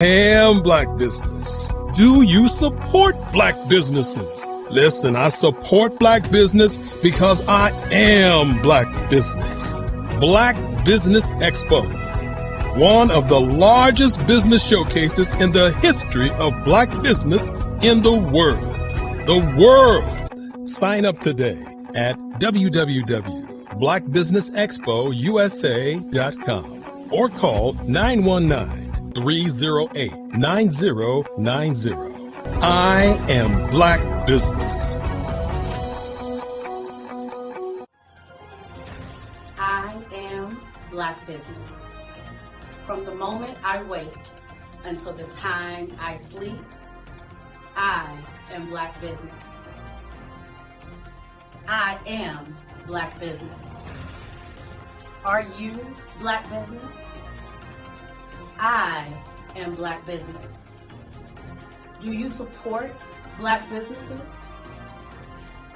am black business. Do you support black businesses? Listen, I support black business because I am black business. Black Business Expo, one of the largest business showcases in the history of black business in the world. The world! Sign up today at www.blackbusinessexpousa.com or call 919-308-9090. I am black business. I am black business. From the moment I wake until the time I sleep, I am black business. I am black business. Are you black business? I am black business. Do you support black businesses?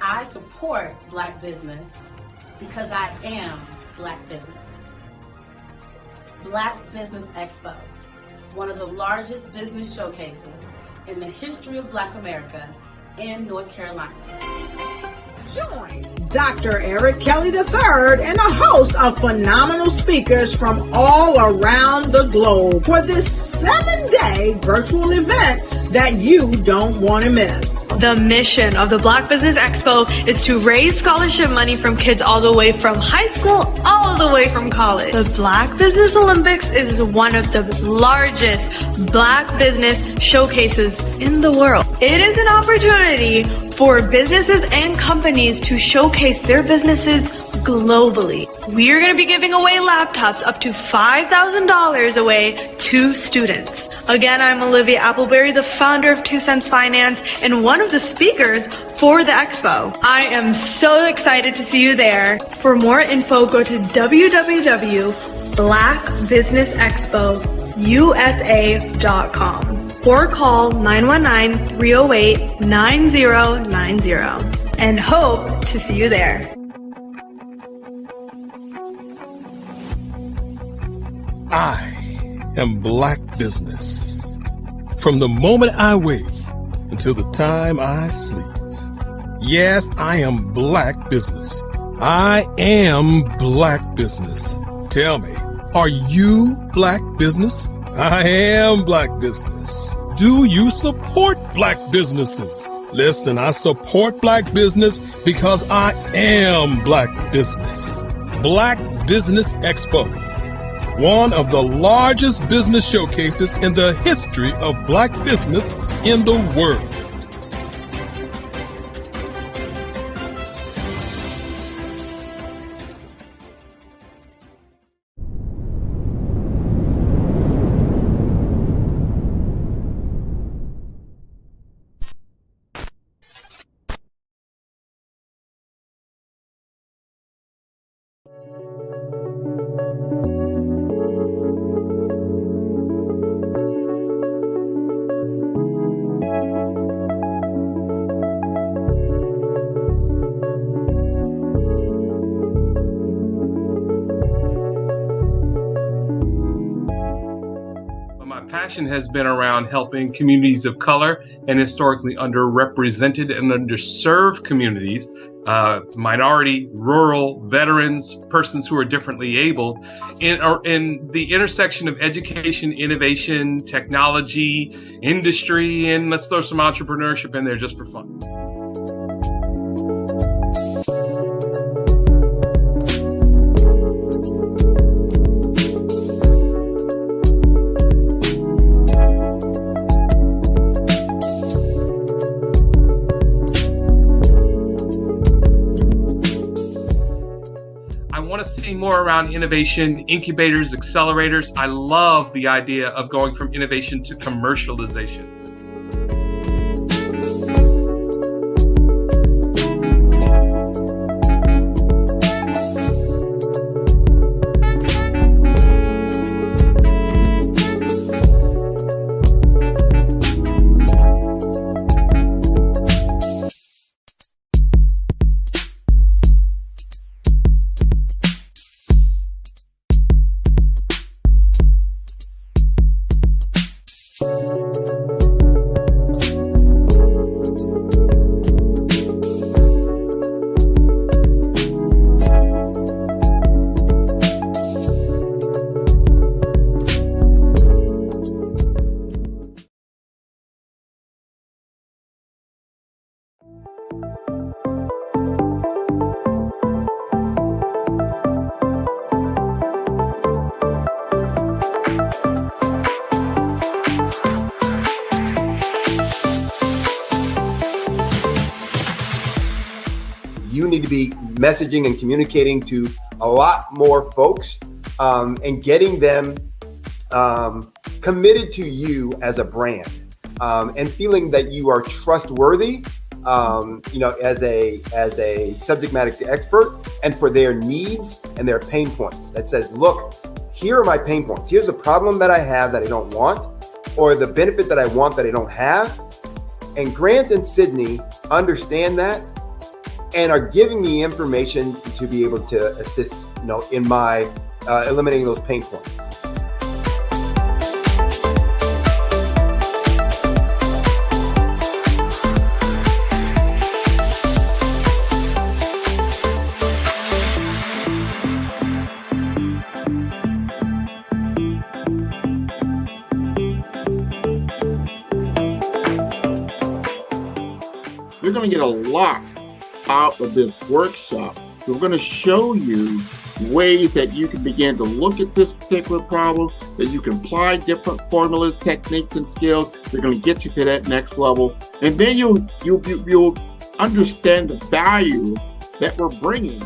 I support black business because I am black business. Black Business Expo, one of the largest business showcases in the history of Black America in North Carolina. Join Dr. Eric Kelly III and a host of phenomenal speakers from all around the globe for this 7-day virtual event that you don't want to miss. The mission of the Black Business Expo is to raise scholarship money from kids all the way from high school all the way from college. The Black Business Olympics is one of the largest black business showcases in the world. It is an opportunity for businesses and companies to showcase their businesses globally. We are going to be giving away laptops up to $5,000 away to students. Again, I'm Olivia Appleberry, the founder of 2 Cents Finance and one of the speakers for the expo. I am so excited to see you there. For more info, go to www.blackbusinessexpousa.com or call 919-308-9090 and hope to see you there. I am black business. From the moment I wake until the time I sleep. Yes, I am black business. I am black business. Tell me, are you black business? I am black business. Do you support black businesses? Listen, I support black business because I am black business. Black Business Expo, one of the largest business showcases in the history of black business in the world. Passion has been around helping communities of color and historically underrepresented and underserved communities, minority, rural, veterans, persons who are differently able, in the intersection of education, innovation, technology, industry, and let's throw some entrepreneurship in there just for fun. See more around innovation, incubators, accelerators. I love the idea of going from innovation to commercialization. you need to be messaging and communicating to a lot more folks and getting them committed to you as a brand and feeling that you are trustworthy, as a subject matter expert, and for their needs and their pain points. That says, look, here are my pain points. Here's the problem that I have that I don't want, or the benefit that I want that I don't have. And Grant and Sydney understand that and are giving me information to be able to assist, in my eliminating those pain points. You're going to get a lot out of this workshop. We're going to show you ways that you can begin to look at this particular problem, that you can apply different formulas, techniques, and skills. They're going to get you to that next level. And then you'll understand the value that we're bringing.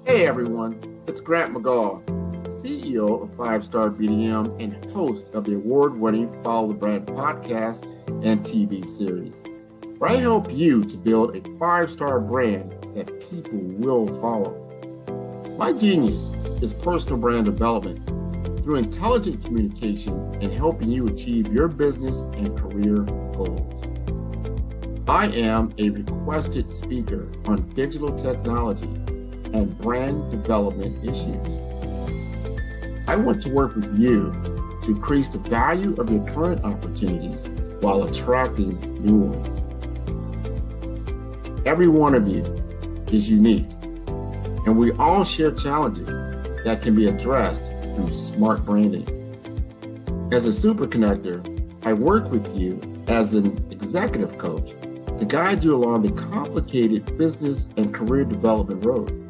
Hey everyone, it's Grant McGaugh, CEO of 5-Star BDM and host of the award-winning Follow the Brand podcast and TV series, where I help you to build a 5-star brand that people will follow. My genius is personal brand development through intelligent communication and helping you achieve your business and career goals. I am a requested speaker on digital technology and brand development issues. I want to work with you to increase the value of your current opportunities while attracting new ones. Every one of you is unique, and we all share challenges that can be addressed through smart branding. As a super connector, I work with you as an executive coach to guide you along the complicated business and career development road,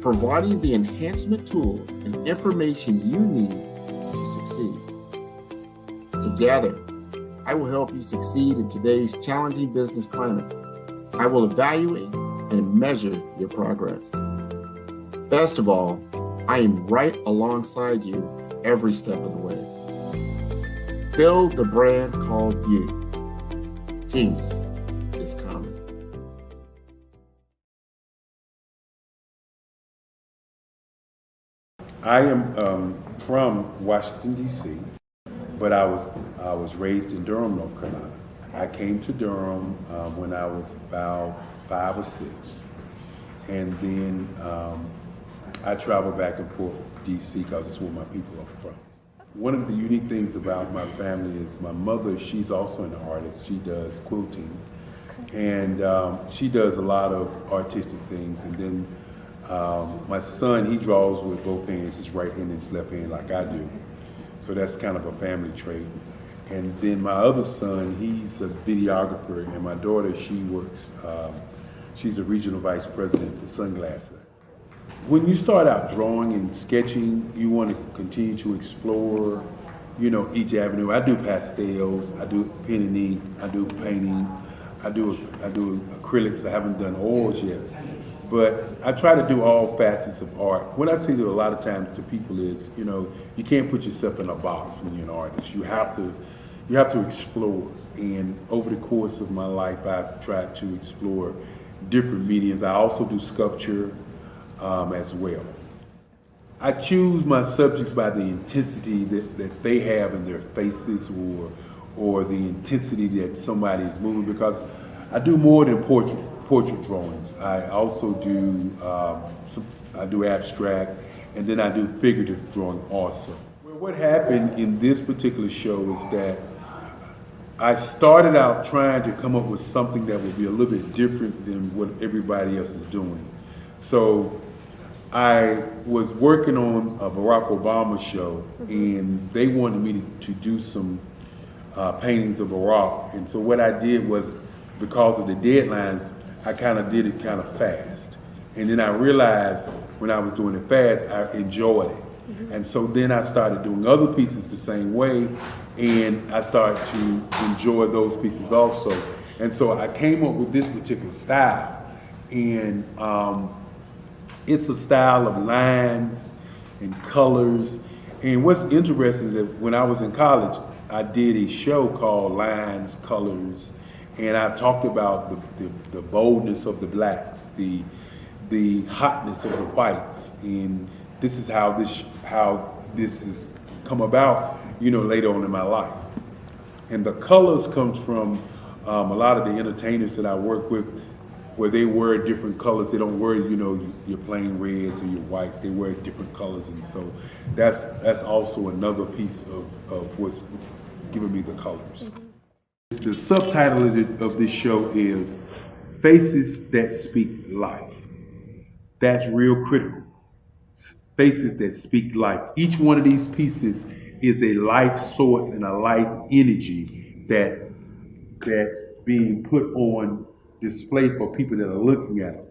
providing the enhancement tools and information you need to succeed. Together, I will help you succeed in today's challenging business climate. I will evaluate and measure your progress. Best of all, I am right alongside you every step of the way. Build the brand called you. Genius is coming. I am from Washington, D.C., but I was raised in Durham, North Carolina. I came to Durham when I was about 5 or 6, and then I traveled back and forth to D.C. because it's where my people are from. One of the unique things about my family is my mother, she's also an artist. She does quilting, and she does a lot of artistic things. And then my son, he draws with both hands, his right hand and his left hand like I do. So that's kind of a family trait. And then my other son, he's a videographer, and my daughter, she works, she's a regional vice president for Sunglasses. When you start out drawing and sketching, you want to continue to explore, each avenue. I do pastels, I do pen and ink, I do painting, I do acrylics. I haven't done oils yet, but I try to do all facets of art. What I say to a lot of times to people is, you can't put yourself in a box when you're an artist. You have to explore. And over the course of my life, I've tried to explore different mediums. I also do sculpture as well. I choose my subjects by the intensity that they have in their faces, or the intensity that somebody is moving, because I do more than portrait drawings. I also do I do abstract, and then I do figurative drawing also. Well, what happened in this particular show is that I started out trying to come up with something that would be a little bit different than what everybody else is doing. So I was working on a Barack Obama show, and they wanted me to do some paintings of Barack. And so what I did was, because of the deadlines, I kind of did it kind of fast. And then I realized when I was doing it fast, I enjoyed it. And so then I started doing other pieces the same way, and I started to enjoy those pieces also. And so I came up with this particular style, and it's a style of lines and colors. And what's interesting is that when I was in college, I did a show called Lines, Colors, and I talked about the boldness of the blacks, the hotness of the whites, and this is how this has come about, later on in my life. And the colors comes from a lot of the entertainers that I work with, where they wear different colors. They don't wear, your plain reds or your whites. They wear different colors, and so that's also another piece of what's giving me the colors. The subtitle of this show is Faces That Speak Life. That's real critical. Faces that speak life. Each one of these pieces is a life source and a life energy that's being put on display for people that are looking at them.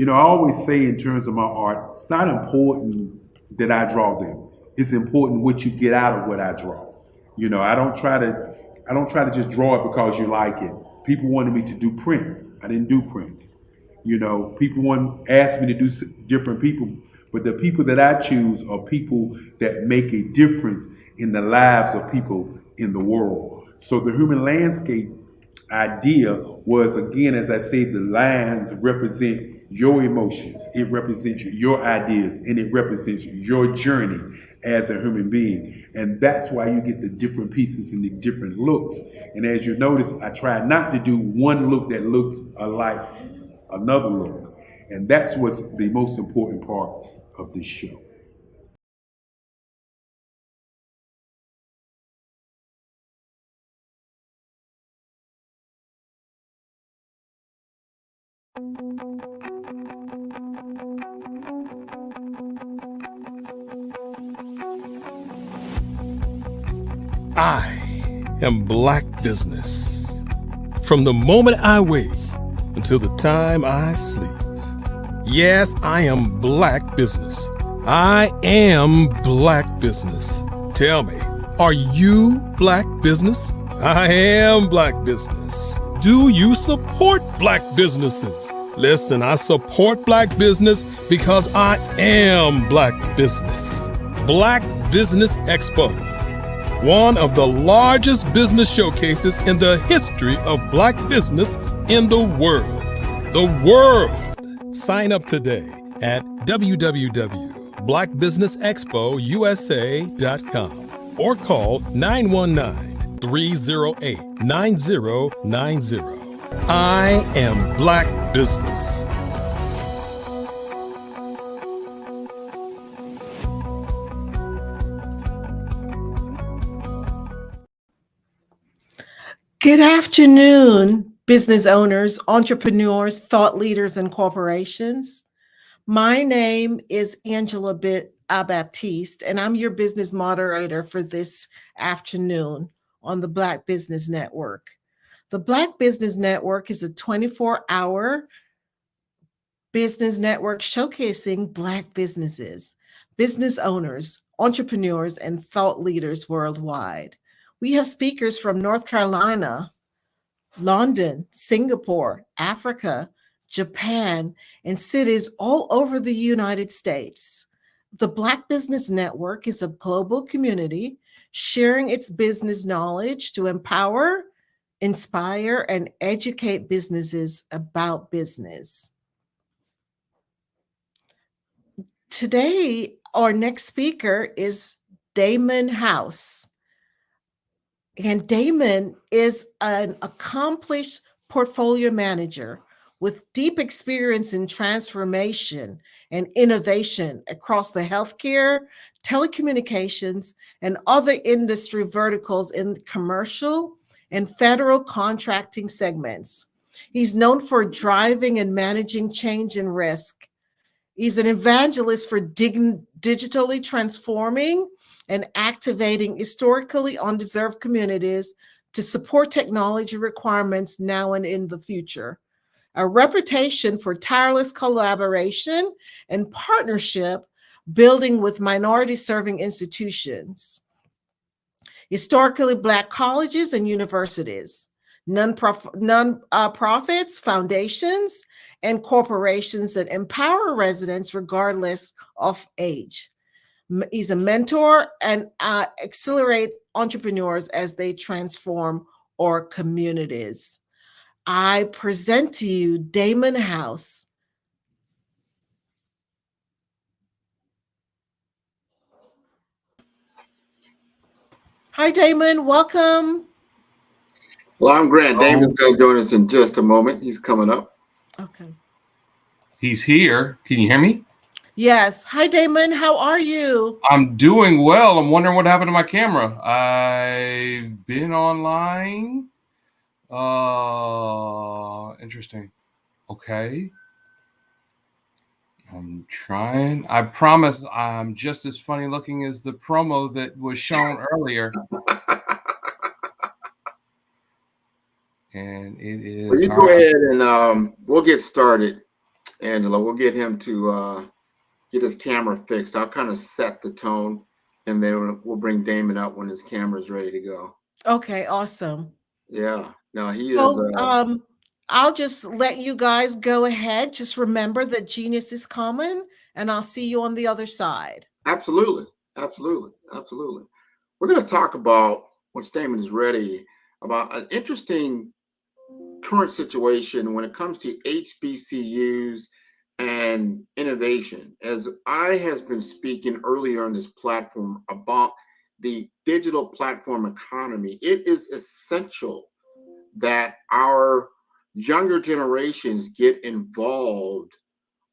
I always say in terms of my art, it's not important that I draw them. It's important what you get out of what I draw. I don't try to just draw it because you like it. People wanted me to do prints. I didn't do prints. People asked me to do different people, but the people that I choose are people that make a difference in the lives of people in the world. So the human landscape idea was, again, as I say, the lines represent your emotions, it represents your ideas, and it represents your journey as a human being. And that's why you get the different pieces and the different looks. And as you notice, I try not to do one look that looks alike another look. And that's what's the most important part of this show. I am Black business. From the moment I wake until the time I sleep. Yes, I am Black business. I am Black business. Tell me, are you Black business? I am Black business. Do you support Black businesses? Listen, I support Black business because I am Black business. Black Business Expo, one of the largest business showcases in the history of Black business in the world. The world! Sign up today at www.blackbusinessexpousa.com or call 919-308-9090. I am Black business. Good afternoon, business owners, entrepreneurs, thought leaders, and corporations. My name is Angela Baptiste, and I'm your business moderator for this afternoon on the Black Business Network. The Black Business Network is a 24-hour business network showcasing Black businesses, business owners, entrepreneurs, and thought leaders worldwide. We have speakers from North Carolina, London, Singapore, Africa, Japan, and cities all over the United States. The Black Business Network is a global community sharing its business knowledge to empower, inspire, and educate businesses about business. Today, our next speaker is Damon House. And Damon is an accomplished portfolio manager with deep experience in transformation and innovation across the healthcare, telecommunications, and other industry verticals in commercial and federal contracting segments. He's known for driving and managing change and risk. He's an evangelist for digitally transforming and activating historically undeserved communities to support technology requirements now and in the future. A reputation for tireless collaboration and partnership building with minority serving institutions, historically Black colleges and universities, non-profits, foundations, and corporations that empower residents regardless of age. He's a mentor and accelerate entrepreneurs as they transform our communities. I present to you Damon House. Hi, Damon. Welcome. Well, I'm Grant. Damon's going to join us in just a moment. He's coming up. Okay. He's here. Can you hear me? Yes. Hi, Damon. How are you? I'm doing well. I'm wondering what happened to my camera. I've been online. Interesting. Okay. I'm trying. I promise I'm just as funny looking as the promo that was shown earlier. And it is. Well, you go ahead and we'll get started, Angela. We'll get him to get his camera fixed. I'll kind of set the tone, and then we'll bring Damon up when his camera is ready to go. Okay, awesome. Yeah. No, he is. So, I'll just let you guys go ahead. Just remember that genius is common, and I'll see you on the other side. Absolutely. Absolutely. Absolutely. We're going to talk about, once Damon is ready, about an interesting current situation when it comes to HBCUs and innovation. As I have been speaking earlier on this platform about the digital platform economy, it is essential that our younger generations get involved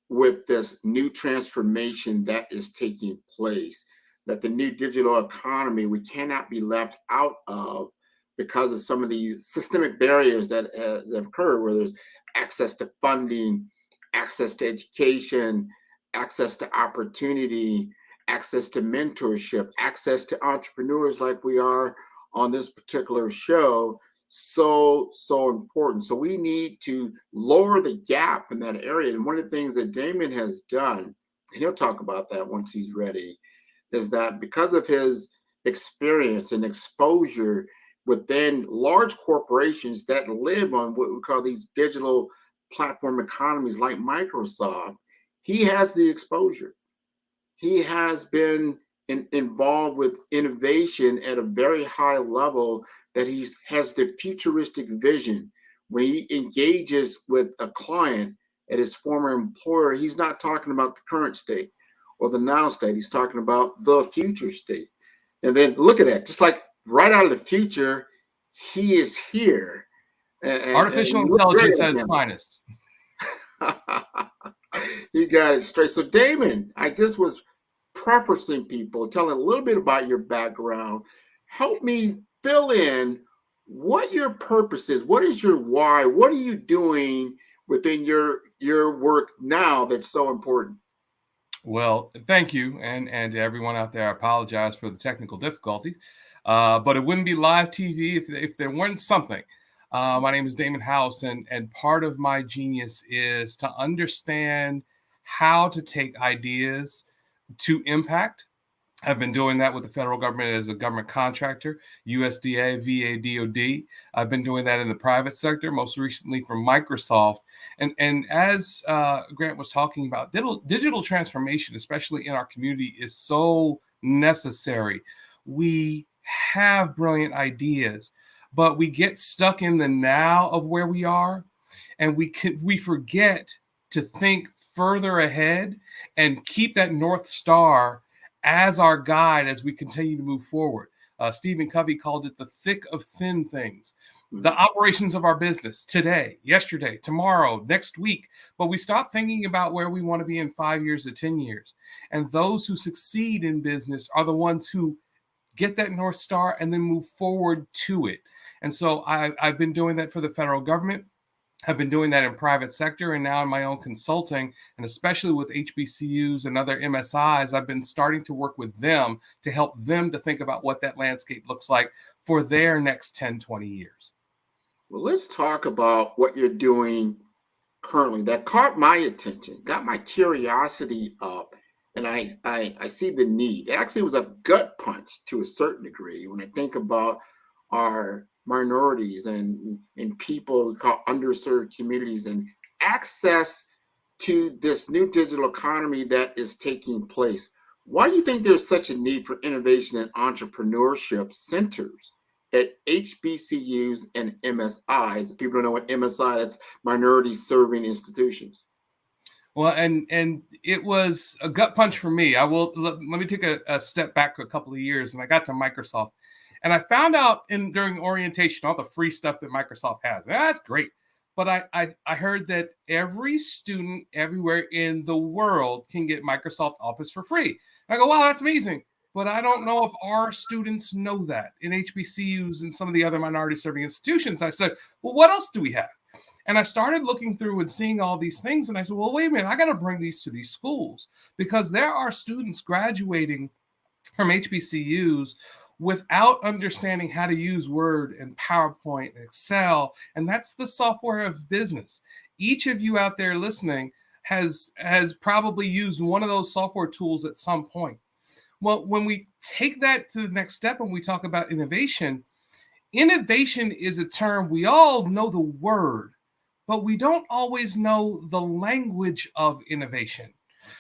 with this new transformation that is taking place, that the new digital economy we cannot be left out of because of some of these systemic barriers that have occurred, where there's access to funding, access to education, access to opportunity, access to mentorship, access to entrepreneurs like we are on this particular show. So important. So we need to lower the gap in that area. And one of the things that Damon has done, and he'll talk about that once he's ready, is that because of his experience and exposure within large corporations that live on what we call these digital platform economies like Microsoft, he has the exposure. He has been involved with innovation at a very high level, that he has the futuristic vision. When he engages with a client at his former employer, he's not talking about the current state or the now state. He's talking about the future state. And then look at that, just like right out of the future, he is here. Artificial intelligence at its finest. You got it straight. So Damon, I just was preferencing people, telling a little bit about your background. Help me fill in what your purpose is. What is your why? What are you doing within your work now that's so important? Well, thank you. And to everyone out there, I apologize for the technical difficulties. But it wouldn't be live TV if there weren't something. My name is Damon House, and part of my genius is to understand how to take ideas to impact. I've been doing that with the federal government as a government contractor, USDA, VA, DOD. I've been doing that in the private sector, most recently for Microsoft. And as Grant was talking about, digital transformation, especially in our community, is so necessary. We have brilliant ideas, but we get stuck in the now of where we are, and we forget to think further ahead and keep that North Star as our guide as we continue to move forward. Stephen Covey called it the thick of thin things. The operations of our business today, yesterday, tomorrow, next week, but we stop thinking about where we want to be in 5 years or 10 years. And those who succeed in business are the ones who get that North Star and then move forward to it. And so I've been doing that for the federal government. I've been doing that in private sector and now in my own consulting, and especially with HBCUs and other MSIs, I've been starting to work with them to help them to think about what that landscape looks like for their next 10, 20 years. Well, let's talk about what you're doing currently. That caught my attention, got my curiosity up, and I see the need. It actually was a gut punch to a certain degree when I think about our minorities and people we call underserved communities and access to this new digital economy that is taking place. Why do you think there's such a need for innovation and entrepreneurship centers at HBCUs and MSIs? People don't know what MSI, that's minority serving institutions. Well, and it was a gut punch for me. Let me take a step back a couple of years, and I got to Microsoft. And I found out during orientation all the free stuff that Microsoft has. That's great. But I heard that every student everywhere in the world can get Microsoft Office for free. And I go, wow, that's amazing. But I don't know if our students know that in HBCUs and some of the other minority serving institutions. I said, well, what else do we have? And I started looking through and seeing all these things. And I said, well, wait a minute, I got to bring these to these schools because there are students graduating from HBCUs without understanding how to use Word and PowerPoint and Excel. And that's the software of business. Each of you out there listening has probably used one of those software tools at some point. Well, when we take that to the next step and we talk about innovation, innovation is a term, we all know the word, but we don't always know the language of innovation.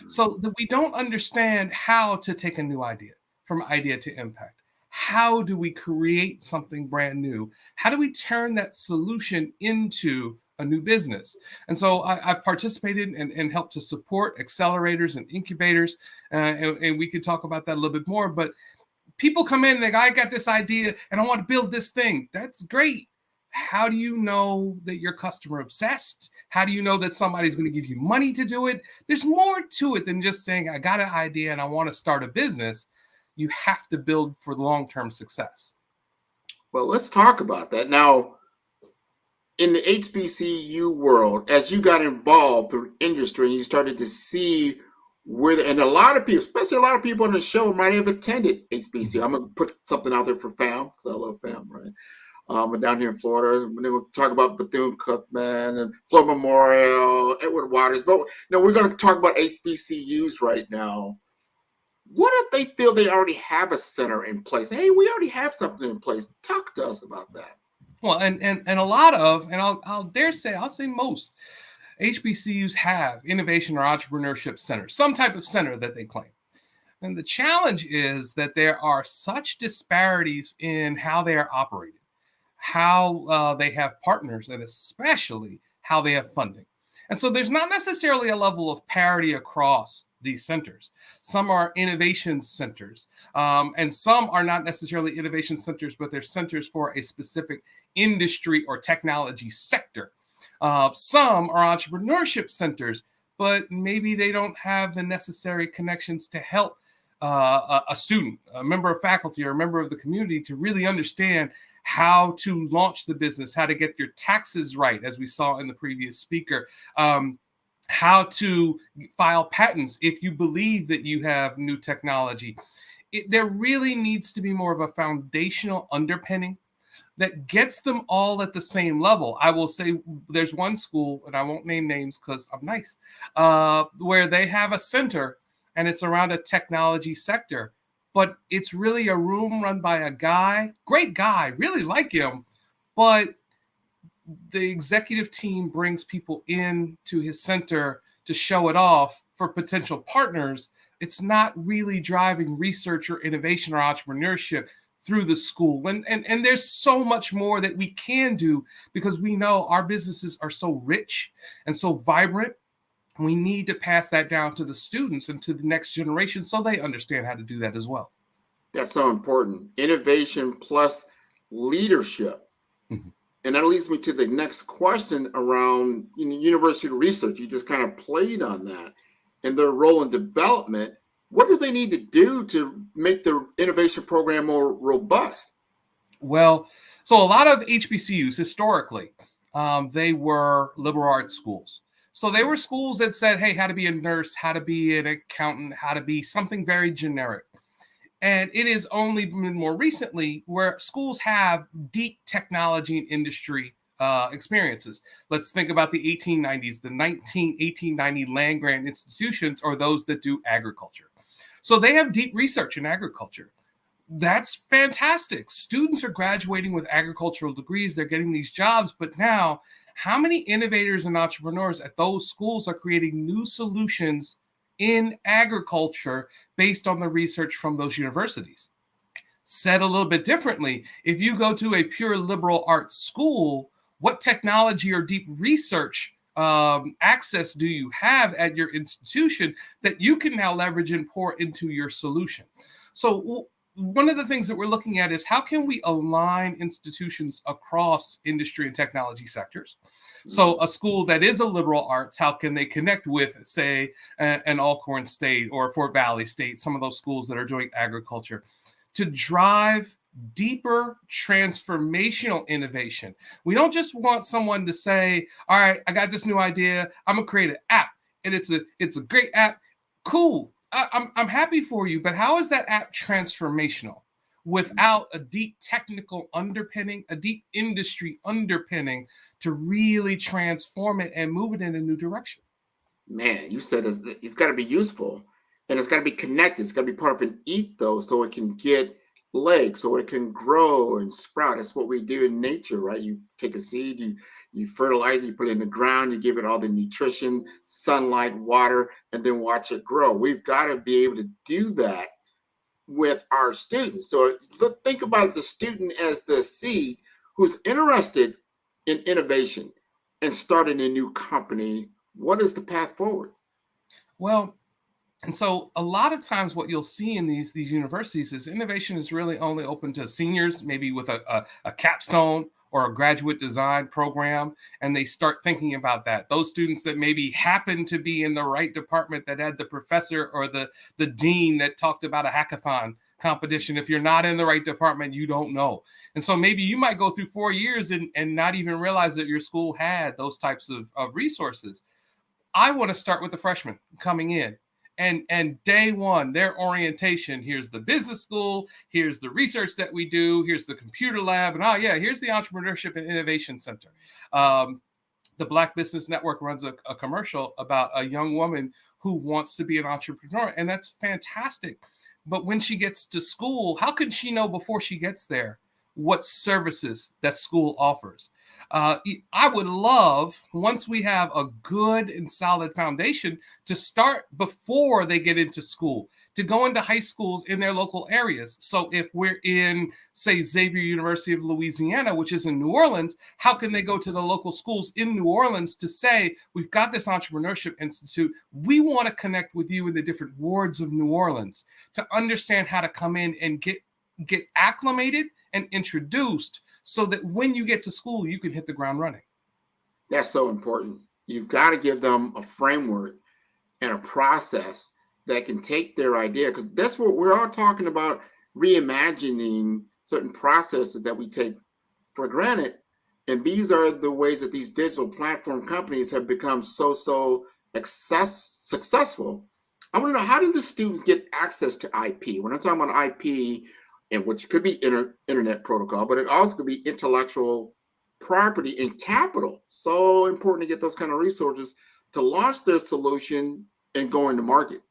So that we don't understand how to take a new idea from idea to impact. How do we create something brand new? How do we turn that solution into a new business? And so I've participated and helped to support accelerators and incubators, and we could talk about that a little bit more. But people come in and they go, I got this idea and I want to build this thing. That's great. How do you know that you're customer obsessed? How do you know that somebody's going to give you money to do it? There's more to it than just saying, I got an idea and I want to start a business. You have to build for long-term success. Well, let's talk about that. Now, in the HBCU world, as you got involved through industry and you started to see and a lot of people, especially a lot of people on the show might have attended HBCU. I'm going to put something out there for FAM because I love FAM, right? We're down here in Florida. We're going to talk about Bethune-Cookman and Floyd Memorial, Edward Waters. But we're going to talk about HBCUs right now. What if they feel they already have a center in place? Hey, we already have something in place. Talk to us about that. Well, and a lot of, and I'll say most HBCUs have innovation or entrepreneurship centers, some type of center that they claim. And the challenge is that there are such disparities in how they are operated, how they have partners, and especially how they have funding. And so there's not necessarily a level of parity across these centers. Some are innovation centers, and some are not necessarily innovation centers, but they're centers for a specific industry or technology sector. Some are entrepreneurship centers, but maybe they don't have the necessary connections to help a student, a member of faculty, or a member of the community to really understand how to launch the business, how to get your taxes right, as we saw in the previous speaker, how to file patents if you believe that you have new technology. There really needs to be more of a foundational underpinning that gets them all at the same level. I will say there's one school, and I won't name names because I'm nice, where they have a center and it's around a technology sector, but it's really a room run by a guy, great guy, really like him, but the executive team brings people in to his center to show it off for potential partners. It's not really driving research or innovation or entrepreneurship through the school. And there's so much more that we can do because we know our businesses are so rich and so vibrant we need to pass that down to the students and to the next generation so they understand how to do that as well. That's so important. Innovation plus leadership. Mm-hmm. And that leads me to the next question around university research. You just kind of played on that and their role in development. What do they need to do to make the innovation program more robust? Well, so a lot of HBCUs historically, they were liberal arts schools. So they were schools that said, hey, how to be a nurse, how to be an accountant, how to be something very generic. And it is only been more recently where schools have deep technology and industry experiences. Let's think about the 1890s, the 1890 land grant institutions, or those that do agriculture. So they have deep research in agriculture. That's fantastic. Students are graduating with agricultural degrees. They're getting these jobs. But now, how many innovators and entrepreneurs at those schools are creating new solutions in agriculture based on the research from those universities? Said a little bit differently, if you go to a pure liberal arts school, what technology or deep research access do you have at your institution that you can now leverage and pour into your solution? So one of the things that we're looking at is how can we align institutions across industry and technology sectors? So a school that is a liberal arts, how can they connect with, say, an Alcorn State or Fort Valley State, some of those schools that are doing agriculture, to drive deeper transformational innovation? We don't just want someone to say, all right, I got this new idea, I'm gonna create an app, and it's a great app. Cool, I'm happy for you, but how is that app transformational without a deep technical underpinning, a deep industry underpinning to really transform it and move it in a new direction? Man, you said it's got to be useful and it's got to be connected. It's got to be part of an ethos so it can get legs, so it can grow and sprout. That's what we do in nature, right? You take a seed, you fertilize it, you put it in the ground, you give it all the nutrition, sunlight, water, and then watch it grow. We've got to be able to do that with our students. So think about the student as the seed who's interested in innovation and starting a new company. What is the path forward? Well, and so a lot of times what you'll see in these universities is innovation is really only open to seniors, maybe with a capstone or a graduate design program, and they start thinking about that. Those students that maybe happen to be in the right department that had the professor or the dean that talked about a hackathon competition. If you're not in the right department, you don't know. And so maybe you might go through 4 years and not even realize that your school had those types of resources. I want to start with the freshmen coming in. And day one, their orientation, here's the business school, here's the research that we do, here's the computer lab, and here's the Entrepreneurship and Innovation Center. The Black Business Network runs a commercial about a young woman who wants to be an entrepreneur, and that's fantastic. But when she gets to school, how can she know before she gets there what services that school offers? I would love, once we have a good and solid foundation, to start before they get into school, to go into high schools in their local areas. So if we're in, say, Xavier University of Louisiana, which is in New Orleans, how can they go to the local schools in New Orleans to say, we've got this Entrepreneurship Institute, we want to connect with you in the different wards of New Orleans to understand how to come in and get acclimated and introduced so that when you get to school, you can hit the ground running. That's so important. You've got to give them a framework and a process that can take their idea, because that's what we're all talking about, reimagining certain processes that we take for granted. And these are the ways that these digital platform companies have become so successful. I want to know, how do the students get access to IP? When I'm talking about IP, and which could be internet protocol, but it also could be intellectual property and capital. So important to get those kind of resources to launch their solution and go into market.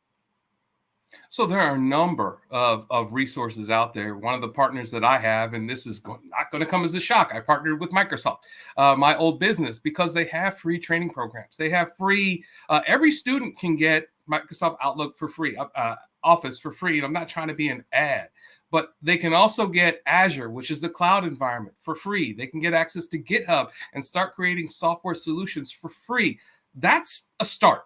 So there are a number of resources out there. One of the partners that I have, and this is not going to come as a shock, I partnered with Microsoft, my old business, because they have free training programs. They have free, every student can get Microsoft Outlook for free, Office for free. And I'm not trying to be an ad, but they can also get Azure, which is the cloud environment, for free. They can get access to GitHub and start creating software solutions for free. That's a start.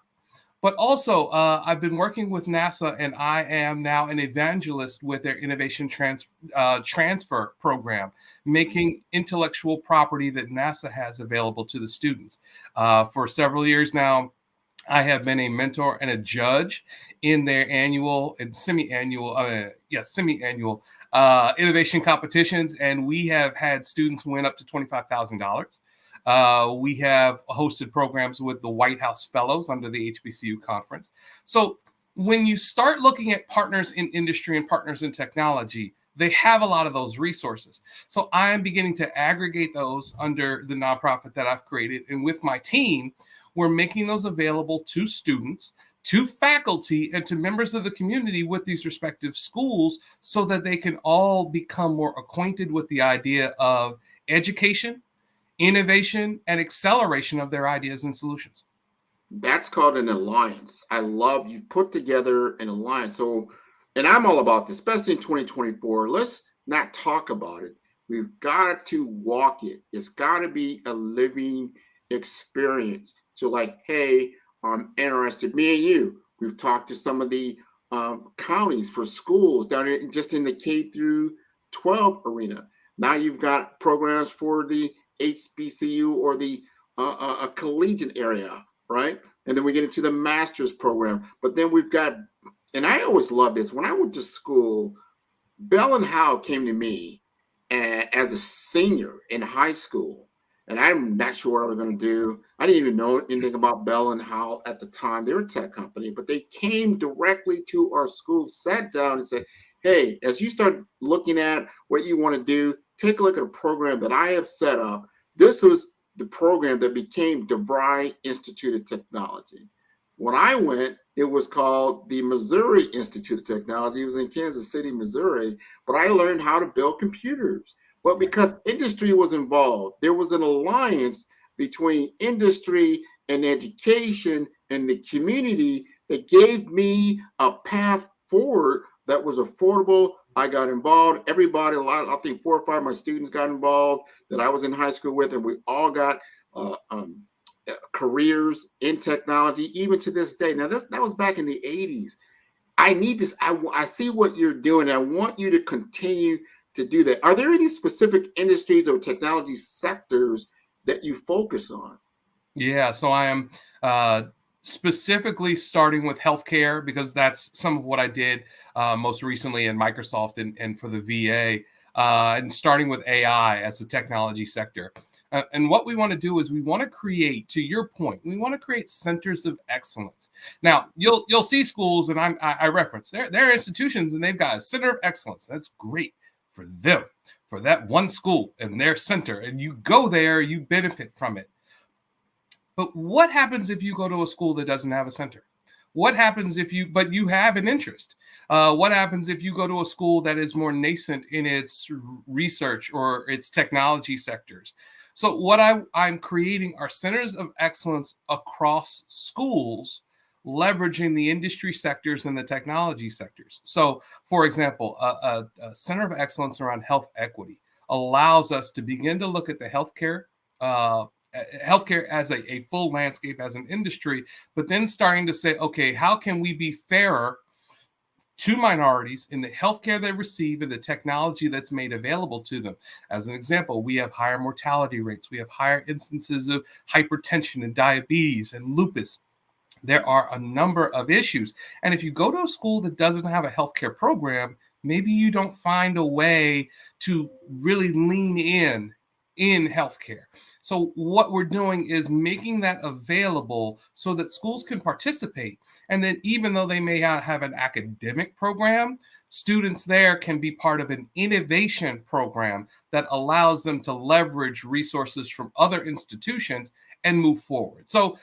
But also, I've been working with NASA, and I am now an evangelist with their innovation transfer program, making intellectual property that NASA has available to the students. For several years now, I have been a mentor and a judge in their annual and semi-annual innovation competitions, and we have had students win up to $25,000. We have hosted programs with the White House Fellows under the HBCU conference. So when you start looking at partners in industry and partners in technology, they have a lot of those resources. So I am beginning to aggregate those under the nonprofit that I've created. And with my team, we're making those available to students, to faculty, and to members of the community with these respective schools so that they can all become more acquainted with the idea of education, innovation, and acceleration of their ideas and solutions. That's called an alliance. I love you put together an alliance. So, and I'm all about this, especially in 2024. Let's not talk about it. We've got to walk it. It's got to be a living experience. So like, hey, I'm interested, me and you, we've talked to some of the counties for schools down here, just in the K through 12 arena. Now you've got programs for the HBCU or the a collegiate area, right? And then we get into the master's program. But then we've got, and I always love this. When I went to school, Bell and Howell came to me as a senior in high school, and I'm not sure what I was going to do. I didn't even know anything about Bell and Howell at the time. They were a tech company, but they came directly to our school, sat down and said, hey, as you start looking at what you want to do, take a look at a program that I have set up. This was the program that became DeVry Institute of Technology. When I went, it was called the Missouri Institute of Technology. It was in Kansas City, Missouri, but I learned how to build computers. But because industry was involved, there was an alliance between industry and education and the community that gave me a path forward that was affordable. I got involved. Everybody, I think 4 or 5 of my students got involved that I was in high school with, and we all got careers in technology, even to this day. Now, that was back in the 80s. I need this. I see what you're doing. And I want you to continue to do that. Are there any specific industries or technology sectors that you focus on? Yeah, so I am specifically starting with healthcare, because that's some of what I did most recently in Microsoft and for the VA, and starting with AI as a technology sector. And what we want to do is we want to create, to your point, we want to create centers of excellence. Now, you'll see schools, and I reference, they're institutions, and they've got a center of excellence. That's great for them, for that one school and their center. And you go there, you benefit from it. But what happens if you go to a school that doesn't have a center? What happens if you have an interest? What happens if you go to a school that is more nascent in its research or its technology sectors? So what I'm creating are centers of excellence across schools, leveraging the industry sectors and the technology sectors. So, for example, a center of excellence around health equity allows us to begin to look at the healthcare as a full landscape, as an industry, but then starting to say, okay, how can we be fairer to minorities in the healthcare they receive and the technology that's made available to them? As an example, we have higher mortality rates. We have higher instances of hypertension and diabetes and lupus. There are a number of issues. And if you go to a school that doesn't have a healthcare program, maybe you don't find a way to really lean in healthcare. So what we're doing is making that available so that schools can participate. And then even though they may not have an academic program, students there can be part of an innovation program that allows them to leverage resources from other institutions and move forward. So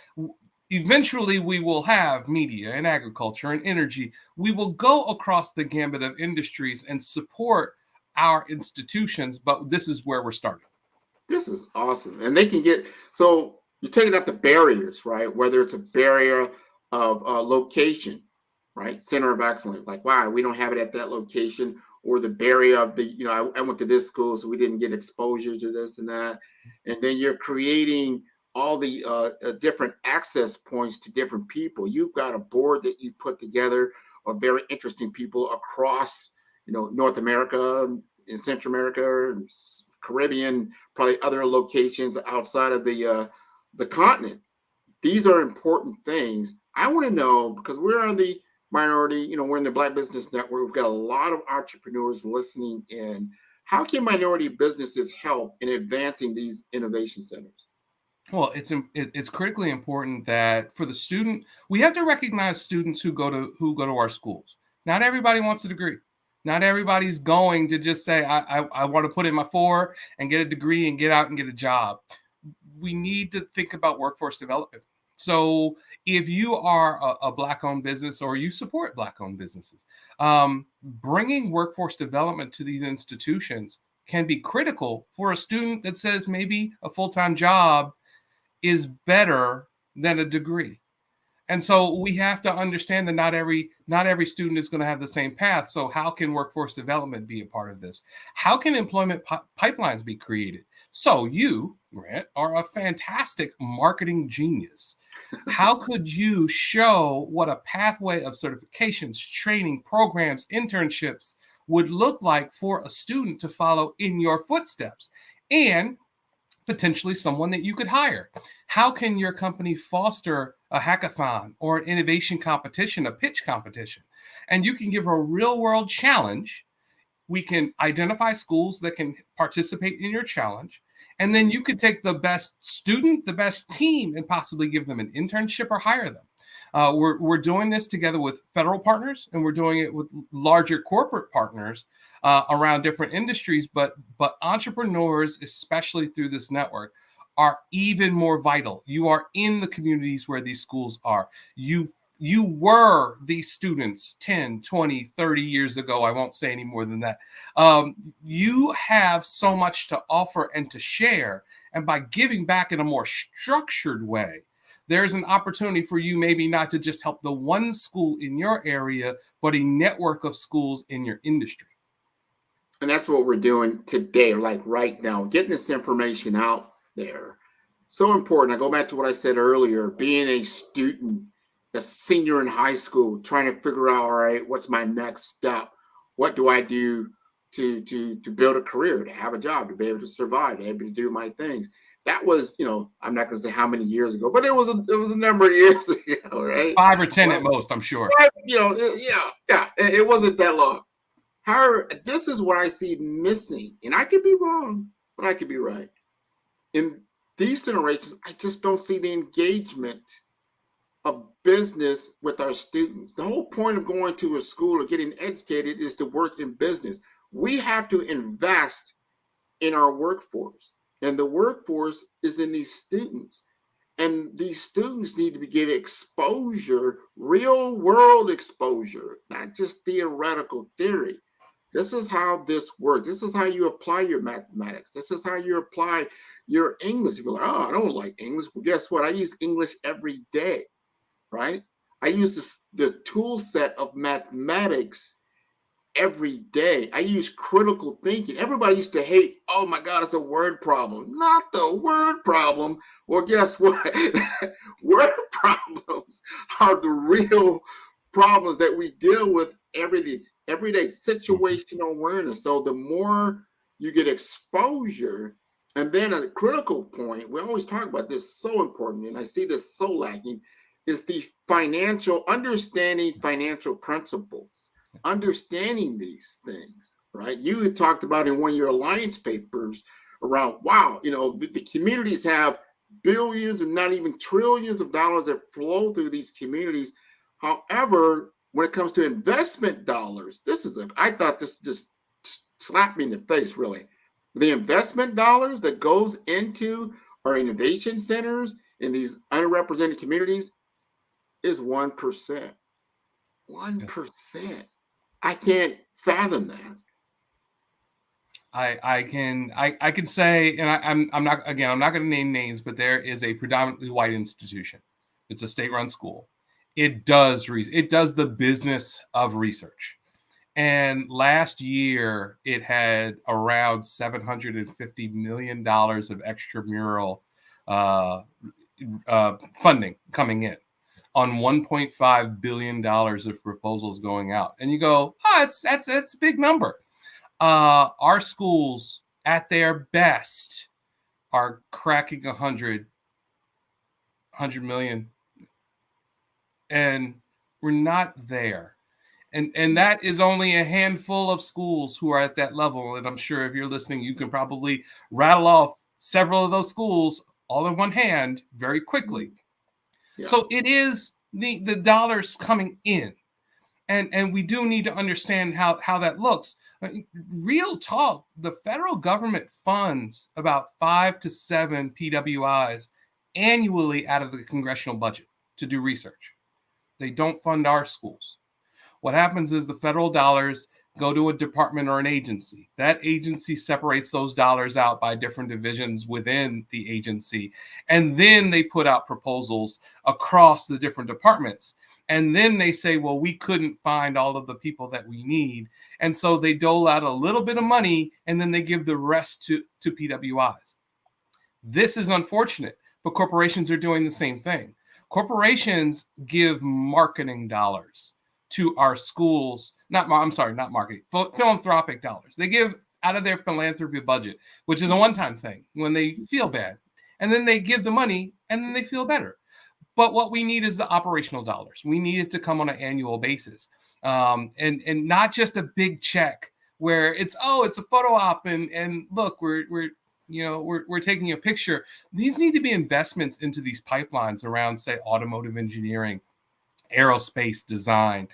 eventually we will have media and agriculture and energy. We will go across the gambit of industries and support our institutions, but this is where we're starting. This is awesome. And they can get, so you're taking out the barriers, right? Whether it's a barrier of location, right? Center of excellence, like, wow, we don't have it at that location, or the barrier of I went to this school, so we didn't get exposure to this and that. And then you're creating all the different access points to different people. You've got a board that you put together of very interesting people across, North America and Central America, and Caribbean, probably other locations outside of the continent. These are important things. I want to know, because we're on the minority, we're in the Black Business Network. We've got a lot of entrepreneurs listening in. How can minority businesses help in advancing these innovation centers? Well, it's critically important that for the student, we have to recognize students who go to our schools. Not everybody wants a degree. Not everybody's going to just say, I want to put in my 4 and get a degree and get out and get a job. We need to think about workforce development. So if you are a Black-owned business or you support Black-owned businesses, bringing workforce development to these institutions can be critical for a student that says maybe a full-time job is better than a degree. And so we have to understand that not every student is going to have the same path. So how can workforce development be a part of this? How can employment pipelines be created? So you, Grant, are a fantastic marketing genius. How could you show what a pathway of certifications, training, programs, internships would look like for a student to follow in your footsteps? And potentially someone that you could hire. How can your company foster a hackathon or an innovation competition, a pitch competition? And you can give a real world challenge. We can identify schools that can participate in your challenge. And then you could take the best student, the best team, and possibly give them an internship or hire them. We're doing this together with federal partners, and we're doing it with larger corporate partners around different industries. But entrepreneurs, especially through this network, are even more vital. You are in the communities where these schools are. You were these students 10, 20, 30 years ago. I won't say any more than that. You have so much to offer and to share. And by giving back in a more structured way, there's an opportunity for you maybe not to just help the one school in your area, but a network of schools in your industry. And that's what we're doing today, like right now, getting this information out there. So important. I go back to what I said earlier, being a student, a senior in high school, trying to figure out, all right, what's my next step? What do I do to build a career, to have a job, to be able to survive, to be able to do my things? That was, I'm not going to say how many years ago, but it was a number of years ago, right? 5 or 10 at most, I'm sure. It wasn't that long. However, this is what I see missing, and I could be wrong, but I could be right. In these generations, I just don't see the engagement of business with our students. The whole point of going to a school or getting educated is to work in business. We have to invest in our workforce, and the workforce is in these students. And these students need to get exposure, real world exposure, not just theoretical theory. This is how this works. This is how you apply your mathematics. This is how you apply your English. You're like, oh, I don't like English. Well, guess what? I use English every day, right? I use the tool set of mathematics every day. I use critical thinking. Everybody used to hate, oh my God, it's a word problem. Not the word problem. Well, guess what? Word problems are the real problems that we deal with every day, situational awareness. So the more you get exposure, and then a critical point, we always talk about this, so important, and I see this so lacking, is the understanding financial principles. Understanding these things, right? You had talked about in one of your alliance papers around, wow, the communities have billions, if not even trillions of dollars that flow through these communities. However, when it comes to investment dollars, I thought this just slapped me in the face, really. The investment dollars that goes into our innovation centers in these underrepresented communities is 1%. 1%. I can't fathom that. I can say, and I'm not going to name names, but there is a predominantly white institution. It's a state-run school. It does the business of research. And last year, it had around $750 million of extramural funding coming in on $1.5 billion of proposals going out. And you go, oh, that's a big number. Our schools at their best are cracking 100 million. And we're not there. And that is only a handful of schools who are at that level. And I'm sure if you're listening, you can probably rattle off several of those schools all in one hand very quickly. Yeah. So it is the dollars coming in. And we do need to understand how that looks. Real talk, the federal government funds about 5 to 7 PWIs annually out of the congressional budget to do research. They don't fund our schools. What happens is the federal dollars go to a department or an agency. That agency separates those dollars out by different divisions within the agency. And then they put out proposals across the different departments. And then they say, well, we couldn't find all of the people that we need. And so they dole out a little bit of money and then they give the rest to PWIs. This is unfortunate, but corporations are doing the same thing. Corporations give marketing dollars to our schools. Not marketing, philanthropic dollars. They give out of their philanthropy budget, which is a one-time thing when they feel bad. And then they give the money and then they feel better. But what we need is the operational dollars. We need it to come on an annual basis. And not just a big check where it's a photo op and look, we're taking a picture. These need to be investments into these pipelines around, say, automotive engineering, aerospace design,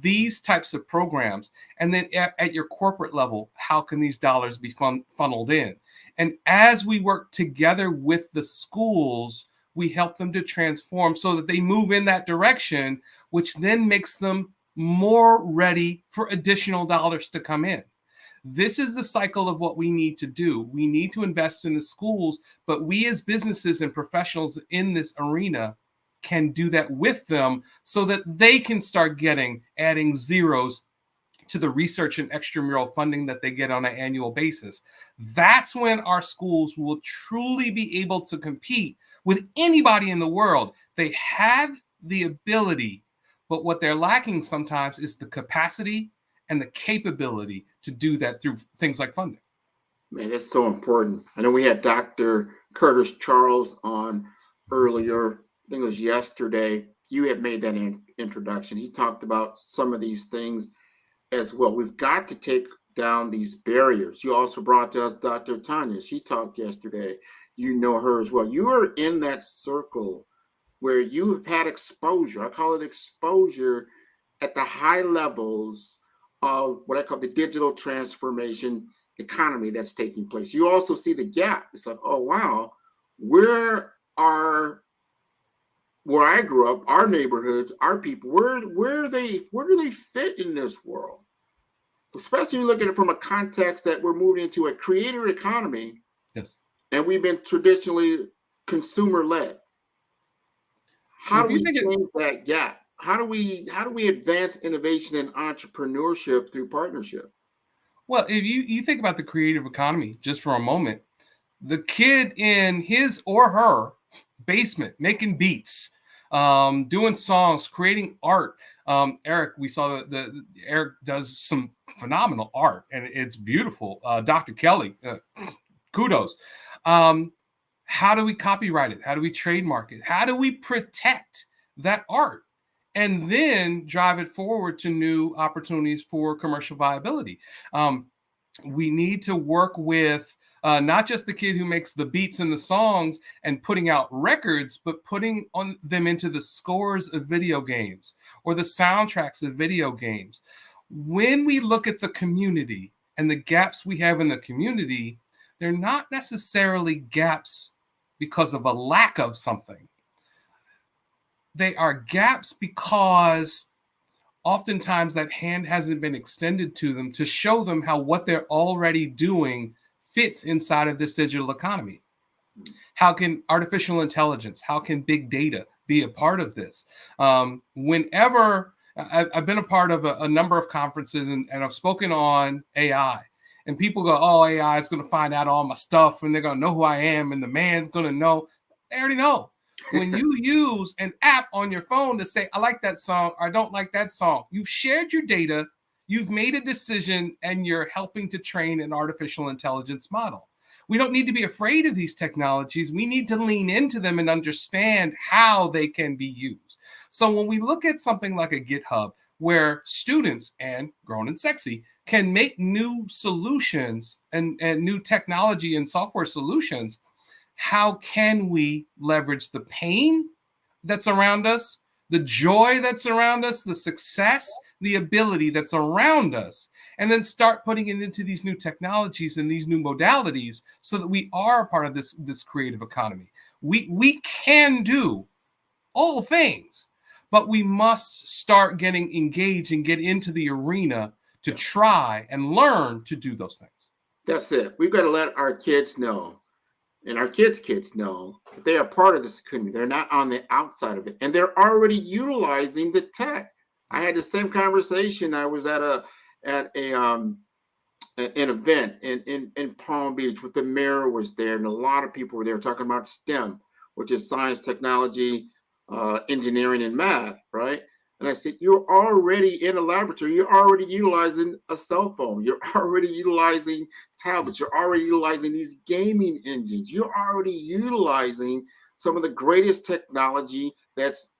these types of programs. And then at your corporate level, how can these dollars be funneled in? And as we work together with the schools, we help them to transform so that they move in that direction, which then makes them more ready for additional dollars to come in. This is the cycle of what we need to do. We need to invest in the schools, but we as businesses and professionals in this arena can do that with them so that they can start adding zeros to the research and extramural funding that they get on an annual basis. That's when our schools will truly be able to compete with anybody in the world. They have the ability, but what they're lacking sometimes is the capacity and the capability to do that through things like funding. Man, that's so important. I know we had Dr. Curtis Charles on earlier. I think it was yesterday. You had made that introduction. He talked about some of these things as well. We've got to take down these barriers. You also brought to us Dr. Tanya. She talked yesterday. You know her as well. You are in that circle where you have had exposure. I call it exposure at the high levels of what I call the digital transformation economy that's taking place. You also see the gap. It's like, oh, wow, where I grew up, our neighborhoods, our people, where do they fit in this world? Especially when you look at it from a context that we're moving into a creator economy. Yes. And we've been traditionally consumer-led. How do we change that gap? How do we advance innovation and entrepreneurship through partnership? Well, if you think about the creative economy just for a moment, the kid in his or her basement making beats, doing songs, creating art. Eric, we saw Eric does some phenomenal art and it's beautiful. Dr. Kelly, kudos. How do we copyright it? How do we trademark it? How do we protect that art and then drive it forward to new opportunities for commercial viability? We need to work with not just the kid who makes the beats and the songs and putting out records, but putting them into the scores of video games or the soundtracks of video games. When we look at the community and the gaps we have in the community, they're not necessarily gaps because of a lack of something. They are gaps because oftentimes that hand hasn't been extended to them to show them how what they're already doing fits inside of this digital economy. How can artificial intelligence, how can big data be a part of this? Whenever I've been a part of a number of conferences and I've spoken on AI, And people go, oh, AI is going to find out all my stuff and they're going to know who I am and the man's going to know. They already know. When you use an app on your phone to say, I like that song or I don't like that song, you've shared your data, you've made a decision, and you're helping to train an artificial intelligence model. We don't need to be afraid of these technologies. We need to lean into them and understand how they can be used. So when we look at something like a GitHub, where students and Grown and Sexy can make new solutions and new technology and software solutions, how can we leverage the pain that's around us, the joy that's around us, the success, the ability that's around us, and then start putting it into these new technologies and these new modalities so that we are a part of this creative economy. We can do all things, but we must start getting engaged and get into the arena to try and learn to do those things. That's it. We've got to let our kids know, and our kids' kids know, that they are part of this community. They're not on the outside of it, and they're already utilizing the tech. I had the same conversation. I was at an event in Palm Beach with the mayor was there, and a lot of people were there talking about STEM, which is science, technology, engineering, and math, right? And I said, you're already in a laboratory. You're already utilizing a cell phone. You're already utilizing tablets. You're already utilizing these gaming engines. You're already utilizing some of the greatest technology that's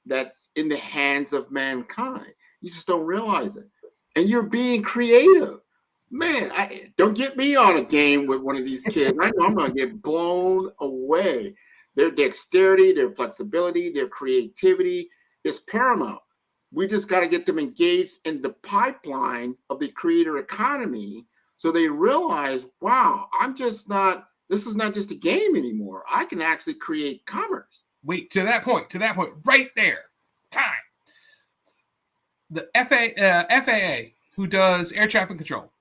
in the hands of mankind. You just don't realize it. And you're being creative. Man, don't get me on a game with one of these kids. I know I'm going to get blown away. Their dexterity, their flexibility, their creativity is paramount. We just got to get them engaged in the pipeline of the creator economy so they realize, wow, this is not just a game anymore. I can actually create commerce. Wait, to that point, right there, time. The FAA, who does air traffic control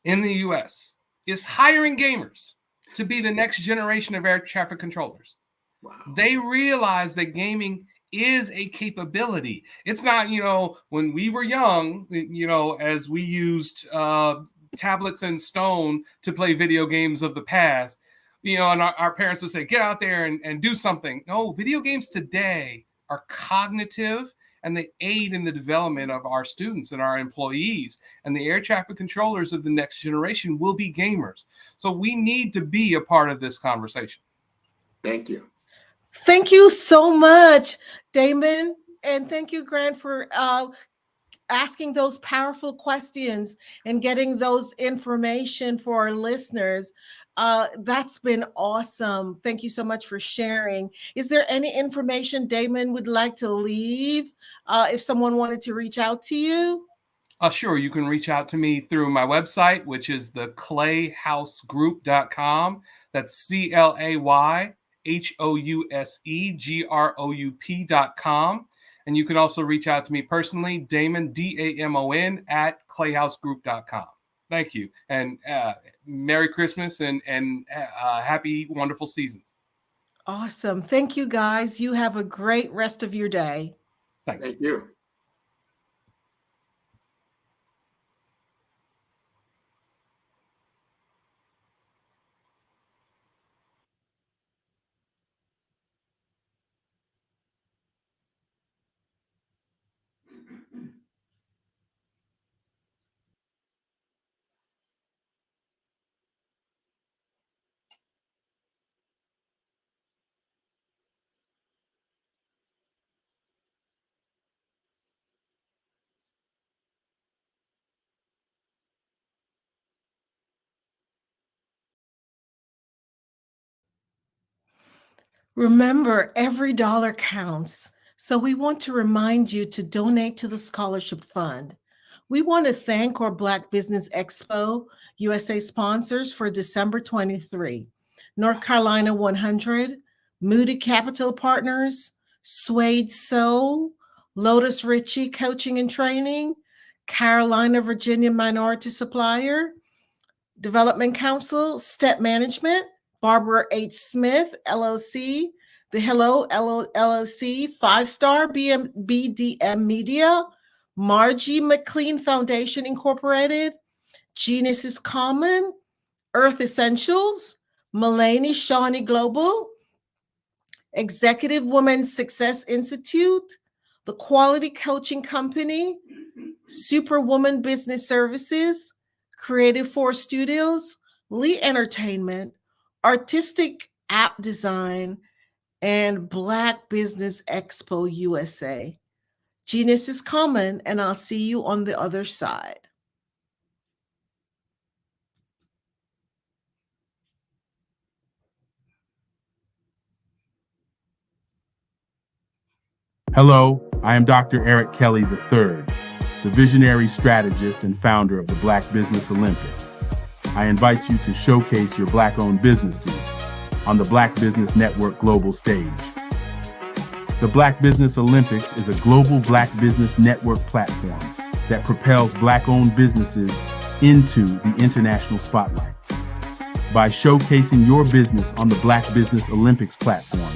in the U.S., is hiring gamers to be the next generation of air traffic controllers. Wow. They realize that gaming is a capability. It's not, when we were young, as we used tablets and stone to play video games of the past, and our parents would say, get out there and do something. No, video games today are cognitive, and they aid in the development of our students and our employees. And the air traffic controllers of the next generation will be gamers. So we need to be a part of this conversation. Thank you. Thank you so much, Damon. And thank you, Grant, for asking those powerful questions and getting those information for our listeners. That's been awesome. Thank you so much for sharing. Is there any information Damon would like to leave if someone wanted to reach out to you? Sure. You can reach out to me through my website, which is the clayhousegroup.com. That's ClayHousegroup.com. And you can also reach out to me personally, Damon, DAMON, at clayhousegroup.com. Thank you. And Merry Christmas and happy, wonderful seasons. Awesome. Thank you, guys. You have a great rest of your day. Thanks. Thank you. Remember, every dollar counts. So we want to remind you to donate to the Scholarship Fund. We want to thank our Black Business Expo USA sponsors for December 23. North Carolina 100, Moody Capital Partners, Suede Soul, Lotus Ritchie Coaching and Training, Carolina, Virginia Minority Supplier, Development Council, Step Management, Barbara H. Smith, LLC, The Hello LLC, 5-Star BDM Media, Margie McLean Foundation Incorporated, Genus is Common, Earth Essentials, Mulaney Shawnee Global, Executive Women's Success Institute, the Quality Coaching Company, Superwoman Business Services, Creative Force Studios, Lee Entertainment, Artistic App Design, and Black Business Expo USA. Genus is Common, and I'll see you on the other side. Hello, I am Dr. Eric Kelly III, the visionary strategist and founder of the Black Business Olympics. I invite you to showcase your Black-owned businesses on the Black Business Network global stage. The Black Business Olympics is a global Black Business Network platform that propels Black-owned businesses into the international spotlight. By showcasing your business on the Black Business Olympics platform,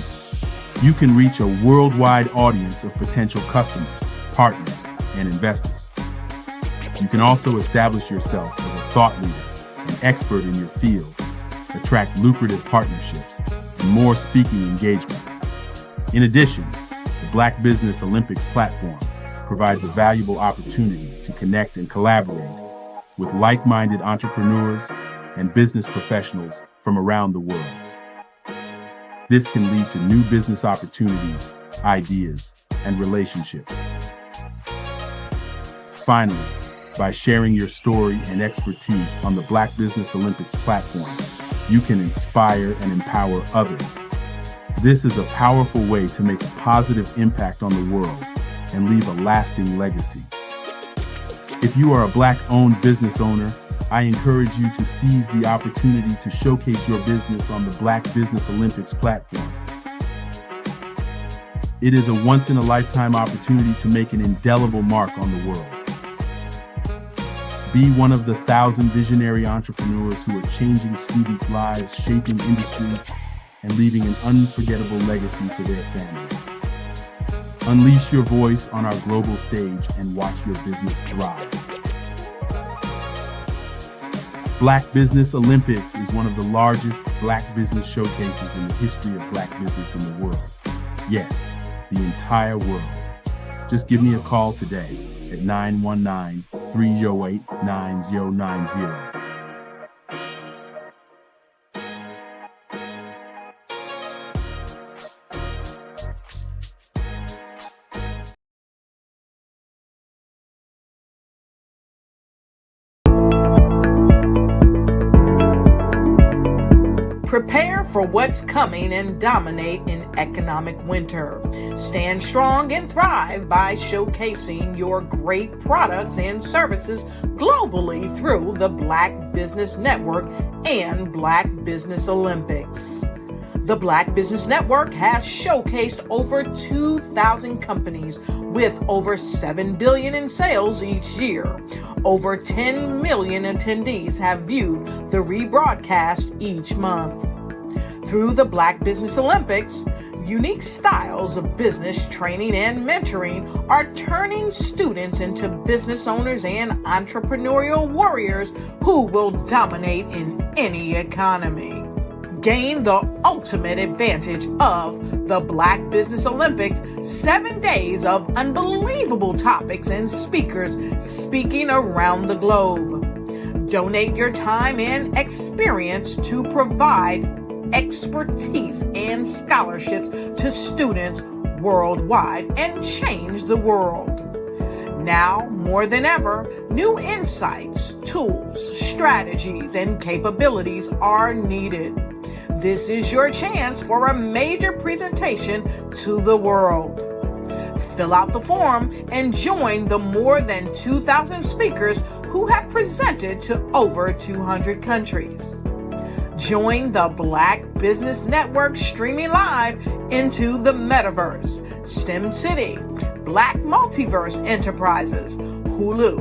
you can reach a worldwide audience of potential customers, partners, and investors. You can also establish yourself as a thought leader and expert in your field, attract lucrative partnerships, and more speaking engagements. In addition, the Black Business Olympics platform provides a valuable opportunity to connect and collaborate with like-minded entrepreneurs and business professionals from around the world. This can lead to new business opportunities, ideas, and relationships. Finally, by sharing your story and expertise on the Black Business Olympics platform, you can inspire and empower others. This is a powerful way to make a positive impact on the world and leave a lasting legacy. If you are a Black-owned business owner, I encourage you to seize the opportunity to showcase your business on the Black Business Olympics platform. It is a once-in-a-lifetime opportunity to make an indelible mark on the world. Be one of the 1,000 visionary entrepreneurs who are changing students' lives, shaping industries, and leaving an unforgettable legacy for their families. Unleash your voice on our global stage and watch your business thrive. Black Business Olympics is one of the largest Black business showcases in the history of Black business in the world. Yes, the entire world. Just give me a call today at 919-308-9090. Prepare for what's coming and dominate in economic winter. Stand strong and thrive by showcasing your great products and services globally through the Black Business Network and Black Business Olympics. The Black Business Network has showcased over 2,000 companies with over $7 billion in sales each year. Over 10 million attendees have viewed the rebroadcast each month. Through the Black Business Olympics, unique styles of business training and mentoring are turning students into business owners and entrepreneurial warriors who will dominate in any economy. Gain the ultimate advantage of the Black Business Olympics, 7 days of unbelievable topics and speakers speaking around the globe. Donate your time and experience to provide expertise and scholarships to students worldwide and change the world. Now, more than ever, new insights, tools, strategies, and capabilities are needed. This is your chance for a major presentation to the world. Fill out the form and join the more than 2,000 speakers who have presented to over 200 countries. Join the Black Business Network streaming live into the Metaverse, STEM City, Black Multiverse Enterprises, Hulu,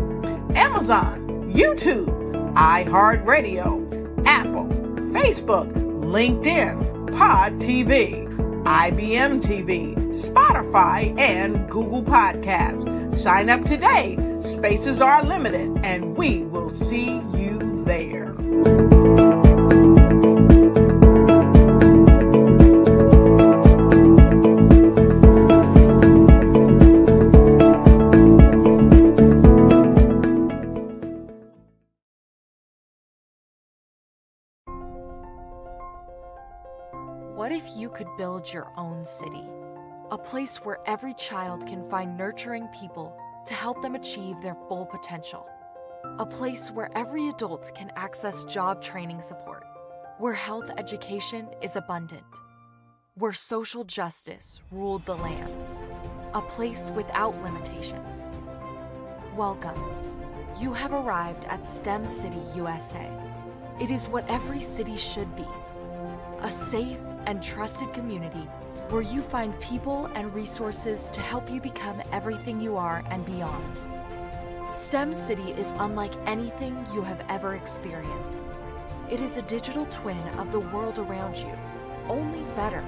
Amazon, YouTube, iHeartRadio, Apple, Facebook, LinkedIn, Pod TV, IBM TV, Spotify, and Google Podcasts. Sign up today. Spaces are limited, and we will see you there. What if you could build your own city? A place where every child can find nurturing people to help them achieve their full potential. A place where every adult can access job training support, where health education is abundant, where social justice ruled the land. A place without limitations. Welcome. You have arrived at STEM City, USA. It is what every city should be. A safe and trusted community where you find people and resources to help you become everything you are and beyond. STEM City is unlike anything you have ever experienced. It is a digital twin of the world around you, only better.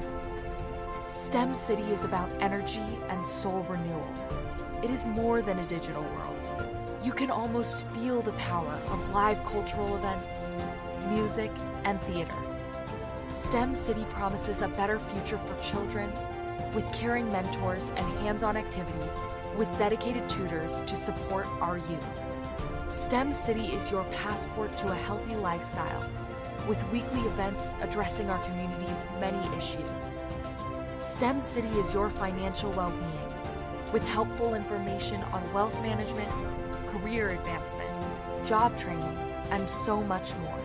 STEM City is about energy and soul renewal. It is more than a digital world. You can almost feel the power of live cultural events, music, and theater. STEM City promises a better future for children with caring mentors and hands-on activities with dedicated tutors to support our youth. STEM City is your passport to a healthy lifestyle with weekly events addressing our community's many issues. STEM City is your financial well-being with helpful information on wealth management, career advancement, job training, and so much more.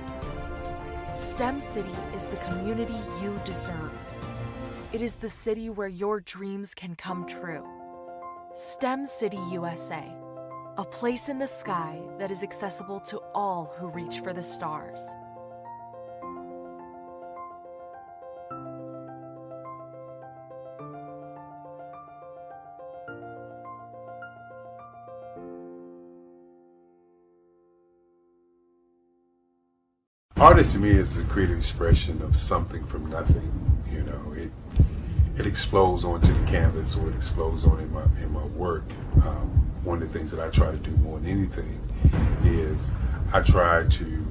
STEM City is the community you deserve. It is the city where your dreams can come true. STEM City USA, a place in the sky that is accessible to all who reach for the stars. Artist to me is a creative expression of something from nothing. You know, it explodes onto the canvas, or it explodes on in my work. One of the things that I try to do more than anything is I try to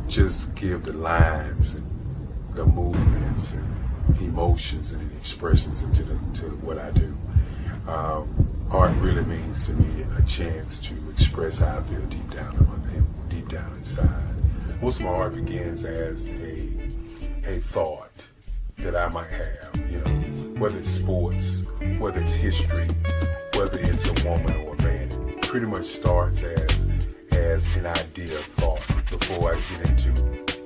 just give the lines and the movements and emotions and expressions into what I do. Art really means to me a chance to express how I feel deep down inside. Most of my art begins as a thought that I might have, you know, whether it's sports, whether it's history, whether it's a woman or a man. It pretty much starts as an idea of thought before I get into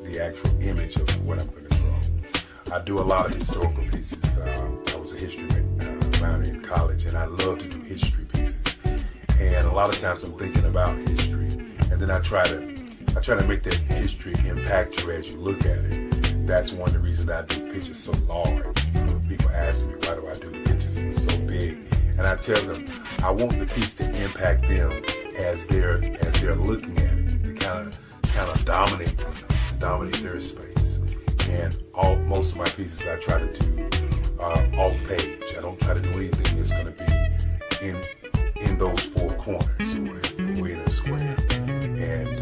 the actual image of what I'm going to draw. I do a lot of historical pieces. I was a history minor in college, and I love to do history pieces. And a lot of times I'm thinking about history, and then I try to make that history impact you as you look at it. That's one of the reasons I do pictures so large. People ask me, why do I do the pictures so big? And I tell them, I want the piece to impact them as they're looking at it. To kind of dominate them, dominate their space. And most of my pieces I try to do off page. I don't try to do anything that's going to be in those four corners or in a square. And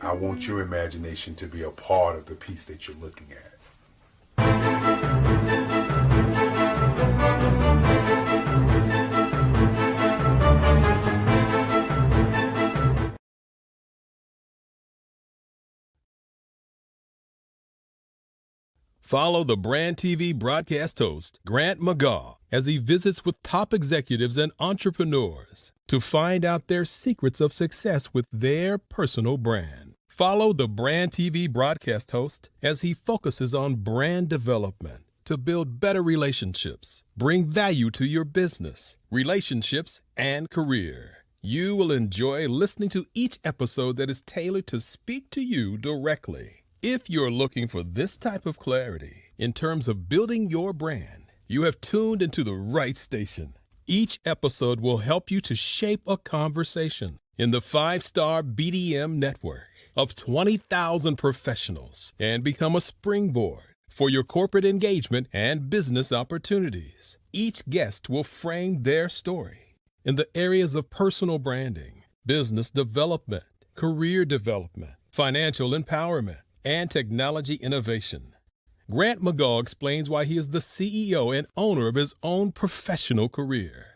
I want your imagination to be a part of the piece that you're looking at. Follow the Brand TV broadcast host, Grant McGaugh, as he visits with top executives and entrepreneurs to find out their secrets of success with their personal brand. Follow the Brand TV broadcast host as he focuses on brand development to build better relationships, bring value to your business, relationships, and career. You will enjoy listening to each episode that is tailored to speak to you directly. If you're looking for this type of clarity in terms of building your brand, you have tuned into the right station. Each episode will help you to shape a conversation in the 5-star BDM network of 20,000 professionals and become a springboard for your corporate engagement and business opportunities. Each guest will frame their story in the areas of personal branding, business development, career development, financial empowerment, and technology innovation. Grant McGaugh explains why he is the CEO and owner of his own professional career.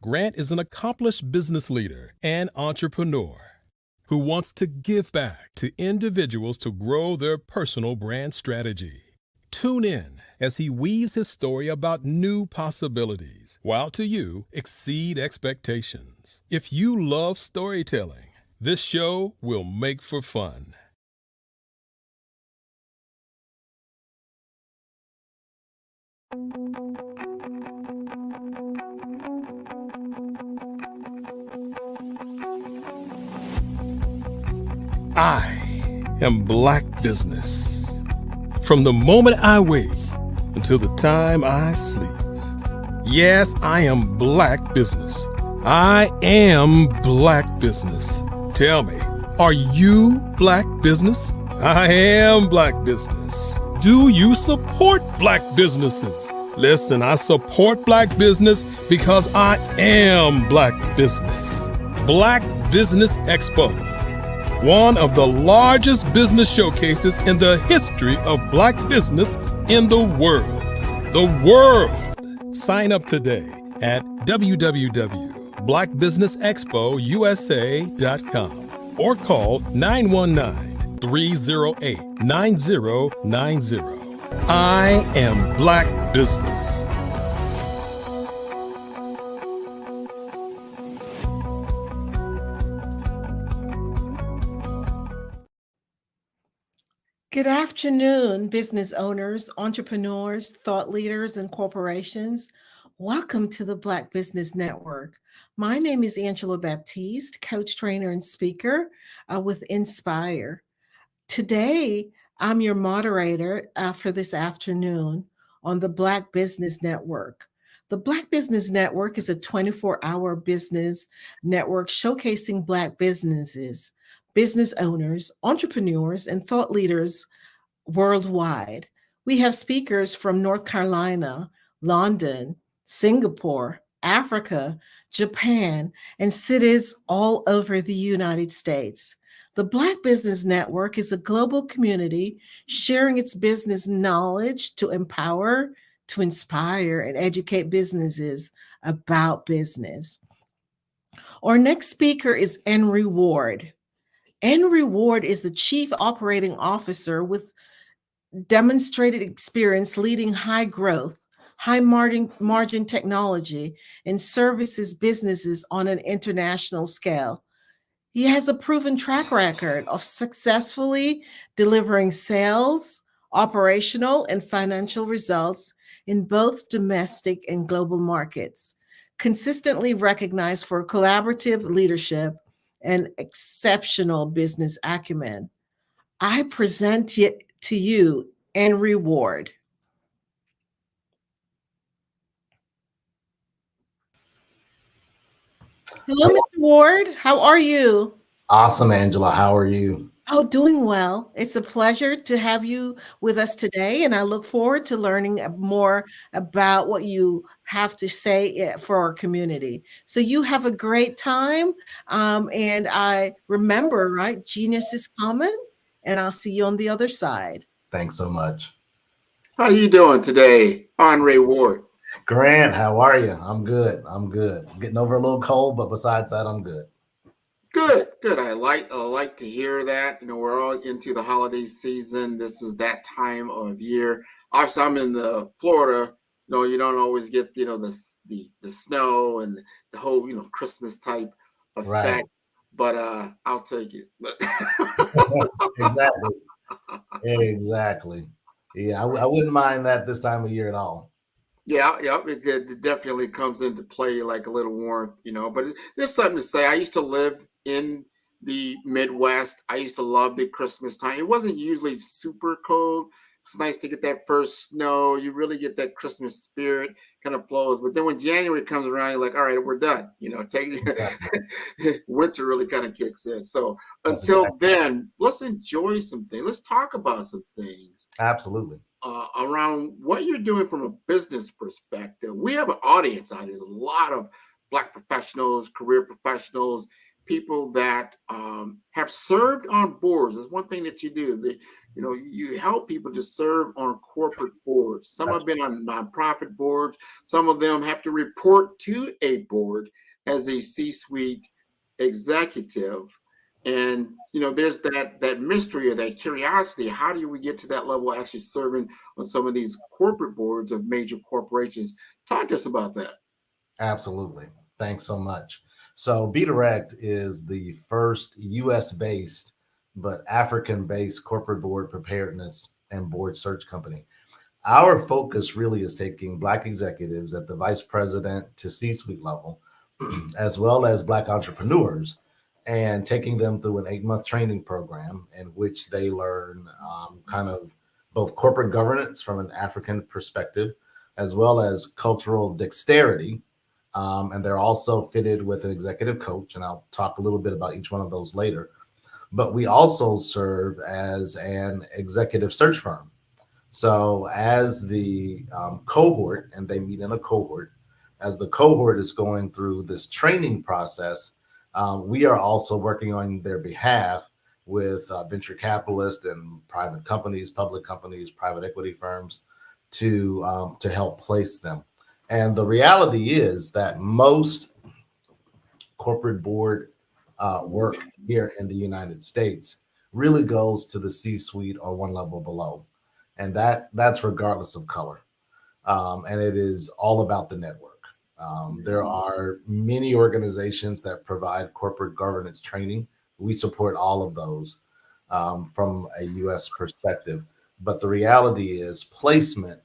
Grant is an accomplished business leader and entrepreneur who wants to give back to individuals to grow their personal brand strategy. Tune in as he weaves his story about new possibilities, while to you exceed expectations. If you love storytelling, this show will make for fun. I am Black business. From the moment I wake until the time I sleep. Yes, I am Black business. I am Black business. Tell me, are you Black business? I am Black business. Do you support Black businesses? Listen, I support Black business because I am Black business. Black Business Expo, one of the largest business showcases in the history of Black business in the world. The world! Sign up today at www.blackbusinessexpousa.com or call 919-308-9090. I am Black business. Good afternoon, business owners, entrepreneurs, thought leaders, and corporations. Welcome to the Black Business Network. My name is Angela Baptiste, coach, trainer, and speaker with Inspire. Today, I'm your moderator for this afternoon on the Black Business Network. The Black Business Network is a 24-hour business network showcasing Black businesses, business owners, entrepreneurs, and thought leaders worldwide. We have speakers from North Carolina, London, Singapore, Africa, Japan, and cities all over the United States. The Black Business Network is a global community sharing its business knowledge to empower, to inspire, and educate businesses about business. Our next speaker is Henry Ward. Henry Ward is the Chief Operating Officer with demonstrated experience leading high growth, high margin technology and services businesses on an international scale. He has a proven track record of successfully delivering sales, operational, and financial results in both domestic and global markets, consistently recognized for collaborative leadership and exceptional business acumen. I present to you Henry Ward. Hello, Mr. Ward. How are you? Awesome, Angela. How are you? Oh, doing well. It's a pleasure to have you with us today, and I look forward to learning more about what you have to say for our community. So you have a great time, and I remember, right, genius is common, and I'll see you on the other side. Thanks so much. How you doing today, Henry Ward? Grant, how are you? I'm good. I'm getting over a little cold, but besides that, I'm good. Good. I like to hear that. You know, we're all into the holiday season. This is that time of year. Obviously, I'm in the Florida. You know, you don't always get the snow and the whole Christmas type effect. Right. But I'll take it. Exactly. Yeah, I wouldn't mind that this time of year at all. Yeah, it definitely comes into play, like a little warmth, but there's something to say. I used to live in the Midwest. I used to love the Christmas time. It wasn't usually super cold. It's nice to get that first snow. You really get that Christmas spirit kind of flows. But then when January comes around, you're like, all right, we're done. Winter really kind of kicks in. So until then, let's enjoy some things. Let's talk about some things. Absolutely. Around what you're doing from a business perspective. We have an audience out here. There's a lot of Black professionals, career professionals, people that have served on boards. That's one thing that you do. You help people to serve on corporate boards. Some have been on nonprofit boards. Some of them have to report to a board as a C-suite executive. And there's that mystery or that curiosity. How do we get to that level of actually serving on some of these corporate boards of major corporations? Talk to us about that. Absolutely. Thanks so much. So Be Direct is the first US-based but African-based corporate board preparedness and board search company. Our focus really is taking Black executives at the vice president to C-suite level, as well as Black entrepreneurs, and taking them through an 8-month training program in which they learn kind of both corporate governance from an African perspective, as well as cultural dexterity. And they're also fitted with an executive coach, and I'll talk a little bit about each one of those later. But we also serve as an executive search firm. So as the cohort, and they meet in a cohort, as the cohort is going through this training process, we are also working on their behalf with venture capitalists and private companies, public companies, private equity firms to help place them. And the reality is that most corporate board work here in the United States really goes to the C-suite or one level below. And that's regardless of color. And it is all about the network. There are many organizations that provide corporate governance training. We support all of those from a U.S. perspective. But the reality is placement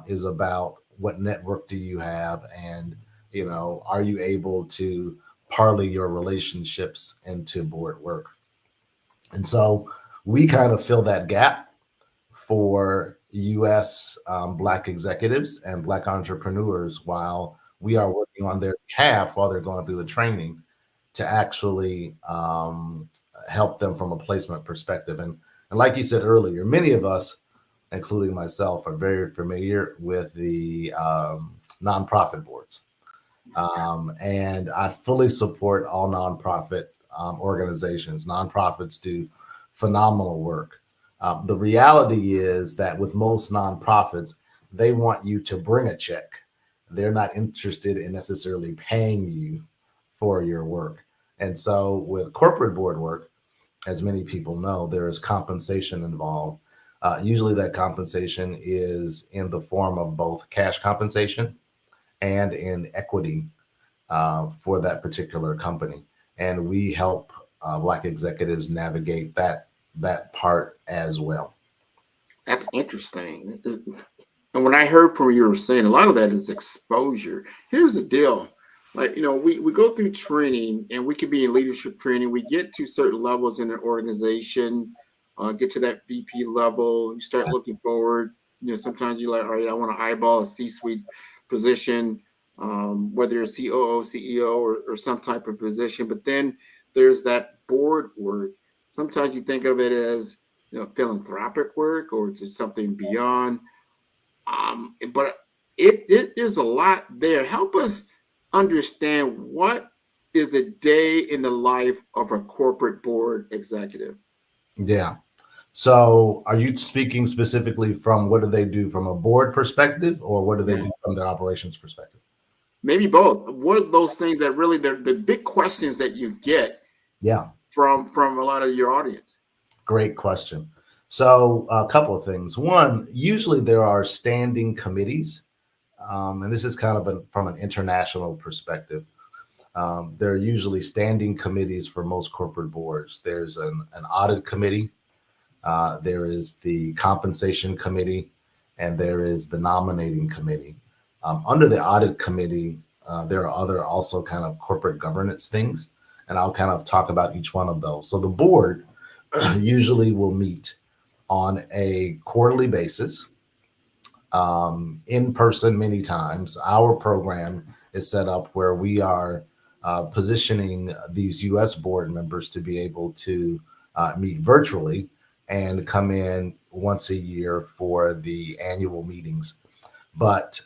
is about what network do you have, and are you able to parlay your relationships into board work? And so we kind of fill that gap for U.S. Black executives and Black entrepreneurs while we are working on their behalf while they're going through the training to actually help them from a placement perspective. And like you said earlier, many of us, including myself, are very familiar with the nonprofit boards. And I fully support all nonprofit organizations. Nonprofits do phenomenal work. The reality is that with most nonprofits, they want you to bring a check. They're not interested in necessarily paying you for your work. And so with corporate board work, as many people know, there is compensation involved. Usually that compensation is in the form of both cash compensation and in equity for that particular company. And we help Black executives navigate that part as well. That's interesting. And when I heard from you were saying, a lot of that is exposure. Here's the deal. Like, we go through training, and we could be in leadership training. We get to certain levels in an organization, get to that VP level, you start looking forward. Sometimes you're like, all right, I want to eyeball a C-suite position, whether you're a COO, CEO, or some type of position. But then there's that board work. Sometimes you think of it as philanthropic work, or just something beyond. But there's a lot there. Help us understand, what is the day in the life of a corporate board executive? Yeah. So are you speaking specifically from what do they do from a board perspective, or what do they do from their operations perspective? Maybe both. What are those things that really the big questions that you get from a lot of your audience? Great question. So a couple of things. One, usually there are standing committees, and this is kind of from an international perspective. There are usually standing committees for most corporate boards. There's an audit committee, there is the compensation committee, and there is the nominating committee. Under the audit committee, there are other also kind of corporate governance things, and I'll kind of talk about each one of those. So the board usually will meet on a quarterly basis, in person many times. Our program is set up where we are positioning these U.S. board members to be able to meet virtually and come in once a year for the annual meetings. But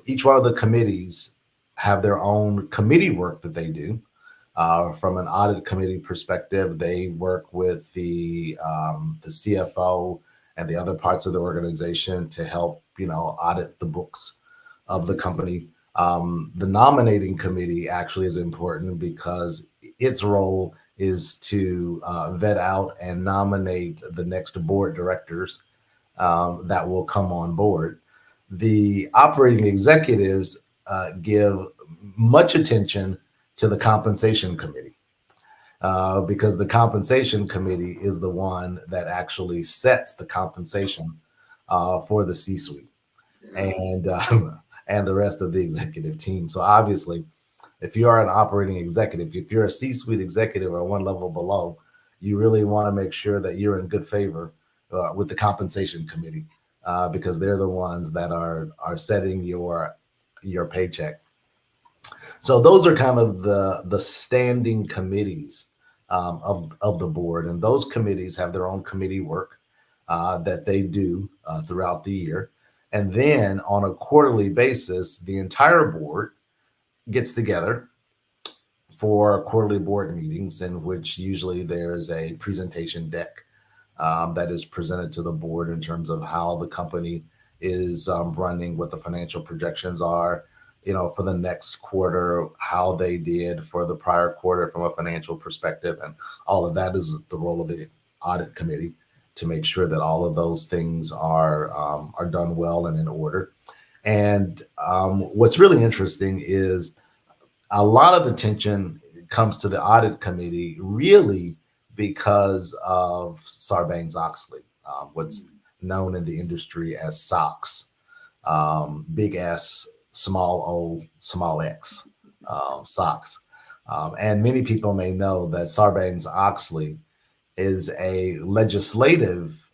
each one of the committees have their own committee work that they do. From an audit committee perspective, they work with the CFO and the other parts of the organization to help, audit the books of the company. The nominating committee actually is important because its role is to vet out and nominate the next board directors that will come on board. The operating executives give much attention to the compensation committee because the compensation committee is the one that actually sets the compensation for the C-suite and the rest of the executive team. So obviously, if you are an operating executive, if you're a C-suite executive or one level below, you really want to make sure that you're in good favor with the compensation committee because they're the ones that are setting your paycheck. So those are kind of the standing committees of the board, and those committees have their own committee work that they do throughout the year. And then on a quarterly basis, the entire board gets together for quarterly board meetings in which usually there's a presentation deck that is presented to the board in terms of how the company is running, what the financial projections are, for the next quarter, how they did for the prior quarter from a financial perspective. And all of that is the role of the audit committee to make sure that all of those things are done well and in order. And what's really interesting is a lot of attention comes to the audit committee really because of Sarbanes-Oxley, what's known in the industry as SOX, big S, small o, small x, SOX. And many people may know that Sarbanes-Oxley is a legislative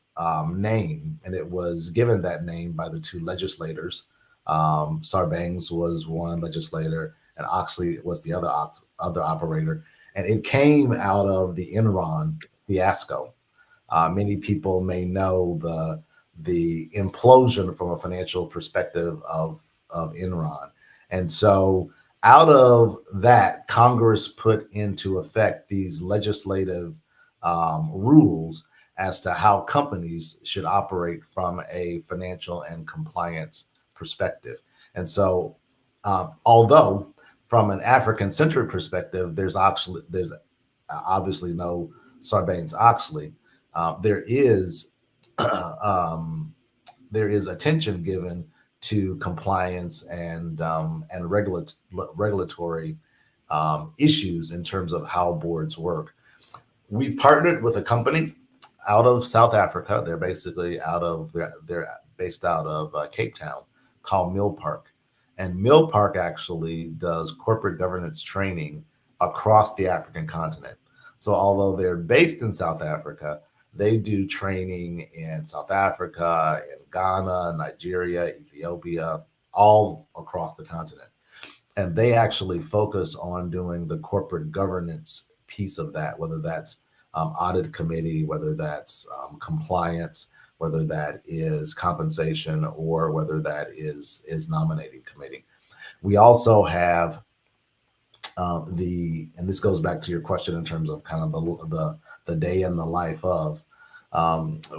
name, and it was given that name by the two legislators. Sarbanes was one legislator, and Oxley was the other operator. And it came out of the Enron fiasco. Many people may know the implosion from a financial perspective of Enron. And so out of that, Congress put into effect these legislative rules as to how companies should operate from a financial and compliance perspective. And so although from an African-centric perspective, there's obviously no Sarbanes-Oxley, there is attention given to compliance and regulatory issues in terms of how boards work. We've partnered with a company out of South Africa. They're basically they're based out of Cape Town, called Mill Park. And Mill Park actually does corporate governance training across the African continent. So although they're based in South Africa, they do training in South Africa, in Ghana, Nigeria, Ethiopia, all across the continent. And they actually focus on doing the corporate governance piece of that, whether that's audit committee, whether that's compliance, whether that is compensation, or whether that is nominating committee. We also have and this goes back to your question in terms of kind of the day in the life of,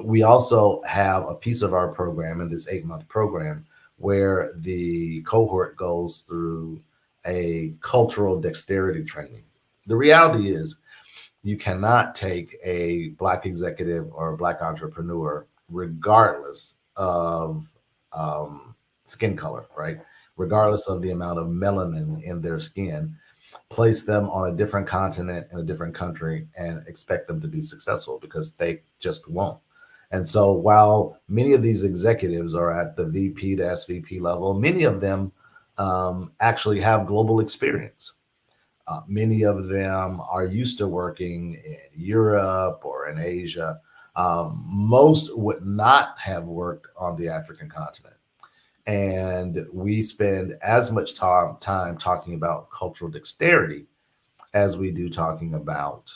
we also have a piece of our program in this 8-month program where the cohort goes through a cultural dexterity training. The reality is you cannot take a Black executive or a Black entrepreneur regardless of skin color, right? Regardless of the amount of melanin in their skin, place them on a different continent in a different country and expect them to be successful, because they just won't. And so while many of these executives are at the VP to SVP level, many of them actually have global experience. Many of them are used to working in Europe or in Asia. Most would not have worked on the African continent. And we spend as much time talking about cultural dexterity as we do talking about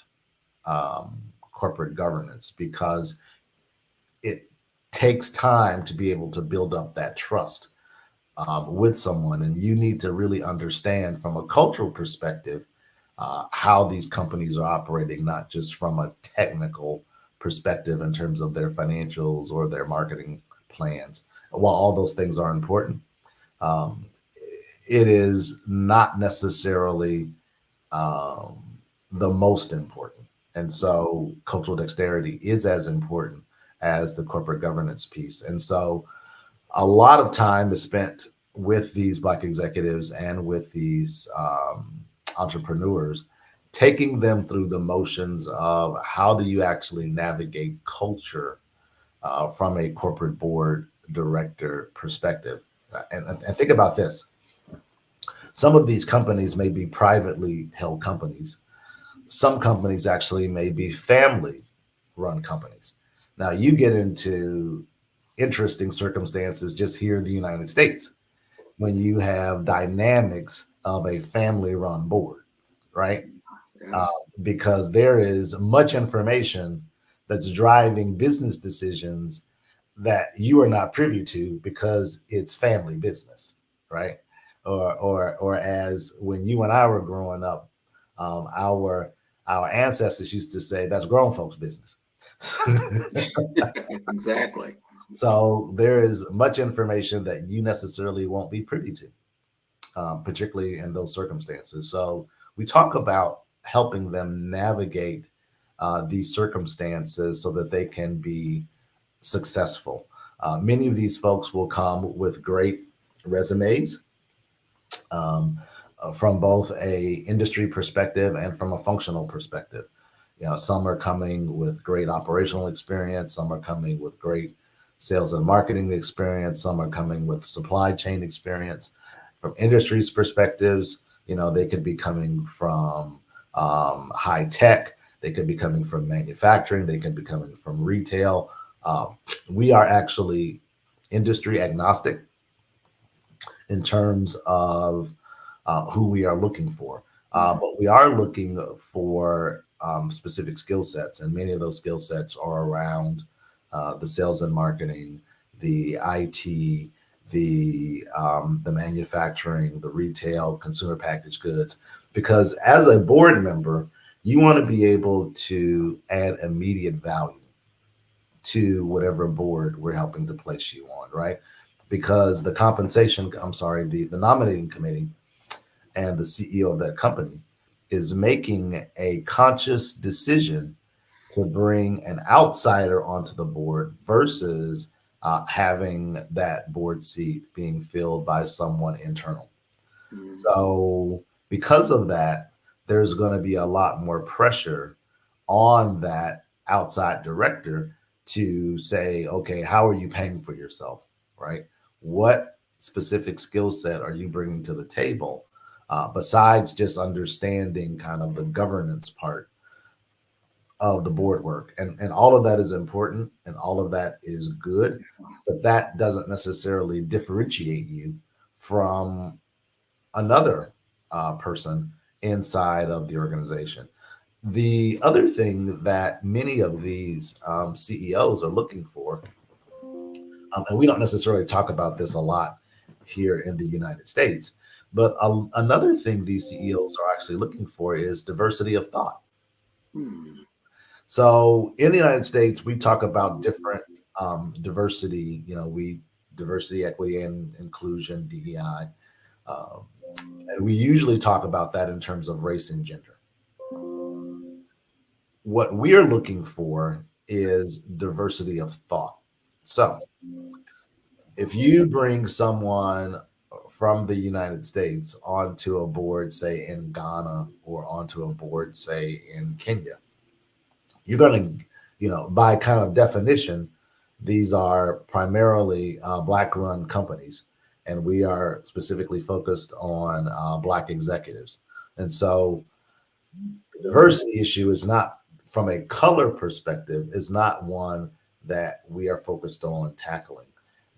corporate governance, because it takes time to be able to build up that trust with someone. And you need to really understand from a cultural perspective how these companies are operating, not just from a technical perspective in terms of their financials or their marketing plans. While all those things are important, it is not necessarily the most important. And so cultural dexterity is as important as the corporate governance piece. And so a lot of time is spent with these Black executives and with these entrepreneurs, taking them through the motions of how do you actually navigate culture from a corporate board director perspective. And think about this. Some of these companies may be privately held companies. Some companies actually may be family run companies. Now you get into interesting circumstances just here in the United States when you have dynamics of a family run board, right? Because there is much information that's driving business decisions that you are not privy to because it's family business, right? Or as when you and I were growing up, our ancestors used to say that's grown folks' business. Exactly. So there is much information that you necessarily won't be privy to, particularly in those circumstances. So we talk about helping them navigate these circumstances so that they can be successful. Many of these folks will come with great resumes from both a industry perspective and from a functional perspective. Some are coming with great operational experience. Some are coming with great sales and marketing experience. Some are coming with supply chain experience. From industries perspectives, they could be coming from high tech. They could be coming from manufacturing. They could be coming from retail. We are actually industry agnostic in terms of who we are looking for. But we are looking for specific skill sets, and many of those skill sets are around the sales and marketing, the IT, the manufacturing, the retail, consumer packaged goods. Because as a board member, you want to be able to add immediate value to whatever board we're helping to place you on, right? Because the nominating committee and the CEO of that company is making a conscious decision to bring an outsider onto the board versus having that board seat being filled by someone internal. So because of that, there's going to be a lot more pressure on that outside director to say, okay, how are you paying for yourself, right? What specific skill set are you bringing to the table besides just understanding kind of the governance part of the board work? And all of that is important and all of that is good, but that doesn't necessarily differentiate you from another person inside of the organization. The other thing that many of these CEOs are looking for, and we don't necessarily talk about this a lot here in the United States, but another thing these CEOs are actually looking for is diversity of thought. So in the United States, we talk about different diversity, diversity, equity, and inclusion, DEI. And we usually talk about that in terms of race and gender. What we're looking for is diversity of thought. So if you bring someone from the United States onto a board, say in Ghana, or onto a board, say in Kenya, you're going to, by kind of definition, these are primarily Black-run companies, and we are specifically focused on Black executives. And so the diversity issue is not, from a color perspective, is not one that we are focused on tackling,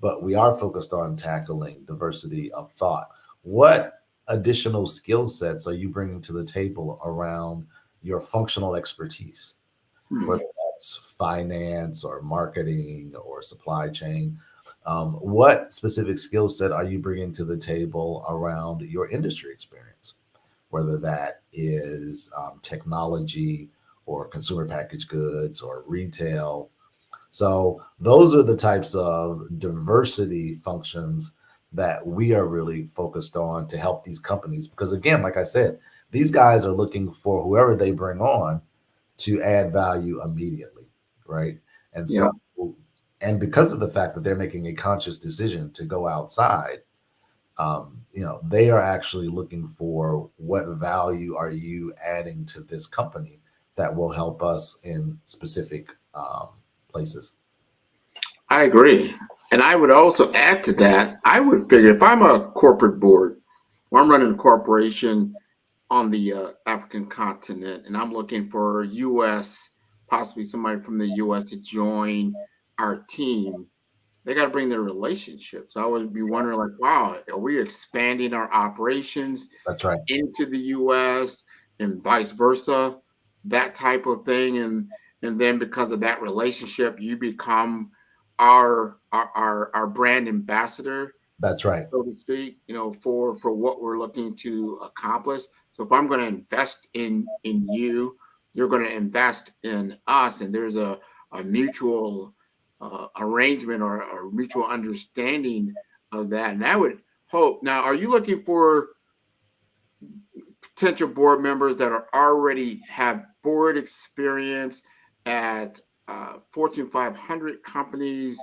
but we are focused on tackling diversity of thought. What additional skill sets are you bringing to the table around your functional expertise? Whether that's finance or marketing or supply chain, what specific skill set are you bringing to the table around your industry experience? whether that is technology or consumer packaged goods or retail. So those are the types of diversity functions that we are really focused on to help these companies. Because again, like I said, these guys are looking for whoever they bring on to add value immediately, right? And so, and because of the fact that they're making a conscious decision to go outside, they are actually looking for what value are you adding to this company that will help us in specific places. I agree. And I would also add to that, I would figure if I'm a corporate board or I'm running a corporation on the African continent and I'm looking for US, possibly somebody from the US to join our team, they got to bring their relationships. I would be wondering, like, wow, are we expanding our operations That's right. into the US and vice versa, that type of thing. And then because of that relationship, you become our brand ambassador. That's right. So to speak, for what we're looking to accomplish. So if I'm going to invest in you, you're going to invest in us, and there's a mutual arrangement or a mutual understanding of that. And I would hope. Now, are you looking for potential board members that are already have board experience at Fortune 500 companies?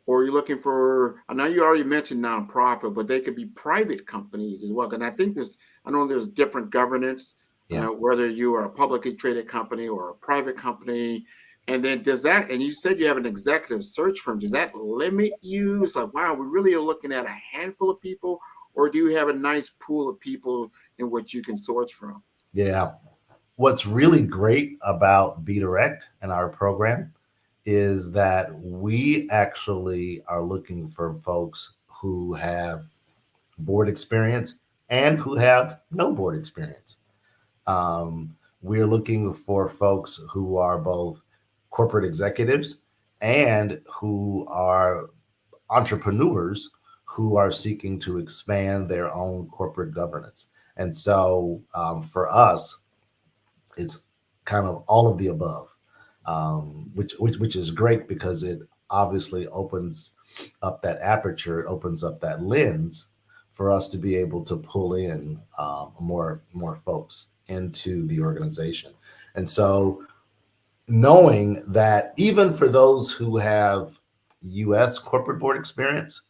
Or are you looking for, I know you already mentioned nonprofit, but they could be private companies as well. And I think I know there's different governance, whether you are a publicly traded company or a private company. And then and you said you have an executive search firm, does that limit you? It's like, wow, we really are looking at a handful of people, or do you have a nice pool of people in which you can source from? Yeah. What's really great about Be Direct and our program is that we actually are looking for folks who have board experience and who have no board experience. We're looking for folks who are both corporate executives and who are entrepreneurs who are seeking to expand their own corporate governance. And so for us, it's kind of all of the above. Which is great because it obviously opens up that aperture, it opens up that lens for us to be able to pull in more folks into the organization. And so knowing that even for those who have US corporate board experience,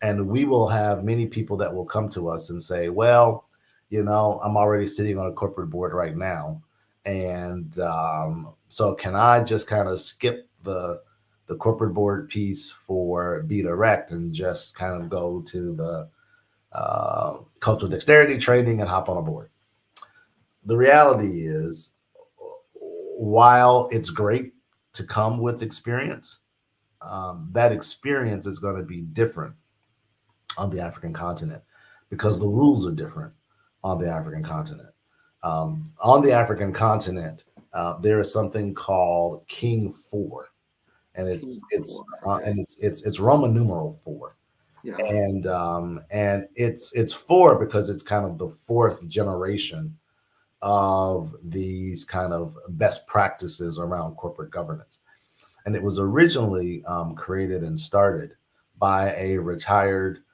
and we will have many people that will come to us and say, well, I'm already sitting on a corporate board right now. And so can I just kind of skip the corporate board piece for Be Direct and just kind of go to the cultural dexterity training and hop on a board? The reality is, while it's great to come with experience, that experience is going to be different on the African continent because the rules are different on the African continent. On the African continent, there is something called King 4, and it's Roman numeral 4, and it's 4 because it's kind of the fourth generation of these kind of best practices around corporate governance, and it was originally created and started by a retired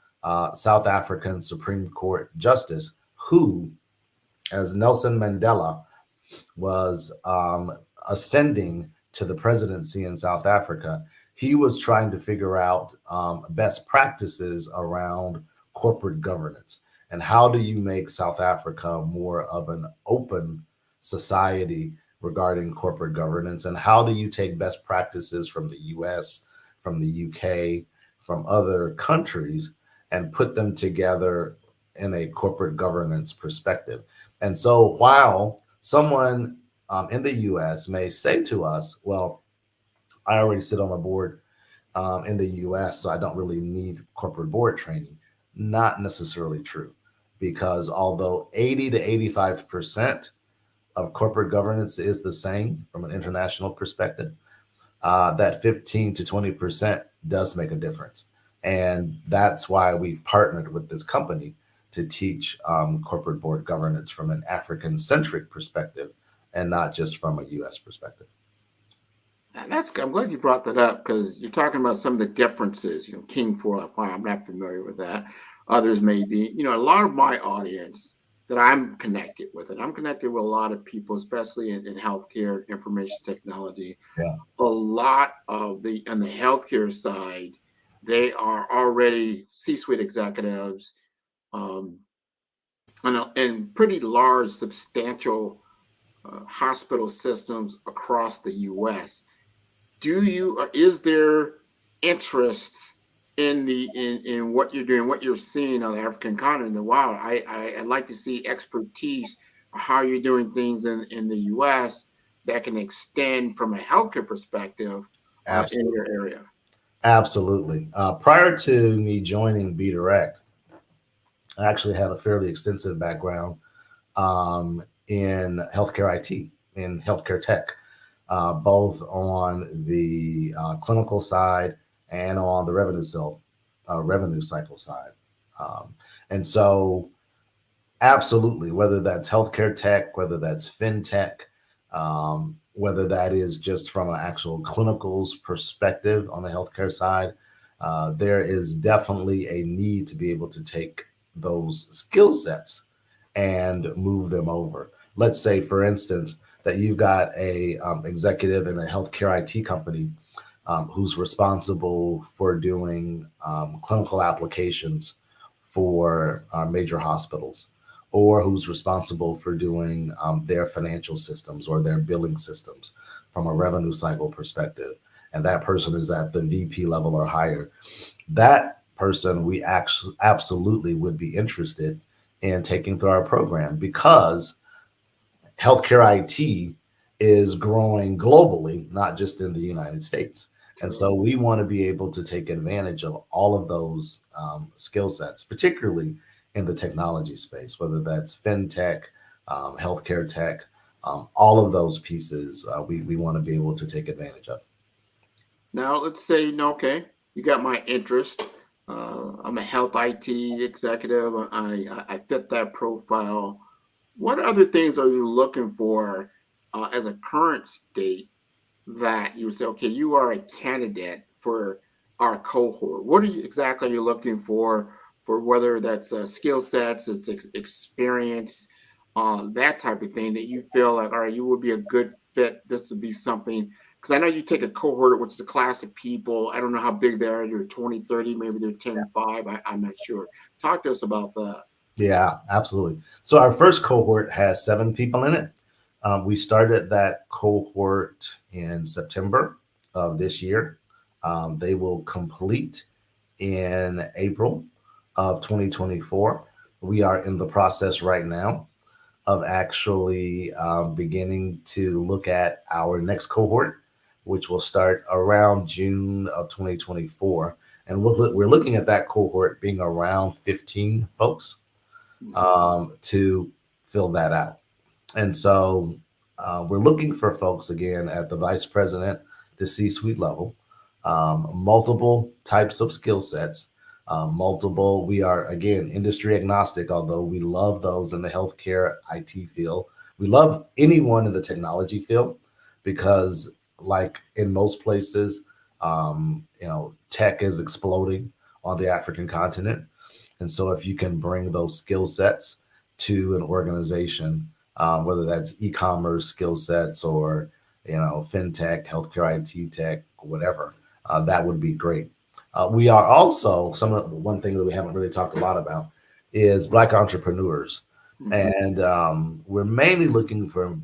South African Supreme Court justice who, as Nelson Mandela was ascending to the presidency in South Africa, he was trying to figure out best practices around corporate governance. And how do you make South Africa more of an open society regarding corporate governance? And how do you take best practices from the US, from the UK, from other countries, and put them together in a corporate governance perspective? And so while someone in the US may say to us, well, I already sit on a board in the US, so I don't really need corporate board training. Not necessarily true, because although 80 to 85% of corporate governance is the same from an international perspective, that 15 to 20% does make a difference. And that's why we've partnered with this company to teach corporate board governance from an African-centric perspective and not just from a U.S. perspective. And I'm glad you brought that up, because you're talking about some of the differences. King 4, I'm not familiar with that. Others may be. A lot of my audience that I'm connected with, and I'm connected with a lot of people, especially in healthcare, information technology. Yeah. A lot of on the healthcare side, they are already C-suite executives, and pretty large, substantial hospital systems across the U.S. Is there interest in what you're doing, what you're seeing on the African continent? Wow, I'd like to see expertise how you're doing things in the U.S. that can extend from a healthcare perspective in your area. Absolutely. Prior to me joining BeDirect, I actually had a fairly extensive background in healthcare IT, in healthcare tech, both on the clinical side and on the revenue cycle side. And so absolutely, whether that's healthcare tech, whether that's fintech, whether that is just from an actual clinicals perspective on the healthcare side, there is definitely a need to be able to take those skill sets and move them over. Let's say, for instance, that you've got a executive in a healthcare IT company who's responsible for doing clinical applications for major hospitals, or who's responsible for doing their financial systems or their billing systems from a revenue cycle perspective. And that person is at the VP level or higher. That person, we actually absolutely would be interested in taking through our program, because healthcare IT is growing globally, not just in the United States. And so we want to be able to take advantage of all of those skill sets, particularly in the technology space, whether that's fintech, healthcare tech, all of those pieces we want to be able to take advantage of. Now, let's say, okay, you got my interest. I'm a health IT executive. I fit that profile. What other things are you looking for as a current state that you would say, okay, you are a candidate for our cohort? What exactly are you looking for whether that's skill sets, it's experience, that type of thing, that you feel like, all right, you would be a good fit. This would be something, because I know you take a cohort, which is a class of people. I don't know how big they are. They're 20, 30, maybe they're 10, 5. I'm not sure. Talk to us about that. Yeah, absolutely. So our first cohort has 7 people in it. We started that cohort in September of this year. They will complete in April of 2024. We are in the process right now of actually beginning to look at our next cohort, which will start around June of 2024. And we're looking at that cohort being around 15 folks to fill that out. And so we're looking for folks, again, at the vice president, the C-suite level, multiple types of skill sets, we are, again, industry agnostic, although we love those in the healthcare IT field. We love anyone in the technology field, because like in most places, tech is exploding on the African continent. And so if you can bring those skill sets to an organization, whether that's e-commerce skill sets or, fintech, healthcare IT tech, whatever, that would be great. We are also, one thing that we haven't really talked a lot about is Black entrepreneurs. Mm-hmm. And we're mainly looking for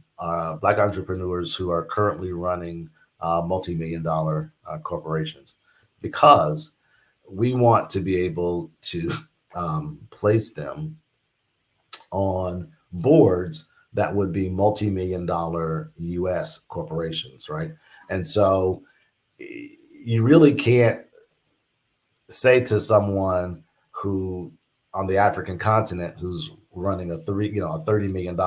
Black entrepreneurs who are currently running multi-million-dollar corporations, because we want to be able to place them on boards that would be multi-million-dollar US corporations, right? And so you really can't say to someone who on the African continent who's running a $30 million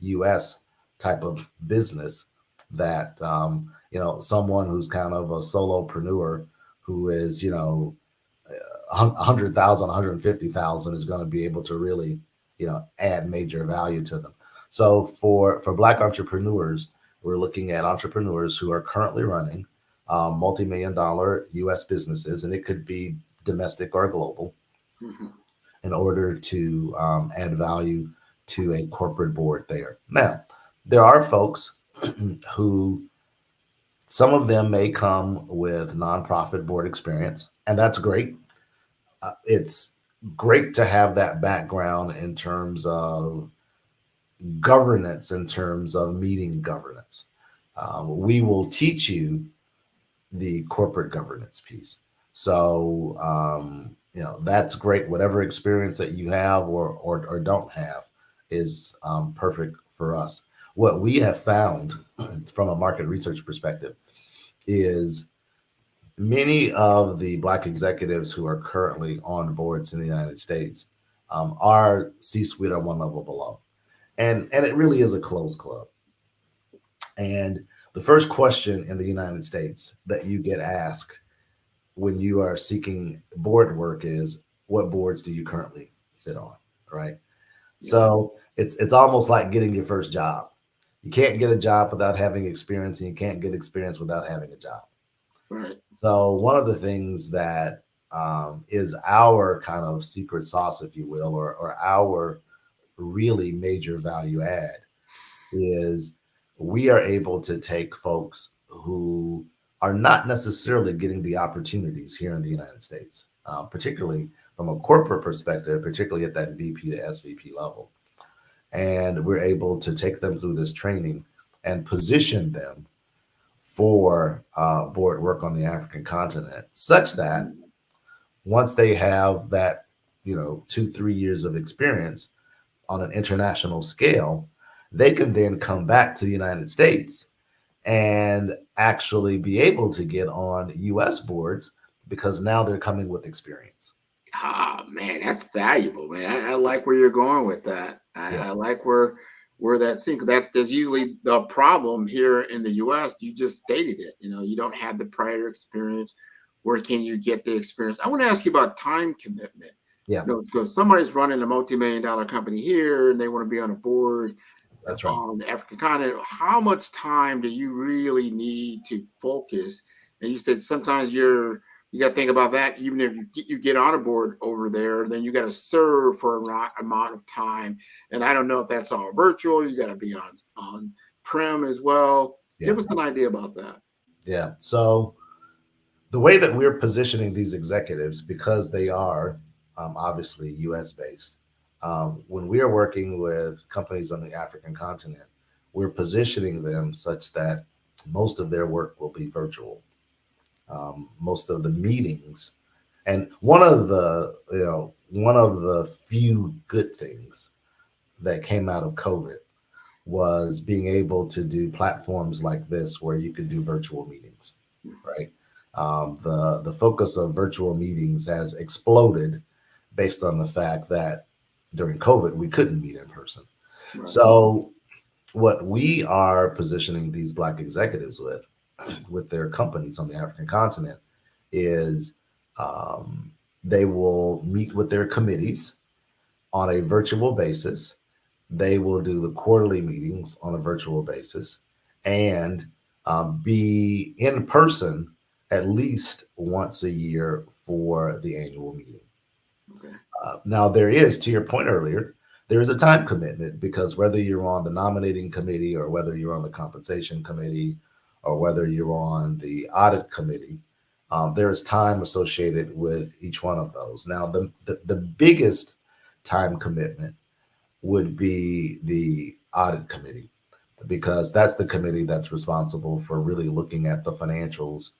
US type of business that someone who's kind of a solopreneur who is 100,000, 150,000 is going to be able to really, add major value to them. So for Black entrepreneurs, we're looking at entrepreneurs who are currently running multi-million-dollar U.S. businesses, and it could be domestic or global, in order to add value to a corporate board there. Now, there are folks who, some of them may come with nonprofit board experience, and that's great. It's great to have that background in terms of governance, in terms of meeting governance. We will teach you the corporate governance piece. So, that's great. Whatever experience that you have or don't have is perfect for us. What we have found from a market research perspective is many of the Black executives who are currently on boards in the United States are C-suite or one level below. And it really is a closed club. And the first question in the United States that you get asked when you are seeking board work is, what boards do you currently sit on, right? Yeah. So it's almost like getting your first job. You can't get a job without having experience, and you can't get experience without having a job. Right. So one of the things that is our kind of secret sauce, if you will, or our really major value add is we are able to take folks who are not necessarily getting the opportunities here in the United States, particularly from a corporate perspective, particularly at that VP to SVP level. And we're able to take them through this training and position them for board work on the African continent, such that once they have that, 2-3 years of experience on an international scale, they can then come back to the United States and actually be able to get on US boards because now they're coming with experience. Ah, man, that's valuable, man. I like where you're going with that. I like where that's in, because that's usually the problem here in the US. You just stated it. You don't have the prior experience. Where can you get the experience? I want to ask you about time commitment. Yeah. Because somebody's running a multi-million-dollar company here and they want to be on a board. That's right. On the African continent. How much time do you really need to focus? And you said sometimes you got to think about that. Even if you get on a board over there, then you got to serve for a amount of time. And I don't know if that's all virtual. You got to be on prem as well. Yeah. Give us an idea about that. Yeah. So the way that we're positioning these executives, because they are obviously US based, when we are working with companies on the African continent, we're positioning them such that most of their work will be virtual. Most of the meetings, and one of the few good things that came out of COVID was being able to do platforms like this where you could do virtual meetings, right? The focus of virtual meetings has exploded based on the fact that during COVID, we couldn't meet in person. Right. So what we are positioning these Black executives with their companies on the African continent is they will meet with their committees on a virtual basis. They will do the quarterly meetings on a virtual basis and be in person at least once a year for the annual meeting. Okay. Now, there is, to your point earlier, there is a time commitment, because whether you're on the nominating committee or whether you're on the compensation committee or whether you're on the audit committee, there is time associated with each one of those. Now, the biggest time commitment would be the audit committee, because that's the committee that's responsible for really looking at the financials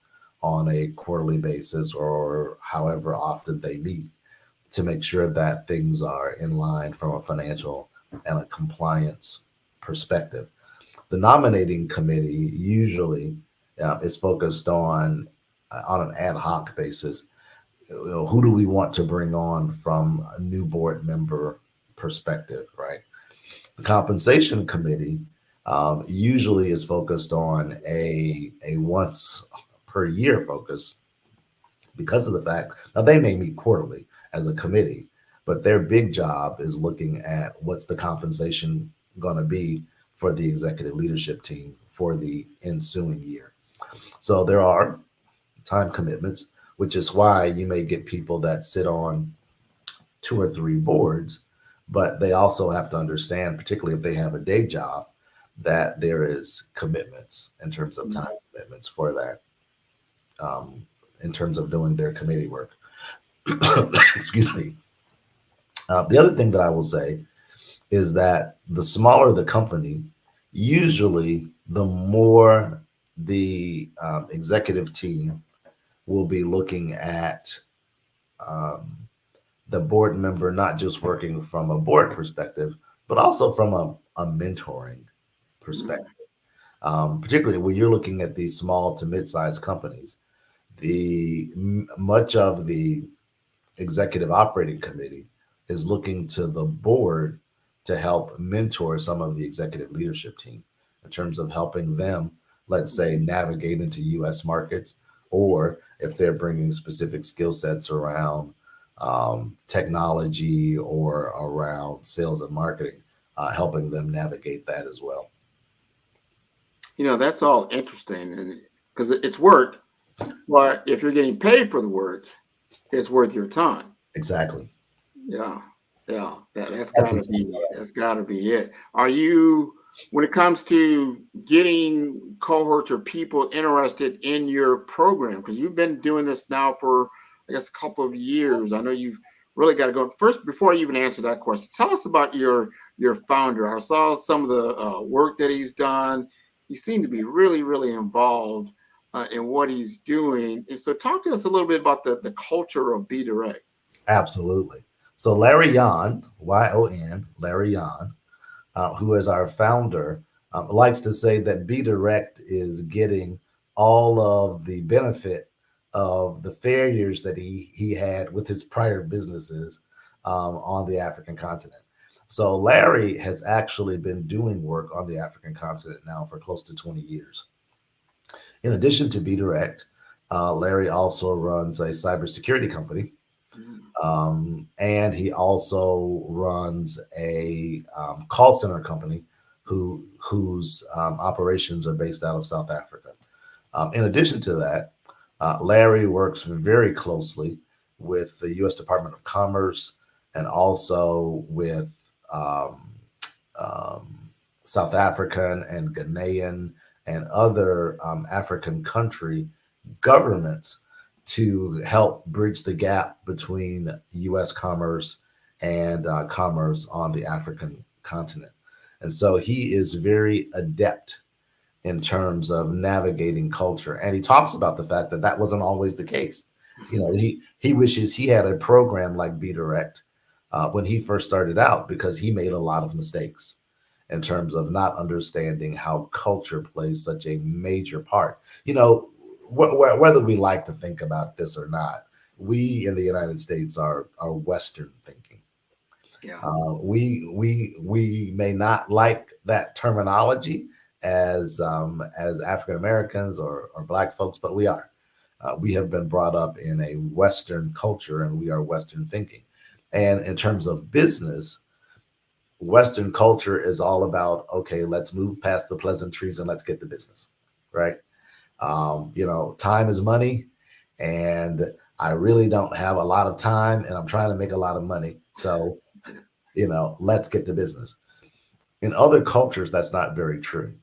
on a quarterly basis or however often they meet, to make sure that things are in line from a financial and a compliance perspective. The nominating committee usually is focused on an ad hoc basis. Who do we want to bring on from a new board member perspective, right? The compensation committee usually is focused on a once per year focus because of the fact now they may meet quarterly as a committee, but their big job is looking at what's the compensation going to be for the executive leadership team for the ensuing year. So there are time commitments, which is why you may get people that sit on 2 or 3 boards, but they also have to understand, particularly if they have a day job, that there is commitments in terms of time commitments for that, in terms of doing their committee work. Excuse me. The other thing that I will say is that the smaller the company, usually the more the executive team will be looking at the board member, not just working from a board perspective, but also from a mentoring perspective. Particularly when you're looking at these small to mid-sized companies, much of the executive operating committee is looking to the board to help mentor some of the executive leadership team in terms of helping them, let's say, navigate into U.S. markets, or if they're bringing specific skill sets around technology or around sales and marketing, helping them navigate that as well. That's all interesting, and because it's work, but if you're getting paid for the work, it's worth your time. Exactly. Yeah. That's got to be it. Are you, when it comes to getting cohorts or people interested in your program, because you've been doing this now for, I guess, a couple of years. I know you've really got to go. First, before I even answer that question, tell us about your founder. I saw some of the work that he's done. He seemed to be really, really involved in what he's doing. And so talk to us a little bit about the culture of Be Direct. Absolutely. So Larry Yon, Y-O-N, Larry Yon, who is our founder, likes to say that Be Direct is getting all of the benefit of the failures that he had with his prior businesses on the African continent. So Larry has actually been doing work on the African continent now for close to 20 years. In addition to Be Direct, Larry also runs a cybersecurity company. And he also runs a call center company whose operations are based out of South Africa. In addition to that, Larry works very closely with the U.S. Department of Commerce and also with South African and Ghanaian and other African country governments to help bridge the gap between U.S. commerce and commerce on the African continent. And so he is very adept in terms of navigating culture. And he talks about the fact that wasn't always the case. He wishes he had a program like Be Direct when he first started out, because he made a lot of mistakes in terms of not understanding how culture plays such a major part. Whether we like to think about this or not, we in the United States are Western thinking. Yeah. We may not like that terminology as African Americans or Black folks, but we are. We have been brought up in a Western culture, and we are Western thinking. And in terms of business, Western culture is all about, okay, let's move past the pleasantries and let's get to business, right? Time is money, and I really don't have a lot of time, and I'm trying to make a lot of money. So, let's get to business. In other cultures, that's not very true.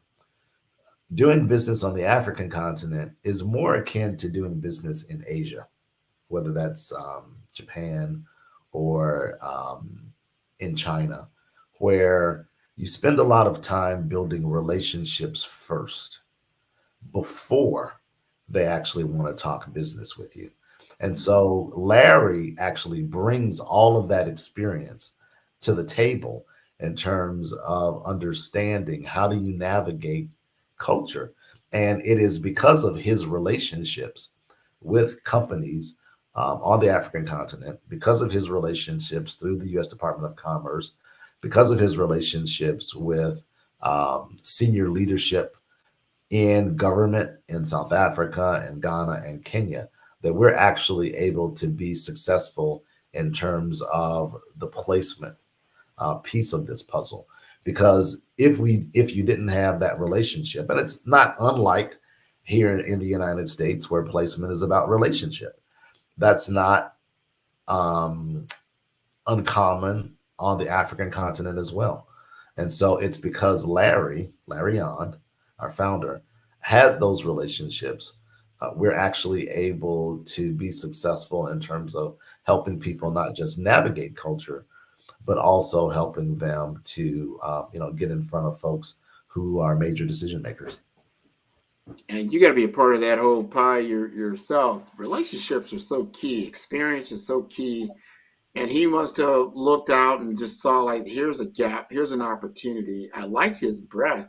Doing business on the African continent is more akin to doing business in Asia, whether that's Japan or in China, where you spend a lot of time building relationships first before they actually want to talk business with you. And so Larry actually brings all of that experience to the table in terms of understanding how do you navigate culture. And it is because of his relationships with companies on the African continent, because of his relationships through the U.S. Department of Commerce, because of his relationships with senior leadership in government in South Africa and Ghana and Kenya, that we're actually able to be successful in terms of the placement piece of this puzzle. Because if you didn't have that relationship, and it's not unlike here in the United States where placement is about relationship, that's not uncommon on the African continent as well. And so it's because Larry on, our founder, has those relationships. We're actually able to be successful in terms of helping people not just navigate culture, but also helping them to get in front of folks who are major decision makers. And you got to be a part of that whole pie yourself. Relationships are so key. Experience is so key. And he must have looked out and just saw, like, here's a gap, here's an opportunity. I like his breadth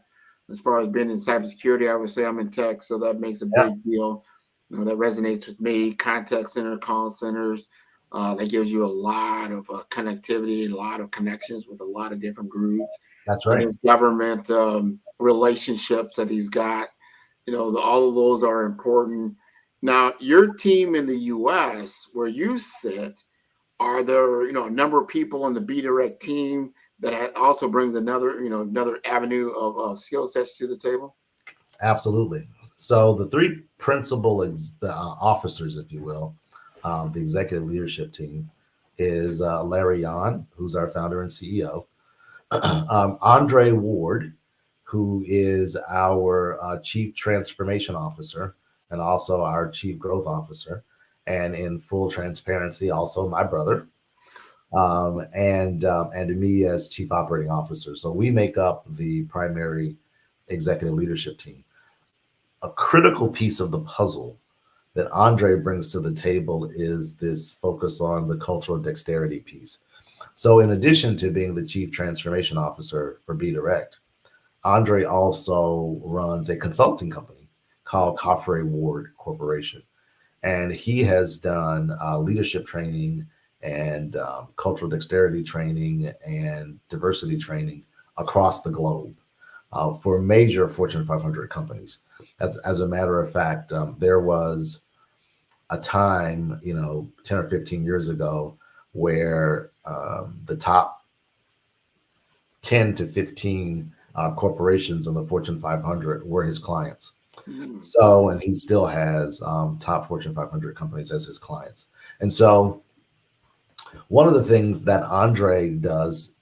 as far as being in cybersecurity. I would say I'm in tech, so that makes a big deal. That resonates with me. Contact center, call centers, that gives you a lot of connectivity, a lot of connections with a lot of different groups. That's right. And his government relationships that he's got, all of those are important. Now, your team in the U.S., where you sit, are there, a number of people on the BDirect team that also brings another avenue of skill sets to the table? Absolutely. So the three principal officers, if you will, the executive leadership team is Larry Yon, who's our founder and CEO, Andre Ward, who is our chief transformation officer and also our chief growth officer, and in full transparency, also my brother, and me as chief operating officer. So we make up the primary executive leadership team. A critical piece of the puzzle that Andre brings to the table is this focus on the cultural dexterity piece. So in addition to being the chief transformation officer for BDirect, Andre also runs a consulting company called Coffrey Ward Corporation. And he has done leadership training and cultural dexterity training and diversity training across the globe for major Fortune 500 companies. As a matter of fact, there was a time, 10 or 15 years ago, where the top 10 to 15 corporations in the Fortune 500 were his clients. So, and he still has top Fortune 500 companies as his clients. And so one of the things that Andre does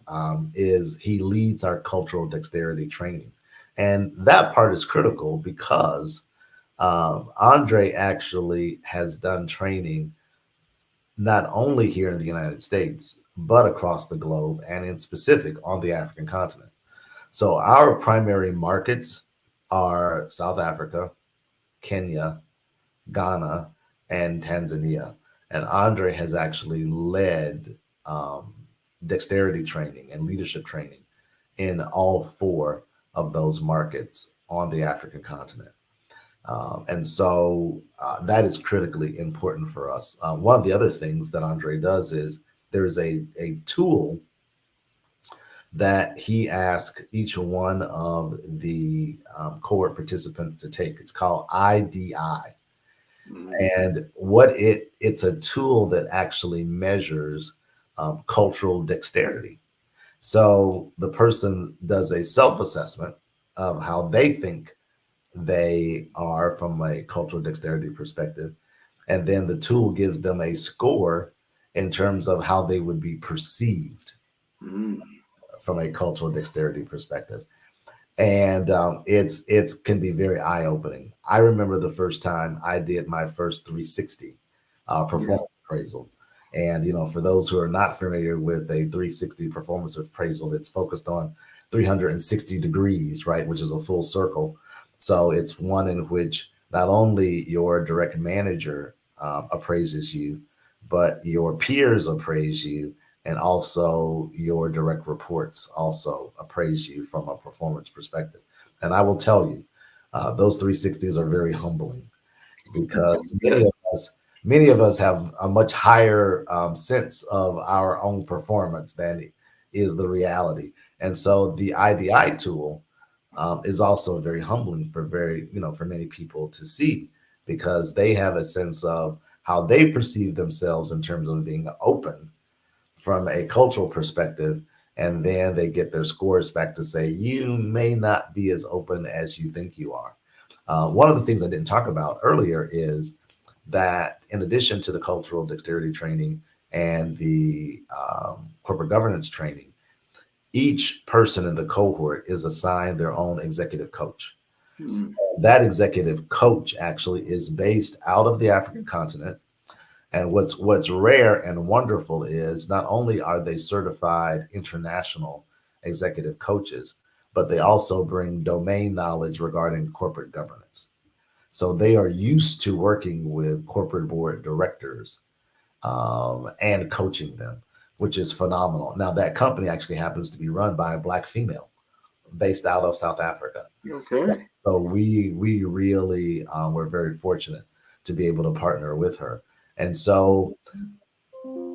is he leads our cultural dexterity training. And that part is critical because Andre actually has done training not only here in the United States, but across the globe and in specific on the African continent. So our primary markets are South Africa, Kenya, Ghana, and Tanzania. And Andre has actually led dexterity training and leadership training in all four of those markets on the African continent. And so that is critically important for us. One of the other things that Andre does is there's a tool that he asked each one of the cohort participants to take. It's called IDI. And it's a tool that actually measures cultural dexterity. So the person does a self-assessment of how they think they are from a cultural dexterity perspective. And then the tool gives them a score in terms of how they would be perceived from a cultural dexterity perspective. And it's can be very eye-opening. I remember the first time I did my first 360 performance appraisal. And, for those who are not familiar with a 360 performance appraisal, it's focused on 360 degrees, right, which is a full circle. So it's one in which not only your direct manager appraises you, but your peers appraise you, and also your direct reports also appraise you from a performance perspective. And I will tell you, those 360s are very humbling because many of us have a much higher sense of our own performance than is the reality. And so the IDI tool is also very humbling for for many people to see, because they have a sense of how they perceive themselves in terms of being open from a cultural perspective. And then they get their scores back to say, you may not be as open as you think you are. One of the things I didn't talk about earlier is that in addition to the cultural dexterity training and the corporate governance training, each person in the cohort is assigned their own executive coach. That executive coach actually is based out of the African continent. And what's rare and wonderful is not only are they certified international executive coaches, but they also bring domain knowledge regarding corporate governance. So they are used to working with corporate board directors and coaching them, which is phenomenal. Now, that company actually happens to be run by a Black female based out of South Africa. Okay. So we really were very fortunate to be able to partner with her. And so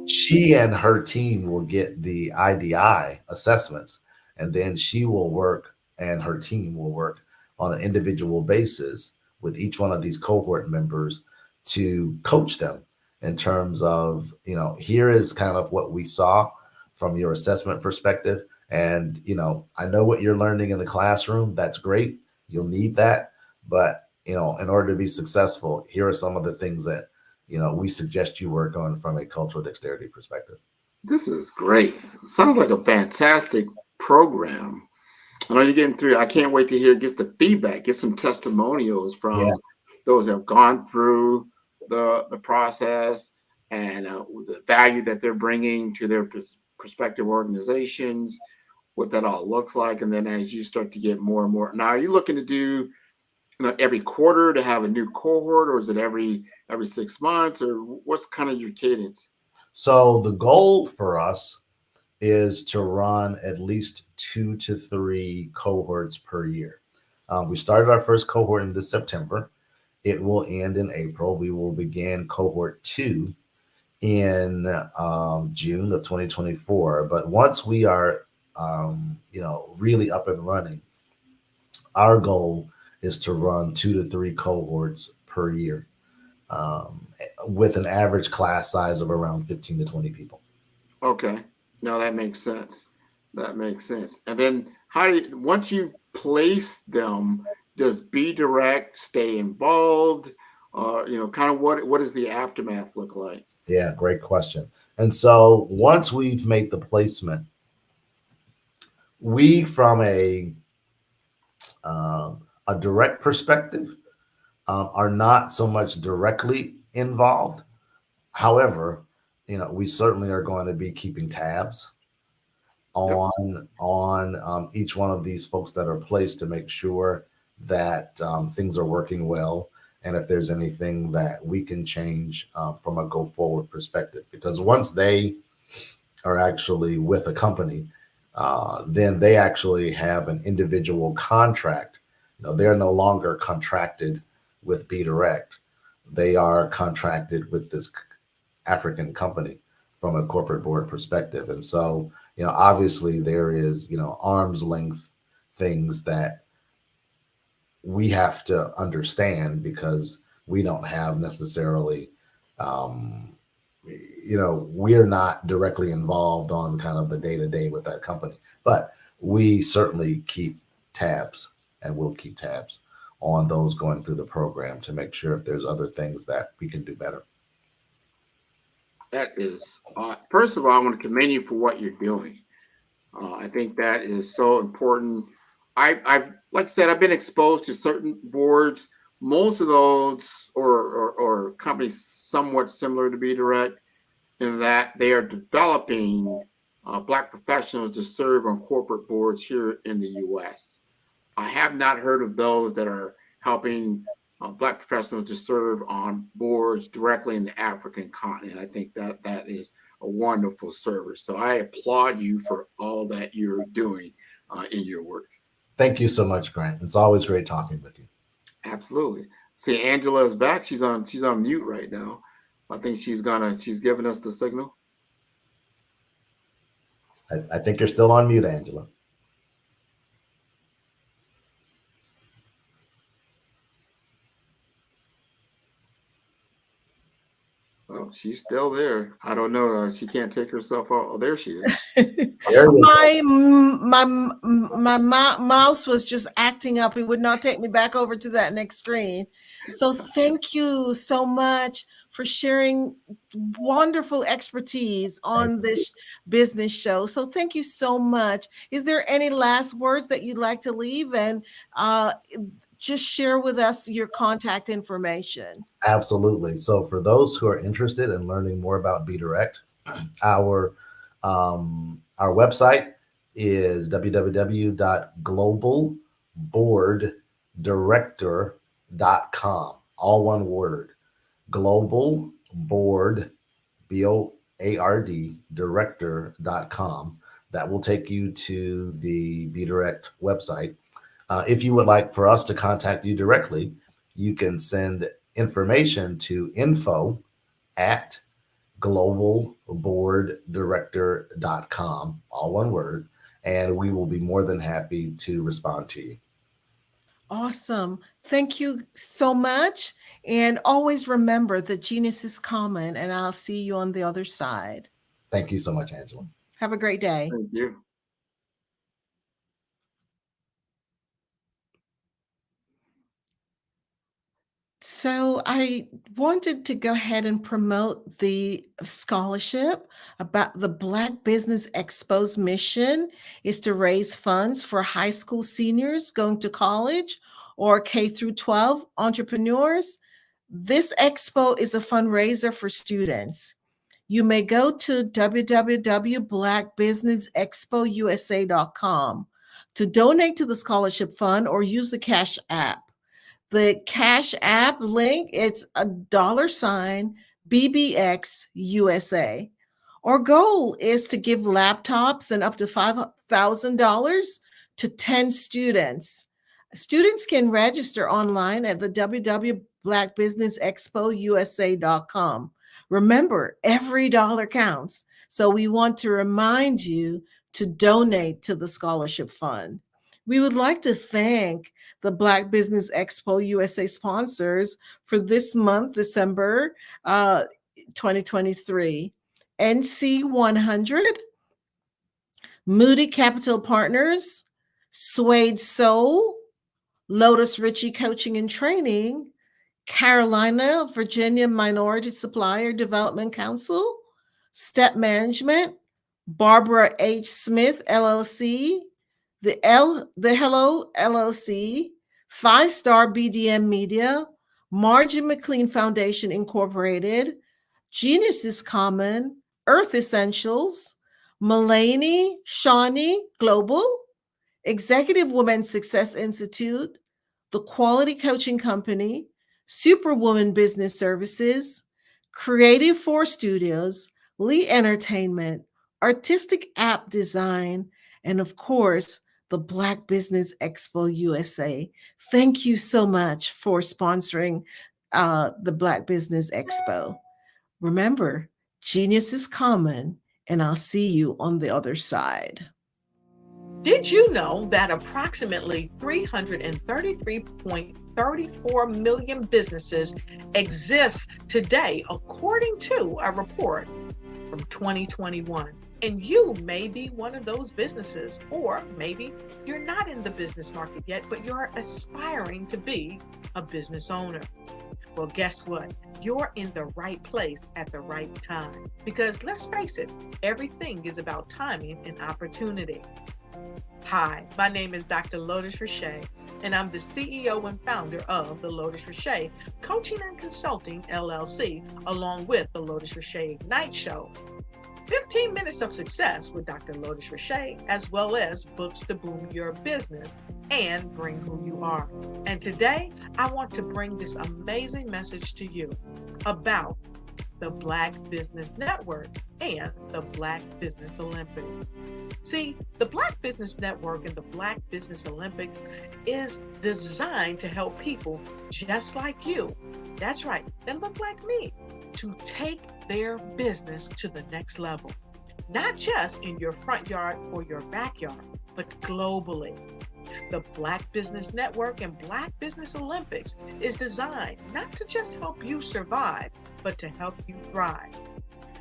she and her team will get the IDI assessments, and then she will work and her team will work on an individual basis with each one of these cohort members to coach them in terms of, here is kind of what we saw from your assessment perspective. And, I know what you're learning in the classroom. That's great. You'll need that. But, in order to be successful, here are some of the things that, we suggest you work on from a cultural dexterity perspective. This is great. Sounds like a fantastic program. I know you're getting through. I can't wait to get the feedback, get some testimonials from those that have gone through the process and the value that they're bringing to their prospective organizations, what that all looks like. And then as you start to get more and more, now are you looking to do every quarter to have a new cohort, or is it every 6 months, or what's kind of your cadence? So the goal for us is to run at least 2 to 3 cohorts per year. We started our first cohort in this September. It will end in April. We will begin cohort 2 in June of 2024. But once we are, really up and running, our goal is to run 2 to 3 cohorts per year, with an average class size of around 15 to 20 people. Okay. No, that makes sense. And then once you've placed them, does Be Direct stay involved? Kind of what does the aftermath look like? Yeah, great question. And so once we've made the placement, we, from a direct perspective, are not so much directly involved. However, we certainly are going to be keeping tabs on each one of these folks that are placed to make sure that things are working well, and if there's anything that we can change from a go forward perspective. Because once they are actually with a company, then they actually have an individual contract. They're no longer contracted with Be Direct. They are contracted with this African company from a corporate board perspective. And so, obviously there is, arm's length things that we have to understand, because we don't have necessarily, we're not directly involved on kind of the day-to-day with that company, but we certainly keep tabs, and we'll keep tabs on those going through the program to make sure if there's other things that we can do better. That is, first of all, I want to commend you for what you're doing. I think that is so important. I've like I said, I've been exposed to certain boards. Most of those or companies somewhat similar to Be Direct, in that they are developing Black professionals to serve on corporate boards here in the U.S. I have not heard of those that are helping Black professionals to serve on boards directly in the African continent. I think that is a wonderful service. So I applaud you for all that you're doing in your work. Thank you so much, Grant. It's always great talking with you. Absolutely. See, Angela is back. She's on mute right now. I think she's giving us the signal. I think you're still on mute, Angela. Well, she's still there. I don't know. She can't take herself out. Oh, there she is. My mouse was just acting up. It would not take me back over to that next screen. So thank you so much for sharing wonderful expertise on this business show. So thank you so much. Is there any last words that you'd like to leave? And just share with us your contact information. Absolutely. So for those who are interested in learning more about BeDirect, our website is www.globalboarddirector.com. All one word. Global Board, BOARD, director.com. That will take you to the BeDirect website. If you would like for us to contact you directly, you can send information to info@globalboarddirector.com, all one word, and we will be more than happy to respond to you. Awesome. Thank you so much. And always remember that genius is common, and I'll see you on the other side. Thank you so much, Angela. Have a great day. Thank you. So I wanted to go ahead and promote the scholarship about the Black Business Expo's mission is to raise funds for high school seniors going to college or K through 12 entrepreneurs. This expo is a fundraiser for students. You may go to www.blackbusinessexpousa.com to donate to the scholarship fund or use the Cash App. The Cash App link, it's $BBX USA. Our goal is to give laptops and up to $5,000 to 10 students. Students can register online at the www.blackbusinessexpousa.com. Remember, every dollar counts. So we want to remind you to donate to the scholarship fund. We would like to thank the Black Business Expo USA sponsors for this month, December 2023. NC 100, Moody Capital Partners, Suede Soul, Lotus Ritchie Coaching and Training, Carolina, Virginia Minority Supplier Development Council, Step Management, Barbara H. Smith, LLC, the Hello LLC, 5-Star BDM Media, Margin McLean Foundation Incorporated, Genius is Common, Earth Essentials, Mulaney Shawnee Global, Executive Women Success Institute, The Quality Coaching Company, Superwoman Business Services, Creative 4 Studios, Lee Entertainment, Artistic App Design, and of course, the Black Business Expo USA. Thank you so much for sponsoring the Black Business Expo. Remember, genius is common, and I'll see you on the other side. Did you know that approximately 333.34 million businesses exist today, according to a report from 2021? And you may be one of those businesses, or maybe you're not in the business market yet, but you're aspiring to be a business owner. Well, guess what? You're in the right place at the right time. Because let's face it, everything is about timing and opportunity. Hi, my name is Dr. Lotus Richey, and I'm the CEO and founder of the Lotus Richey Coaching and Consulting LLC, along with the Lotus Richey Ignite Show. 15 minutes of success with Dr. Lotus Richey, as well as books to boom your business and bring who you are. And today, I want to bring this amazing message to you about the Black Business Network and the Black Business Olympics. See, the Black Business Network and the Black Business Olympics is designed to help people just like you, that's right, that look like me, to take their business to the next level. Not just in your front yard or your backyard, but globally. The Black Business Network and Black Business Olympics is designed not to just help you survive, but to help you thrive.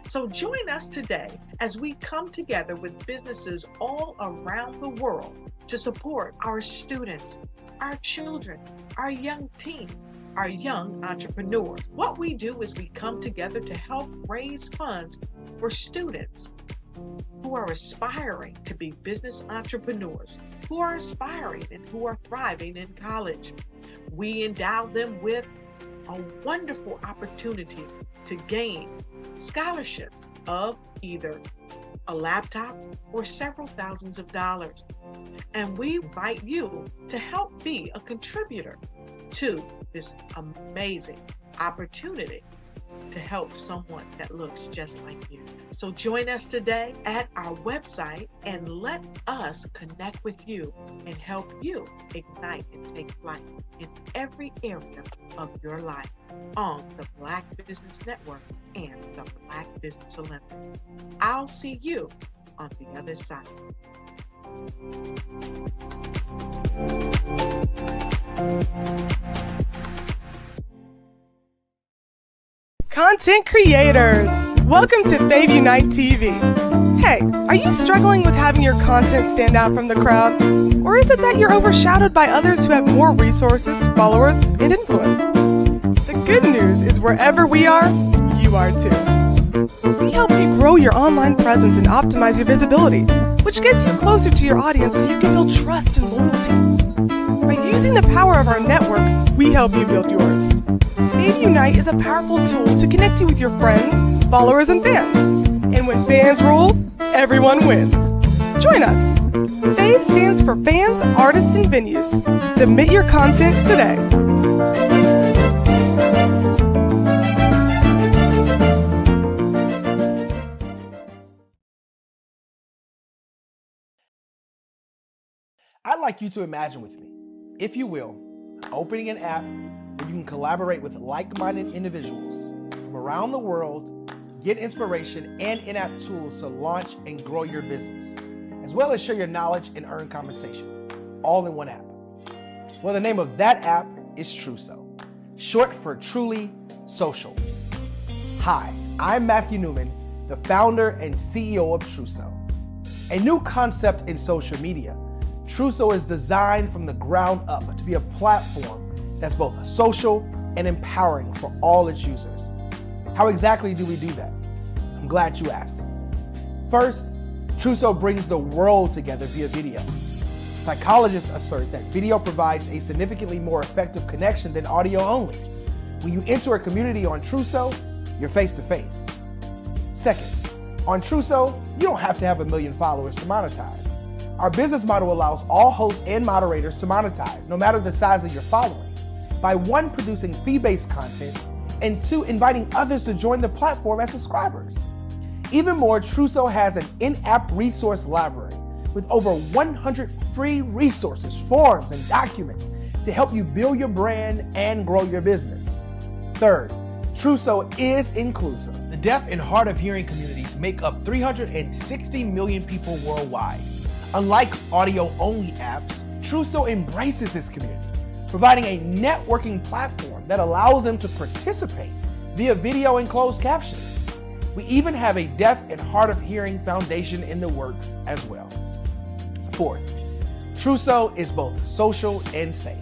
So join us today as we come together with businesses all around the world to support our students, our children, our young teens, our young entrepreneurs. What we do is we come together to help raise funds for students who are aspiring to be business entrepreneurs, who are aspiring and who are thriving in college. We endow them with a wonderful opportunity to gain scholarship of either a laptop or several thousands of dollars. And we invite you to help be a contributor to this amazing opportunity to help someone that looks just like you. So join us today at our website and let us connect with you and help you ignite and take flight in every area of your life on the Black Business Network and the Black Business Olympics. I'll see you on the other side. Content creators, welcome to Fave Unite TV. Hey, are you struggling with having your content stand out from the crowd? Or is it that you're overshadowed by others who have more resources, followers, and influence? The good news is wherever we are, you are too. We help you grow your online presence and optimize your visibility, which gets you closer to your audience so you can build trust and loyalty. By using the power of our network, we help you build yours. Fave Unite is a powerful tool to connect you with your friends, followers, and fans. And when fans rule, everyone wins. Join us. Fave stands for fans, artists, and venues. Submit your content today. I'd like you to imagine with me, if you will, opening an app where you can collaborate with like-minded individuals from around the world, get inspiration and in-app tools to launch and grow your business, as well as share your knowledge and earn compensation, all in one app. Well, the name of that app is Truso, short for Truly Social. Hi, I'm Matthew Newman, the founder and CEO of Truso. A new concept in social media, Truso is designed from the ground up to be a platform that's both social and empowering for all its users. How exactly do we do that? I'm glad you asked. First, Truso brings the world together via video. Psychologists assert that video provides a significantly more effective connection than audio only. When you enter a community on Truso, you're face to face. Second, on Truso, you don't have to have 1 million followers to monetize. Our business model allows all hosts and moderators to monetize, no matter the size of your following, by 1, producing fee-based content, and 2, inviting others to join the platform as subscribers. Even more, Truso has an in-app resource library with over 100 free resources, forms, and documents to help you build your brand and grow your business. Third, Truso is inclusive. The deaf and hard of hearing communities make up 360 million people worldwide. Unlike audio-only apps, Truso embraces this community, providing a networking platform that allows them to participate via video and closed captioning. We even have a deaf and hard of hearing foundation in the works as well. Fourth, Truso is both social and safe.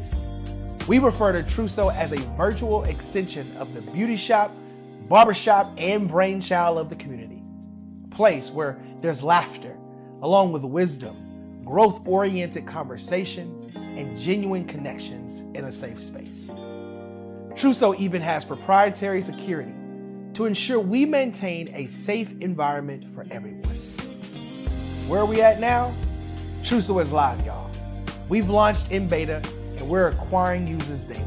We refer to Truso as a virtual extension of the beauty shop, barbershop, and brainchild of the community. A place where there's laughter, along with wisdom, growth-oriented conversation, and genuine connections in a safe space. Truso even has proprietary security to ensure we maintain a safe environment for everyone. Where are we at now? Truso is live, y'all. We've launched in beta, and we're acquiring users daily.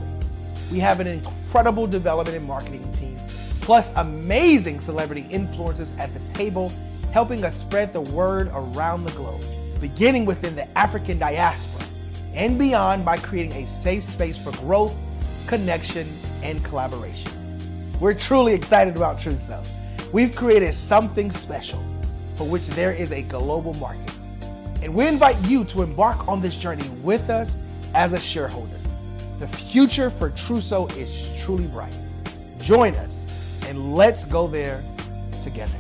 We have an incredible development and marketing team, plus amazing celebrity influencers at the table, helping us spread the word around the globe, beginning within the African diaspora and beyond by creating a safe space for growth, connection, and collaboration. We're truly excited about Truso. We've created something special for which there is a global market. And we invite you to embark on this journey with us as a shareholder. The future for Trousseau is truly bright. Join us and let's go there together.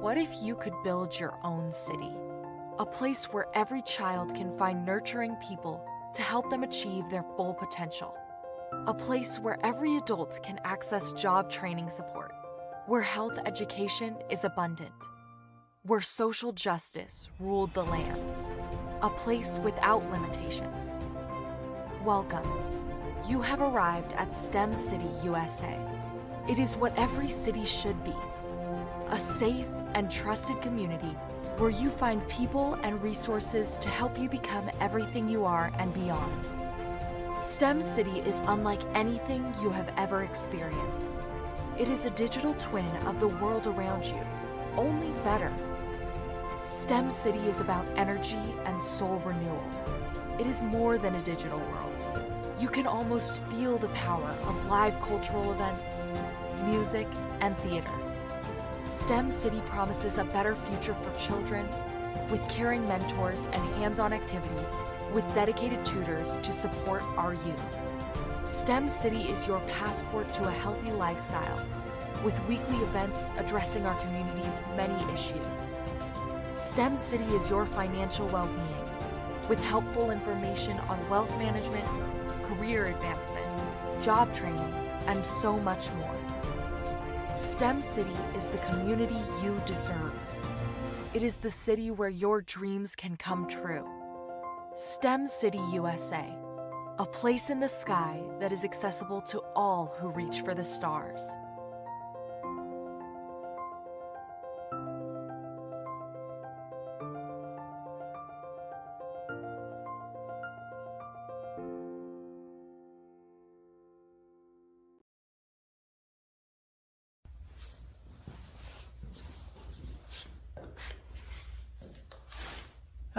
What if you could build your own city? A place where every child can find nurturing people to help them achieve their full potential. A place where every adult can access job training support. Where health education is abundant. Where social justice ruled the land. A place without limitations. Welcome. You have arrived at STEM City, USA. It is what every city should be. A safe and trusted community where you find people and resources to help you become everything you are and beyond. STEM City is unlike anything you have ever experienced. It is a digital twin of the world around you, only better. STEM City is about energy and soul renewal. It is more than a digital world. You can almost feel the power of live cultural events, music, and theater. STEM City promises a better future for children with caring mentors and hands-on activities with dedicated tutors to support our youth. STEM City is your passport to a healthy lifestyle with weekly events addressing our community's many issues. STEM City is your financial well-being with helpful information on wealth management, career advancement, job training, and so much more. STEM City is the community you deserve. It is the city where your dreams can come true. STEM City USA, a place in the sky that is accessible to all who reach for the stars.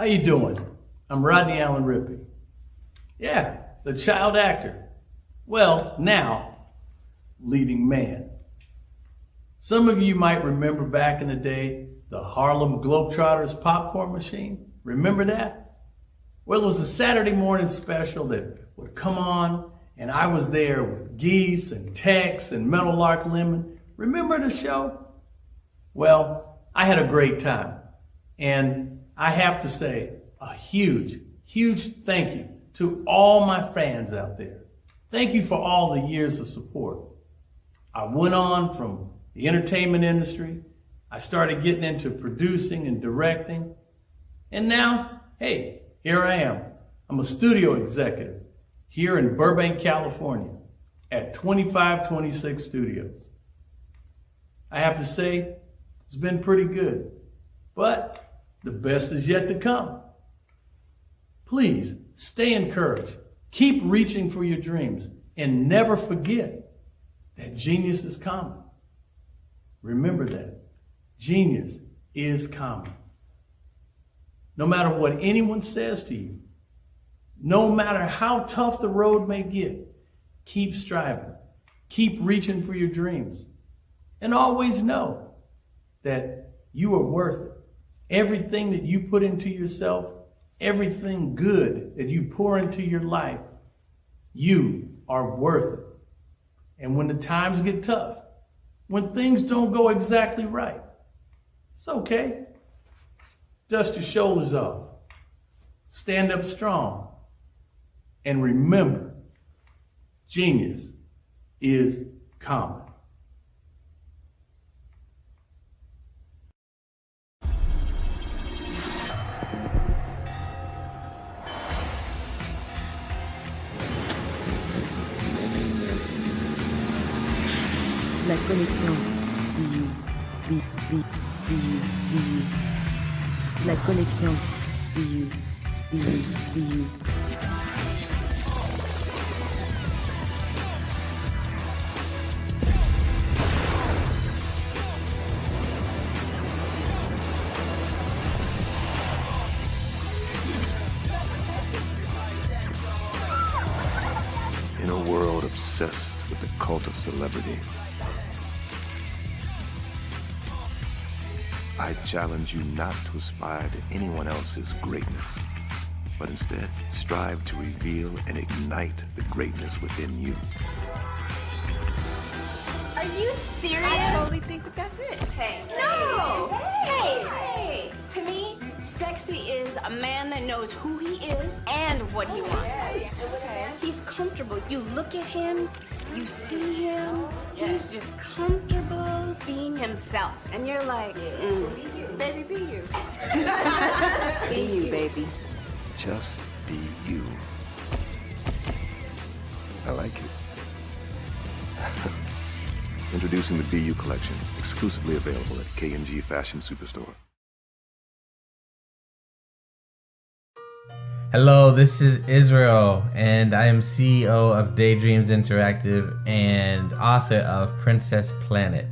How you doing? I'm Rodney Allen Rippey. Yeah, the child actor. Well, now, leading man. Some of you might remember back in the day, the Harlem Globetrotters popcorn machine. Remember that? Well, it was a Saturday morning special that would come on, and I was there with Geese and Tex and Meadowlark Lemon. Remember the show? Well, I had a great time. And I have to say a huge, huge thank you to all my fans out there. Thank you for all the years of support. I went on from the entertainment industry. I started getting into producing and directing. And now, hey, here I am. I'm a studio executive here in Burbank, California at 2526 Studios. I have to say, it's been pretty good. But the best is yet to come. Please stay encouraged. Keep reaching for your dreams and never forget that genius is common. Remember that. Genius is common. No matter what anyone says to you, no matter how tough the road may get, keep striving. Keep reaching for your dreams. And always know that you are worth it. Everything that you put into yourself, everything good that you pour into your life, you are worth it. And when the times get tough, when things don't go exactly right, it's okay. Dust your shoulders off. Stand up strong. And remember, genius is common. La connexion. La connexion. obsessed with the cult of celebrity. I challenge you not to aspire to anyone else's greatness, but instead strive to reveal and ignite the greatness within you. Are you serious? I totally think that's it. Hey. No! Hey! To me, sexy is a man that knows who he is and what he wants. Okay. He's comfortable. You look at him, you see him, he's just comfortable being himself. And you're like, Baby, be you. be you, baby. Just be you. I like it. Introducing the BU collection, exclusively available at K&G Fashion Superstore. Hello, this is Israel, and I am CEO of Daydreams Interactive and author of Princess Planet.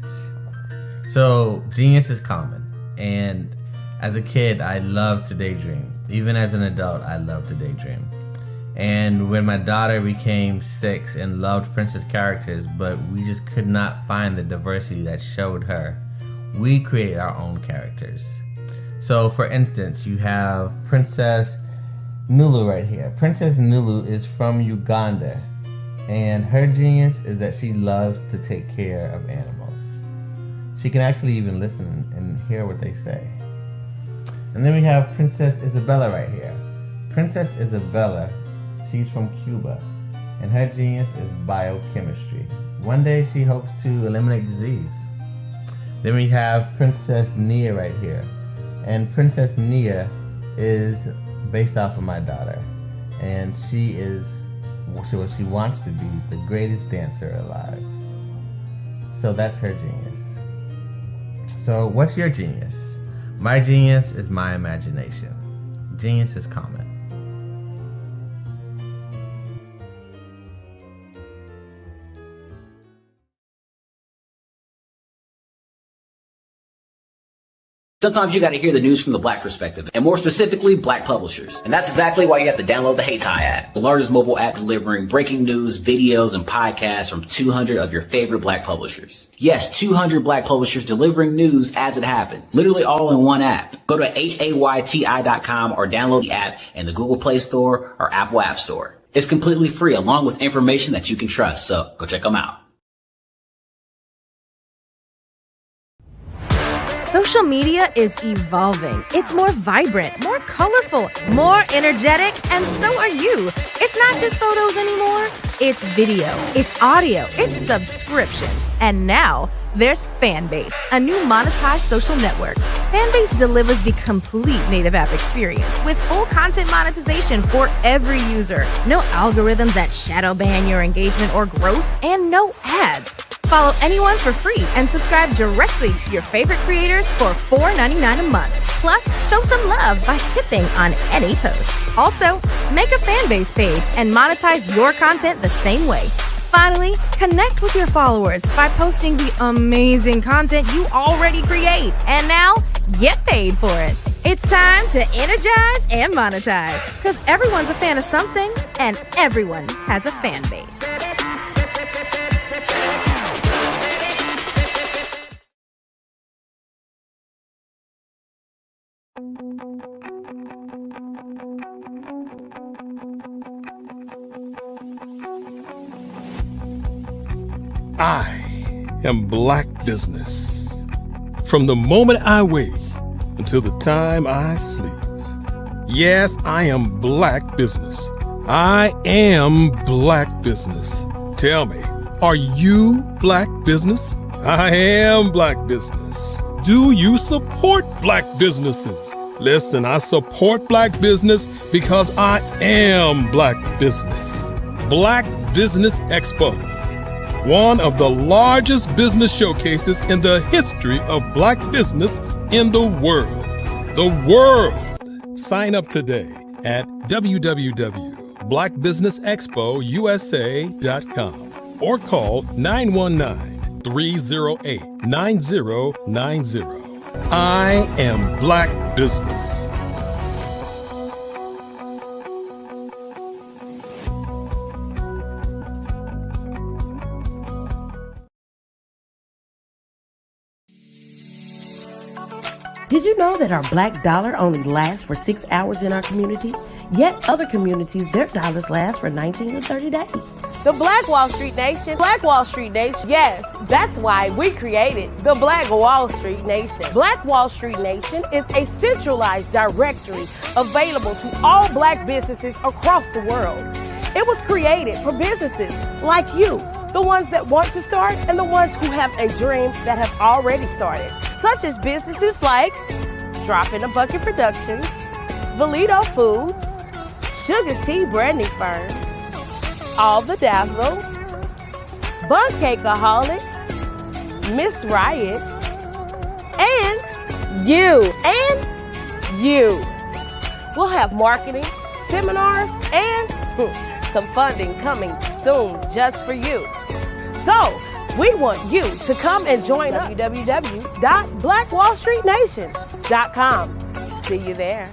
So, genius is common, and as a kid, I loved to daydream. Even as an adult, I love to daydream. And when my daughter became 6 and loved princess characters, but we just could not find the diversity that showed her, we created our own characters. So, for instance, you have Princess Nulu right here. Princess Nulu is from Uganda, and her genius is that she loves to take care of animals. She can actually even listen and hear what they say. And then we have Princess Isabella right here. Princess Isabella, she's from Cuba, and her genius is biochemistry. One day she hopes to eliminate disease. Then we have Princess Nia right here, and Princess Nia is based off of my daughter, and she wants to be the greatest dancer alive. So that's her genius. So what's your genius? My genius is my imagination. Genius is common. Sometimes you got to hear the news from the Black perspective, and more specifically, Black publishers. And that's exactly why you have to download the HeyTie app, the largest mobile app delivering breaking news, videos, and podcasts from 200 of your favorite Black publishers. Yes, 200 Black publishers delivering news as it happens, literally all in one app. Go to HAYTI.com or download the app in the Google Play Store or Apple App Store. It's completely free, along with information that you can trust, so go check them out. Social media is evolving. It's more vibrant, more colorful, more energetic, and so are you. It's not just photos anymore. It's video, it's audio, it's subscriptions. And now there's Fanbase, a new monetized social network. Fanbase delivers the complete native app experience with full content monetization for every user. No algorithms that shadow ban your engagement or growth, and no ads. Follow anyone for free and subscribe directly to your favorite creators for $4.99 a month. Plus, show some love by tipping on any post. Also, make a Fanbase page and monetize your content the same way. Finally, connect with your followers by posting the amazing content you already create. And now, get paid for it. It's time to energize and monetize, because everyone's a fan of something and everyone has a fan base. I am Black business. From the moment I wake until the time I sleep. Yes, I am Black business. I am Black business. Tell me, are you Black business? I am Black business. Do you support Black businesses? Listen, I support Black business because I am Black business. Black Business Expo, one of the largest business showcases in the history of Black business in the world. The world! Sign up today at www.blackbusinessexpousa.com or call 919-308-9090. I am Black business. Did you know that our black dollar only lasts for 6 hours in our community? Yet other communities, their dollars last for 19 to 30 days. The Black Wall Street Nation. Black Wall Street Nation. Yes, that's why we created the Black Wall Street Nation. Black Wall Street Nation is a centralized directory available to all black businesses across the world. It was created for businesses like you, the ones that want to start and the ones who have a dream that have already started, such as businesses like Drop in a Bucket Productions, Valito Foods, Sugar Tea Branding Firm, All the Dazzle, Bun Cakeaholic, Miss Riot, and you. We'll have marketing, seminars, and some funding coming soon just for you. So, we want you to come and join us. www.blackwallstreetnation.com. See you there.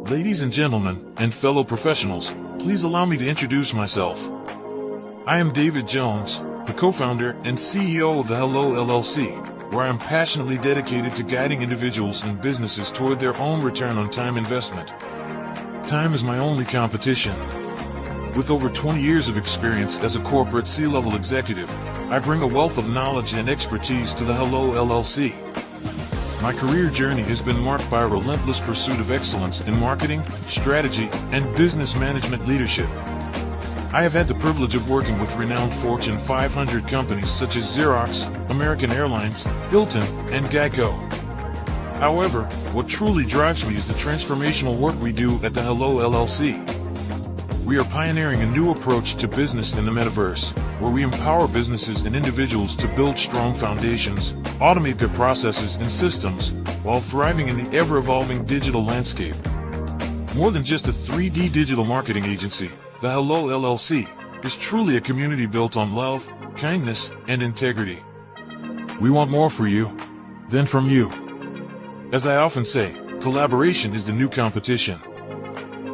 Ladies and gentlemen, and fellow professionals, please allow me to introduce myself. I am David Jones, the co-founder and CEO of the Hello LLC, where I am passionately dedicated to guiding individuals and businesses toward their own return on time investment. Time is my only competition. With over 20 years of experience as a corporate C-level executive, I bring a wealth of knowledge and expertise to the Hello LLC. My career journey has been marked by a relentless pursuit of excellence in marketing, strategy, and business management leadership. I have had the privilege of working with renowned Fortune 500 companies such as Xerox, American Airlines, Hilton, and Geico. However, what truly drives me is the transformational work we do at the Hello LLC. We are pioneering a new approach to business in the metaverse, where we empower businesses and individuals to build strong foundations, automate their processes and systems, while thriving in the ever-evolving digital landscape. More than just a 3D digital marketing agency, the Hello LLC is truly a community built on love, kindness, and integrity. We want more for you than from you. As I often say, collaboration is the new competition.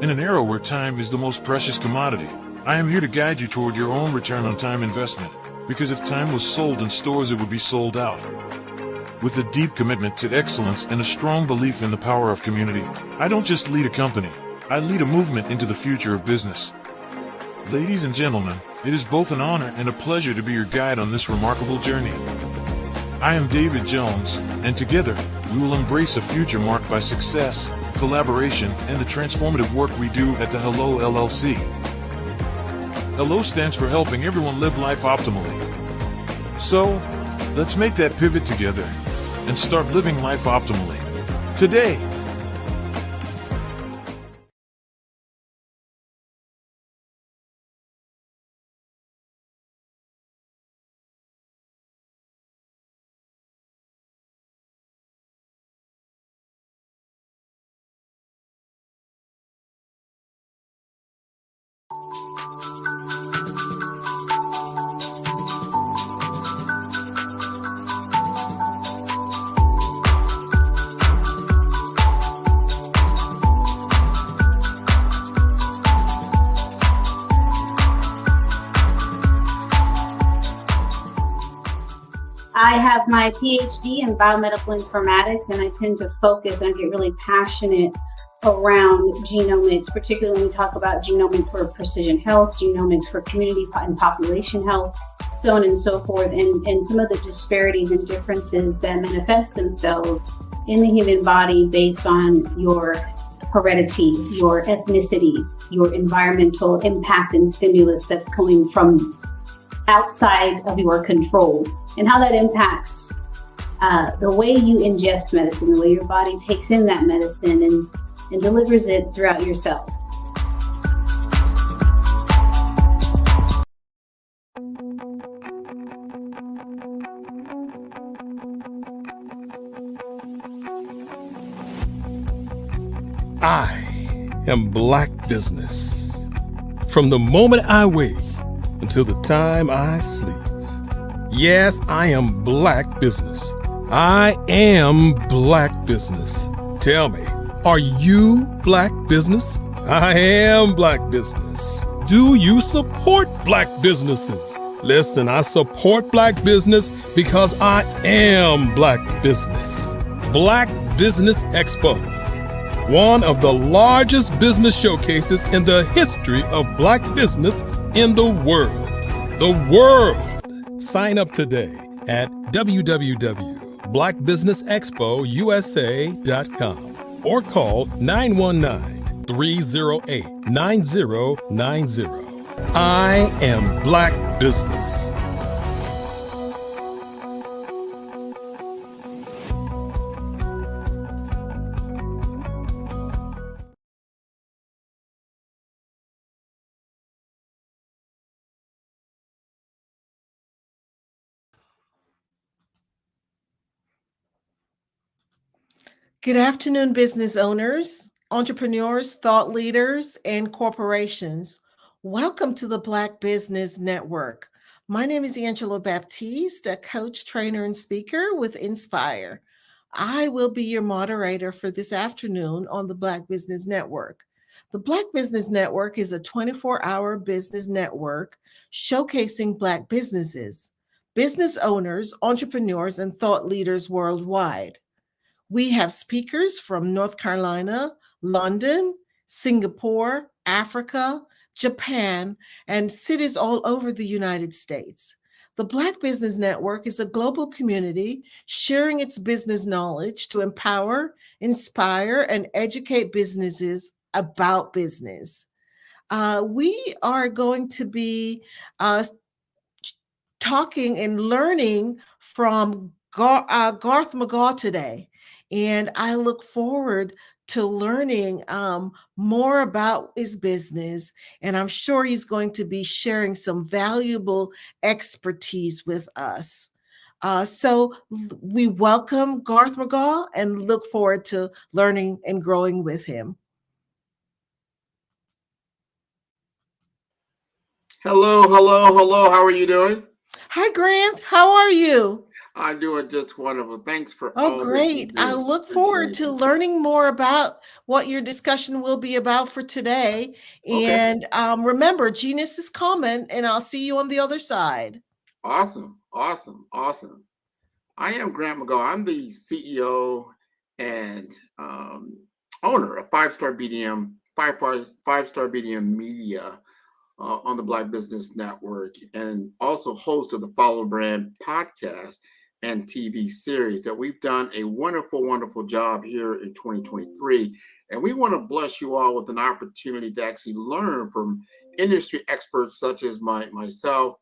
In an era where time is the most precious commodity, I am here to guide you toward your own return on time investment, because if time was sold in stores, it would be sold out. With a deep commitment to excellence and a strong belief in the power of community, I don't just lead a company, I lead a movement into the future of business. Ladies and gentlemen, it is both an honor and a pleasure to be your guide on this remarkable journey. I am David Jones, and together, we will embrace a future marked by success, collaboration, and the transformative work we do at the Hello LLC. Hello stands for helping everyone live life optimally. So, let's make that pivot together and start living life optimally today. I have my PhD in biomedical informatics, and I tend to focus and get really passionate around genomics, particularly when we talk about genomics for precision health, genomics for community and population health, so on and so forth, and some of the disparities and differences that manifest themselves in the human body based on your heredity, your ethnicity, your environmental impact and stimulus that's coming from outside of your control, and how that impacts the way you ingest medicine, the way your body takes in that medicine and delivers it throughout your cells. I am Black Business. From the moment I wake until the time I sleep. Yes, I am Black business. I am Black business. Tell me, are you Black business? I am Black business. Do you support Black businesses? Listen, I support Black business because I am Black business. Black Business Expo, one of the largest business showcases in the history of Black business in the world. The world. Sign up today at www.blackbusinessexpousa.com or call 919-308-9090. I am Black business. Good afternoon, business owners, entrepreneurs, thought leaders, and corporations. Welcome to the Black Business Network. My name is Angela Baptiste, a coach, trainer, and speaker with Inspire. I will be your moderator for this afternoon on the Black Business Network. The Black Business Network is a 24-hour business network showcasing Black businesses, business owners, entrepreneurs, and thought leaders worldwide. We have speakers from North Carolina, London, Singapore, Africa, Japan, and cities all over the United States. The Black Business Network is a global community sharing its business knowledge to empower, inspire, and educate businesses about business. We are going to be talking and learning from Garth McGaugh today. And I look forward to learning more about his business. And I'm sure he's going to be sharing some valuable expertise with us. So we welcome Garth McGaugh and look forward to learning and growing with him. Hello, hello, hello. How are you doing? Hi, Grant. How are you? I'm doing just wonderful. Thanks for Oh, all that you great. do. I look forward Appreciate to you. learning more about what your discussion will be about for today. Okay. And remember, genius is coming, and I'll see you on the other side. Awesome, awesome, awesome. I am Grant McGaugh. I'm the CEO and owner of Five-Star BDM, Five-Star BDM Media on the Black Business Network, and also host of the Follow Brand podcast and TV series that we've done a wonderful, wonderful job here in 2023. And we want to bless you all with an opportunity to actually learn from industry experts such as myself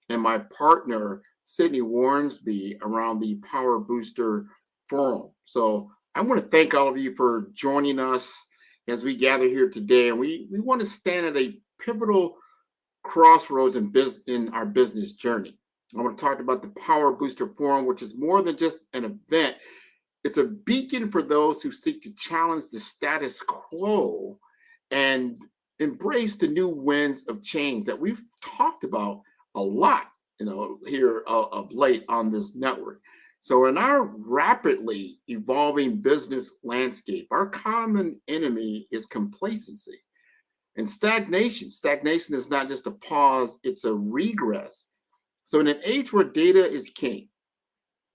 and my partner, Sydney Warnsby, around the Power Booster Forum. So I want to thank all of you for joining us as we gather here today. And we want to stand at a pivotal crossroads in our business journey. I want to talk about the Power Booster Forum, which is more than just an event. It's a beacon for those who seek to challenge the status quo and embrace the new winds of change that we've talked about a lot, here of late on this network. So in our rapidly evolving business landscape, our common enemy is complacency. And stagnation is not just a pause, it's a regress. So in an age where data is king,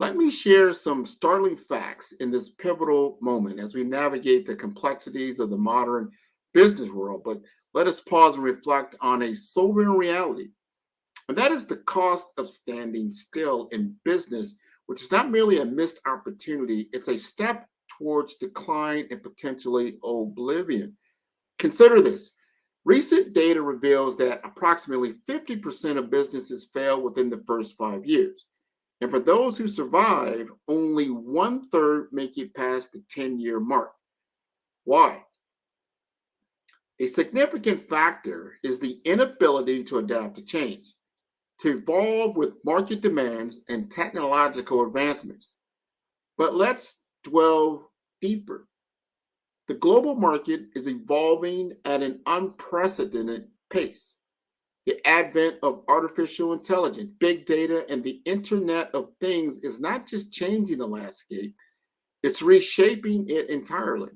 let me share some startling facts in this pivotal moment as we navigate the complexities of the modern business world. But let us pause and reflect on a sobering reality. And that is the cost of standing still in business, which is not merely a missed opportunity, it's a step towards decline and potentially oblivion. Consider this. Recent data reveals that approximately 50% of businesses fail within the first 5 years. And for those who survive, only 1/3 make it past the 10-year mark. Why? A significant factor is the inability to adapt to change, to evolve with market demands and technological advancements. But let's dwell deeper. The global market is evolving at an unprecedented pace. The advent of artificial intelligence, big data, and the Internet of Things is not just changing the landscape, it's reshaping it entirely.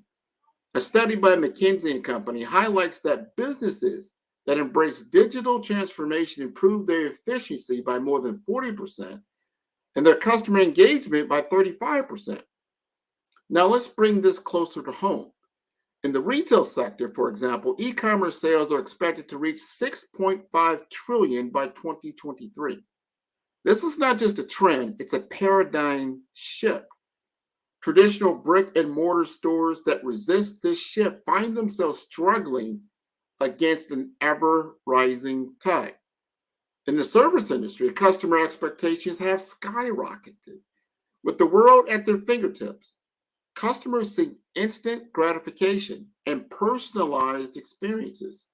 A study by McKinsey and Company highlights that businesses that embrace digital transformation improve their efficiency by more than 40% and their customer engagement by 35%. Now let's bring this closer to home. In the retail sector, for example, e-commerce sales are expected to reach $6.5 trillion by 2023. This is not just a trend, it's a paradigm shift. Traditional brick and mortar stores that resist this shift find themselves struggling against an ever-rising tide. In the service industry, customer expectations have skyrocketed. With the world at their fingertips, customers seek instant gratification and personalized experiences.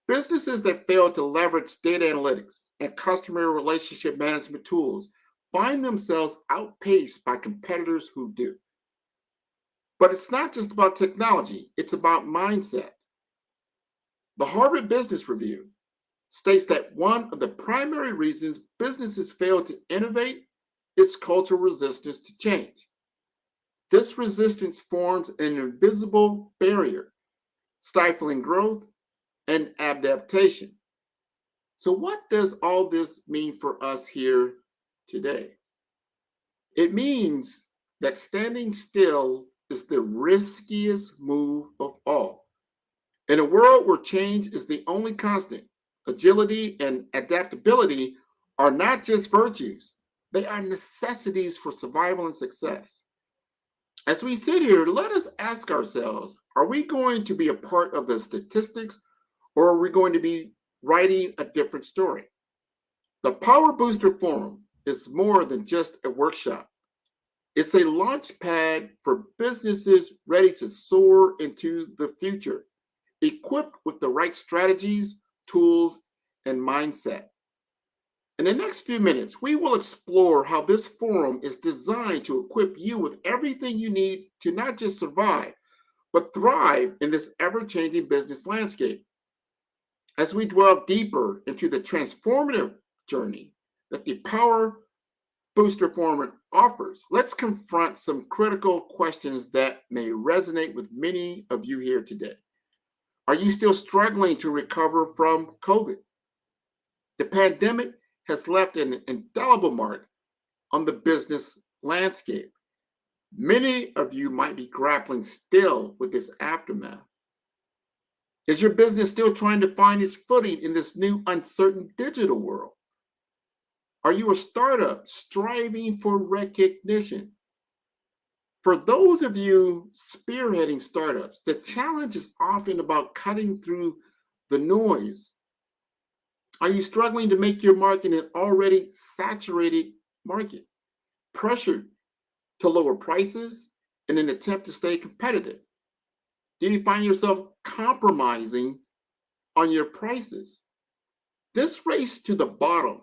Businesses that fail to leverage data analytics and customer relationship management tools find themselves outpaced by competitors who do. But it's not just about technology, it's about mindset. The Harvard Business Review states that one of the primary reasons businesses fail to innovate is cultural resistance to change. This resistance forms an invisible barrier, stifling growth and adaptation. So, what does all this mean for us here today? It means that standing still is the riskiest move of all. In a world where change is the only constant, agility and adaptability are not just virtues, they are necessities for survival and success. As we sit here, let us ask ourselves, are we going to be a part of the statistics or are we going to be writing a different story? The Power Booster Forum is more than just a workshop. It's a launch pad for businesses ready to soar into the future, equipped with the right strategies, tools, and mindset. In the next few minutes, we will explore how this forum is designed to equip you with everything you need to not just survive, but thrive in this ever-changing business landscape. As we delve deeper into the transformative journey that the Power Booster Forum offers, let's confront some critical questions that may resonate with many of you here today. Are you still struggling to recover from COVID? The pandemic has left an indelible mark on the business landscape. Many of you might be grappling still with this aftermath. Is your business still trying to find its footing in this new uncertain digital world? Are you a startup striving for recognition? For those of you spearheading startups, the challenge is often about cutting through the noise. Are you struggling to make your mark in an already saturated market, pressured to lower prices in an attempt to stay competitive? Do you find yourself compromising on your prices? This race to the bottom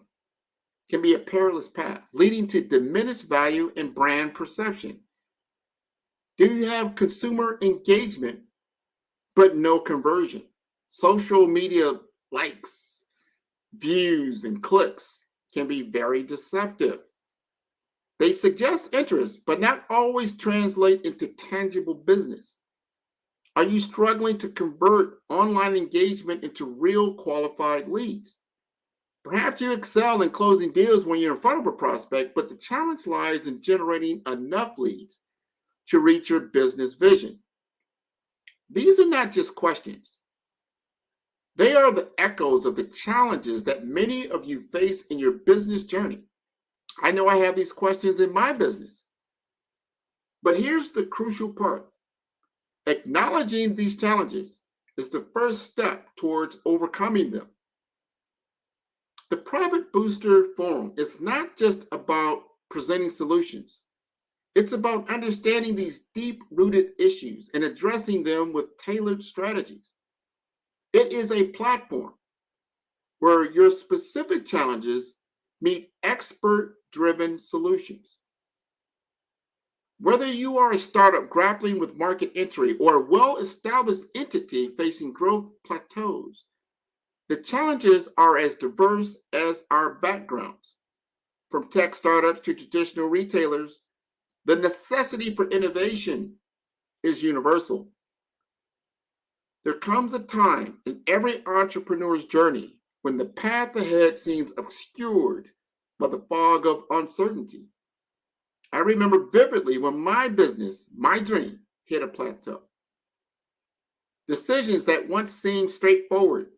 can be a perilous path, leading to diminished value and brand perception. Do you have consumer engagement, but no conversion? Social media likes, views, and clicks can be very deceptive. They suggest interest, but not always translate into tangible business. Are you struggling to convert online engagement into real qualified leads? Perhaps you excel in closing deals when you're in front of a prospect, but the challenge lies in generating enough leads to reach your business vision. These are not just questions. They are the echoes of the challenges that many of you face in your business journey. I know I have these questions in my business. But here's the crucial part. Acknowledging these challenges is the first step towards overcoming them. The Private Booster Forum is not just about presenting solutions. It's about understanding these deep-rooted issues and addressing them with tailored strategies. It is a platform where your specific challenges meet expert-driven solutions. Whether you are a startup grappling with market entry or a well-established entity facing growth plateaus, The challenges are as diverse as our backgrounds. From tech startups to traditional retailers, the necessity for innovation is universal. There comes a time in every entrepreneur's journey when the path ahead seems obscured by the fog of uncertainty. I remember vividly when my business, my dream, hit a plateau. Decisions that once seemed straightforward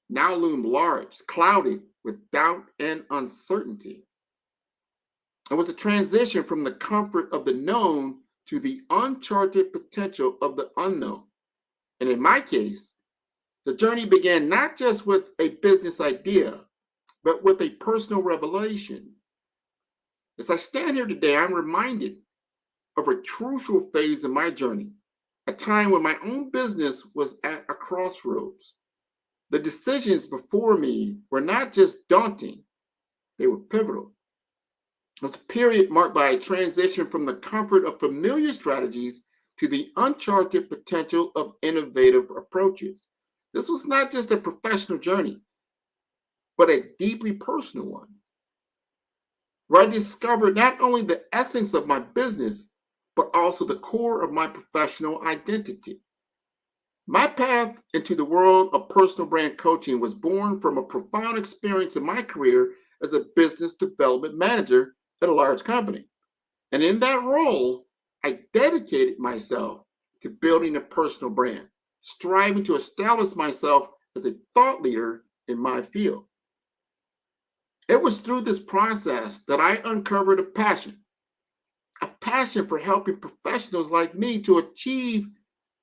now loom large, clouded with doubt and uncertainty. It was a transition from the comfort of the known to the uncharted potential of the unknown. And in my case, the journey began not just with a business idea, but with a personal revelation. As I stand here today, I'm reminded of a crucial phase in my journey, a time when my own business was at a crossroads. The decisions before me were not just daunting, they were pivotal. It was a period marked by a transition from the comfort of familiar strategies to the uncharted potential of innovative approaches. This was not just a professional journey, but a deeply personal one, where I discovered not only the essence of my business, but also the core of my professional identity. My path into the world of personal brand coaching was born from a profound experience in my career as a business development manager at a large company. And in that role, I dedicated myself to building a personal brand, striving to establish myself as a thought leader in my field. It was through this process that I uncovered a passion for helping professionals like me to achieve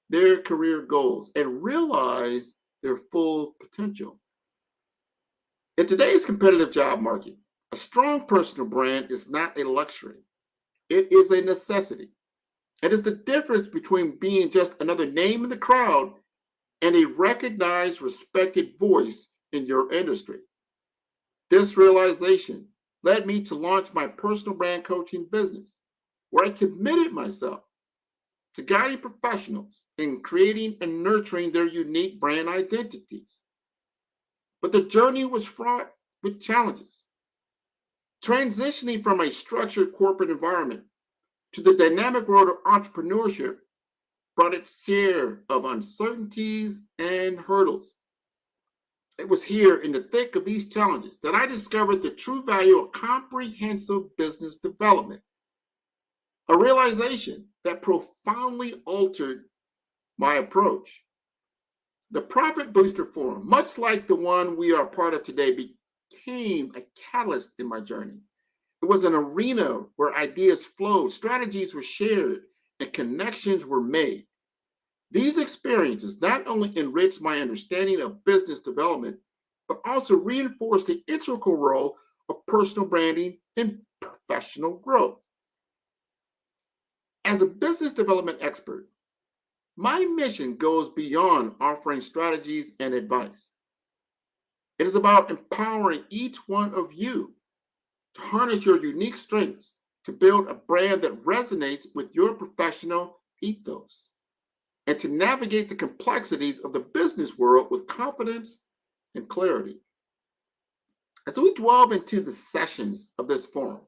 their career goals and realize their full potential. In today's competitive job market, a strong personal brand is not a luxury. It is a necessity. It is the difference between being just another name in the crowd and a recognized, respected voice in your industry. This realization led me to launch my personal brand coaching business, where I committed myself to guiding professionals in creating and nurturing their unique brand identities. But the journey was fraught with challenges. Transitioning from a structured corporate environment to the dynamic world of entrepreneurship brought its share of uncertainties and hurdles. It was here in the thick of these challenges that I discovered the true value of comprehensive business development, a realization that profoundly altered my approach. The Profit Booster Forum, much like the one we are part of today, became a catalyst in my journey. It was an arena where ideas flowed, strategies were shared, and connections were made. These experiences not only enriched my understanding of business development, but also reinforced the integral role of personal branding in professional growth. As a business development expert, my mission goes beyond offering strategies and advice. It is about empowering each one of you to harness your unique strengths to build a brand that resonates with your professional ethos and to navigate the complexities of the business world with confidence and clarity. As we delve into the sessions of this forum,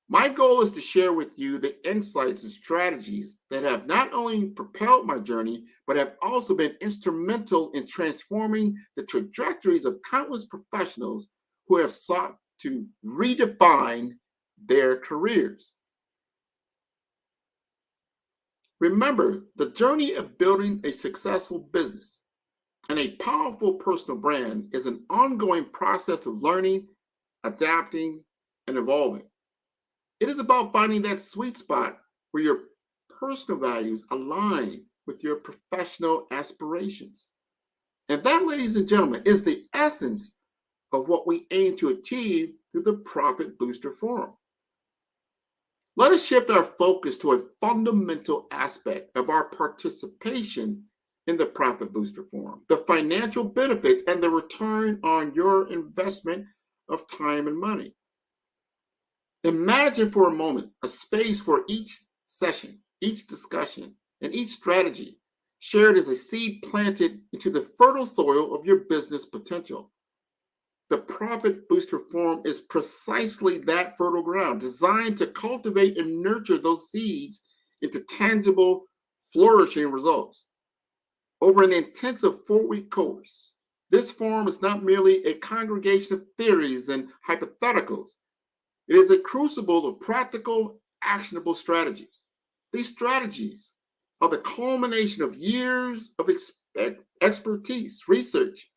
my goal is to share with you the insights and strategies that have not only propelled my journey, but have also been instrumental in transforming the trajectories of countless professionals who have sought to redefine their careers. Remember, the journey of building a successful business and a powerful personal brand is an ongoing process of learning, adapting, and evolving. It is about finding that sweet spot where your personal values align with your professional aspirations. And that, ladies and gentlemen, is the essence of what we aim to achieve through the Profit Booster Forum. Let us shift our focus to a fundamental aspect of our participation in the Profit Booster Forum, the financial benefits and the return on your investment of time and money. Imagine for a moment a space where each session, each discussion, and each strategy shared as a seed planted into the fertile soil of your business potential. The Profit Booster Forum is precisely that fertile ground, designed to cultivate and nurture those seeds into tangible, flourishing results. Over an intensive 4-week course, this forum is not merely a congregation of theories and hypotheticals. It is a crucible of practical, actionable strategies. These strategies are the culmination of years of expertise, research,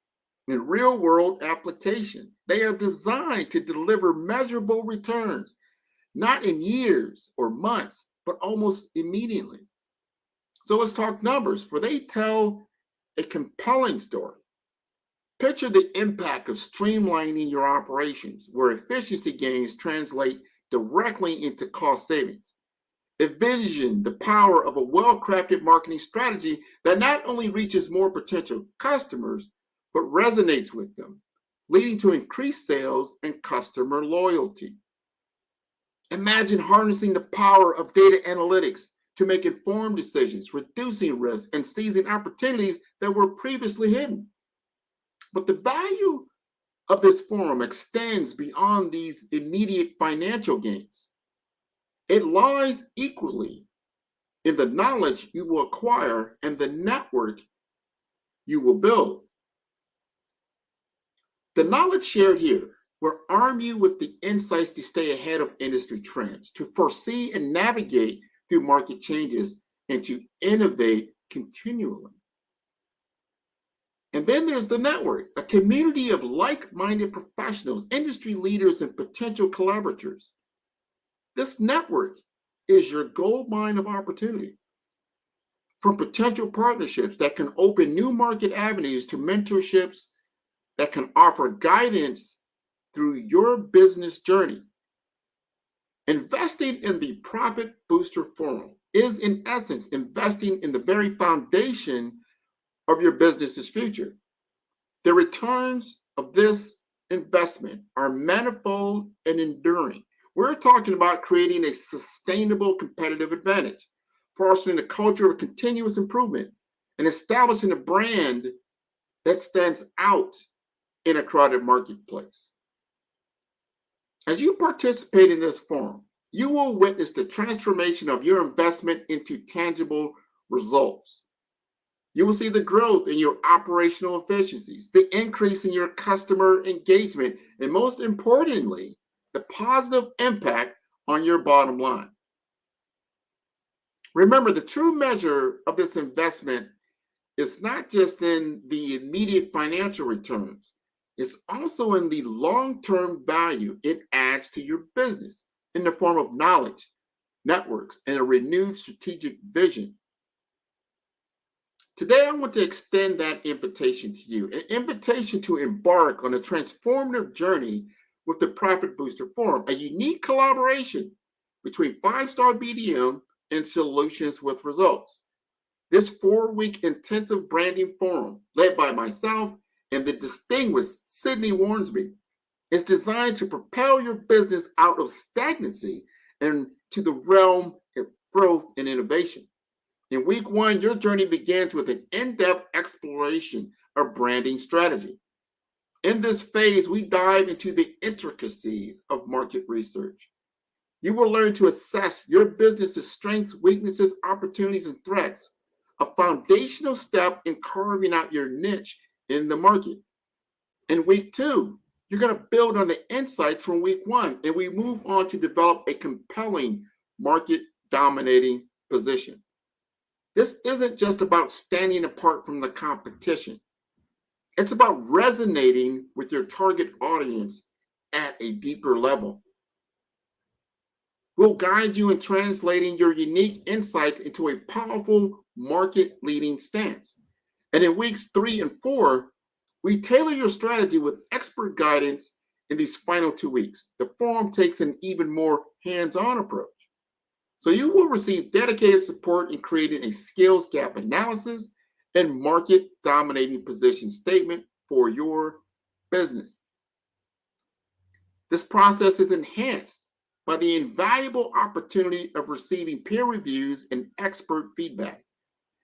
and real-world application. They are designed to deliver measurable returns, not in years or months, but almost immediately. So let's talk numbers, for they tell a compelling story. Picture the impact of streamlining your operations, where efficiency gains translate directly into cost savings. Envision the power of a well-crafted marketing strategy that not only reaches more potential customers, but resonates with them, leading to increased sales and customer loyalty. Imagine harnessing the power of data analytics to make informed decisions, reducing risk, and seizing opportunities that were previously hidden. But the value of this forum extends beyond these immediate financial gains. It lies equally in the knowledge you will acquire and the network you will build. The knowledge shared here will arm you with the insights to stay ahead of industry trends, to foresee and navigate through market changes, and to innovate continually. And then there's the network, a community of like-minded professionals, industry leaders, and potential collaborators. This network is your gold mine of opportunity. From potential partnerships that can open new market avenues to mentorships that can offer guidance through your business journey. Investing in the Profit Booster Forum is, in essence, investing in the very foundation of your business's future. The returns of this investment are manifold and enduring. We're talking about creating a sustainable competitive advantage, fostering a culture of continuous improvement, and establishing a brand that stands out in a crowded marketplace. As you participate in this forum, you will witness the transformation of your investment into tangible results. You will see the growth in your operational efficiencies, the increase in your customer engagement, and most importantly, the positive impact on your bottom line. Remember, the true measure of this investment is not just in the immediate financial returns, it's also in the long-term value it adds to your business in the form of knowledge, networks, and a renewed strategic vision. Today, I want to extend that invitation to you, an invitation to embark on a transformative journey with the Profit Booster Forum, a unique collaboration between 5-Star BDM and Solutions with Results. This 4-week intensive branding forum, led by myself and the distinguished Sydney Warnsby, is designed to propel your business out of stagnancy and to the realm of growth and innovation. In week 1, your journey begins with an in-depth exploration of branding strategy. In this phase, we dive into the intricacies of market research. You will learn to assess your business's strengths, weaknesses, opportunities, and threats, a foundational step in carving out your niche in the market. In week 2, you're going to build on the insights from week 1, and we move on to develop a compelling market-dominating position. This isn't just about standing apart from the competition. It's about resonating with your target audience at a deeper level. We'll guide you in translating your unique insights into a powerful market-leading stance. And in weeks 3 and 4, we tailor your strategy with expert guidance in these final 2 weeks. The forum takes an even more hands-on approach. So you will receive dedicated support in creating a skills gap analysis and market dominating position statement for your business. This process is enhanced by the invaluable opportunity of receiving peer reviews and expert feedback.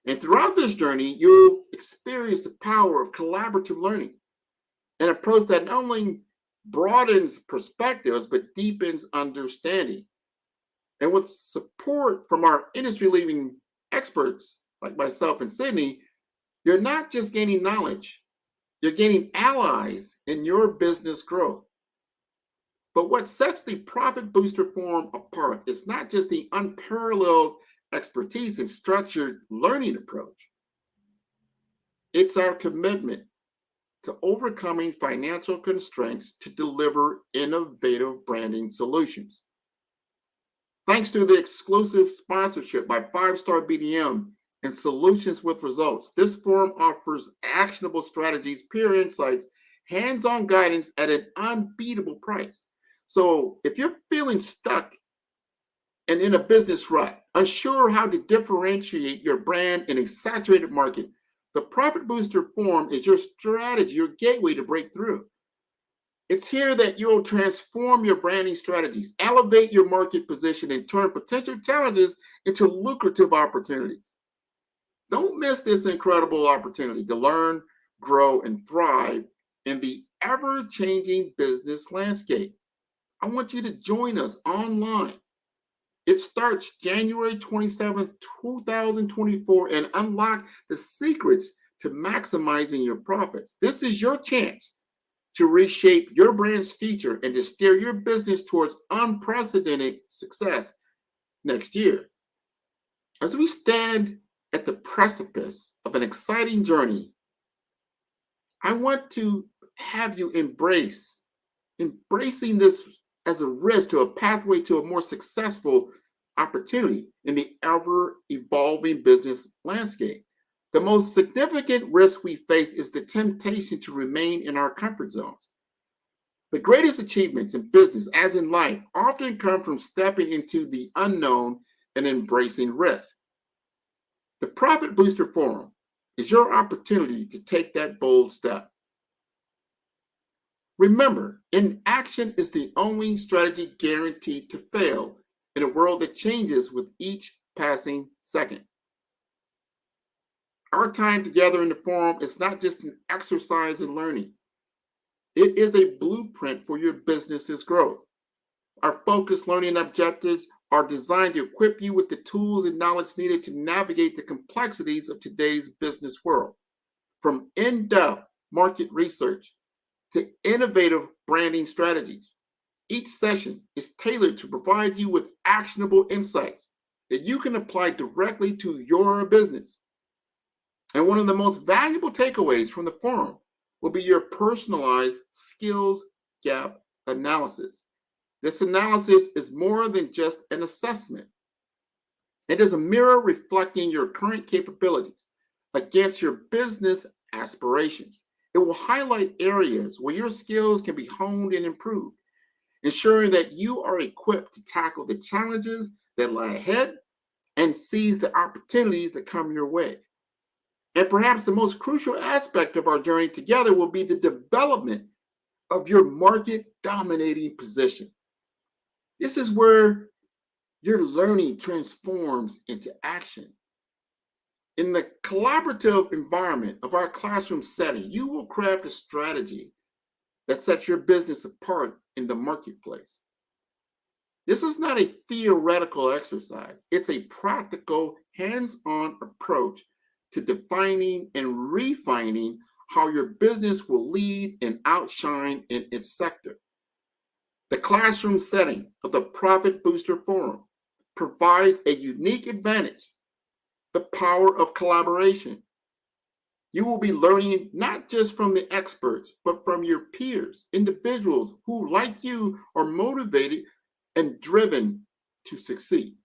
And throughout this journey, you'll experience the power of collaborative learning, an approach that not only broadens perspectives, but deepens understanding. And with support from our industry-leading experts like myself and Sydney, you're not just gaining knowledge, you're gaining allies in your business growth. But what sets the Profit Booster Forum apart is not just the unparalleled expertise and structured learning approach. It's our commitment to overcoming financial constraints to deliver innovative branding solutions. Thanks to the exclusive sponsorship by 5-Star BDM and Solutions with Results, this forum offers actionable strategies, peer insights, hands-on guidance at an unbeatable price. So if you're feeling stuck and in a business rut, unsure how to differentiate your brand in a saturated market, the Profit Booster Forum is your strategy, your gateway to break through. It's here that you'll transform your branding strategies, elevate your market position, and turn potential challenges into lucrative opportunities. Don't miss this incredible opportunity to learn, grow, and thrive in the ever-changing business landscape. I want you to join us online. It starts January 27, 2024, and unlock the secrets to maximizing your profits. This is your chance to reshape your brand's future and to steer your business towards unprecedented success next year. As we stand at the precipice of an exciting journey, I want to have you embracing this as a risk to a pathway to a more successful opportunity in the ever-evolving business landscape. The most significant risk we face is the temptation to remain in our comfort zones. The greatest achievements in business, as in life, often come from stepping into the unknown and embracing risk. The Profit Booster Forum is your opportunity to take that bold step. Remember, inaction is the only strategy guaranteed to fail in a world that changes with each passing second. Our time together in the forum is not just an exercise in learning. It is a blueprint for your business's growth. Our focused learning objectives are designed to equip you with the tools and knowledge needed to navigate the complexities of today's business world. From in-depth market research to innovative branding strategies, each session is tailored to provide you with actionable insights that you can apply directly to your business. And one of the most valuable takeaways from the forum will be your personalized skills gap analysis. This analysis is more than just an assessment. It is a mirror reflecting your current capabilities against your business aspirations. It will highlight areas where your skills can be honed and improved, ensuring that you are equipped to tackle the challenges that lie ahead and seize the opportunities that come your way. And perhaps the most crucial aspect of our journey together will be the development of your market dominating position. This is where your learning transforms into action. In the collaborative environment of our classroom setting, you will craft a strategy that sets your business apart in the marketplace. This is not a theoretical exercise. It's a practical, hands-on approach to defining and refining how your business will lead and outshine in its sector. The classroom setting of the Profit Booster Forum provides a unique advantage: the power of collaboration. You will be learning not just from the experts, but from your peers, individuals who, like you, are motivated and driven to succeed.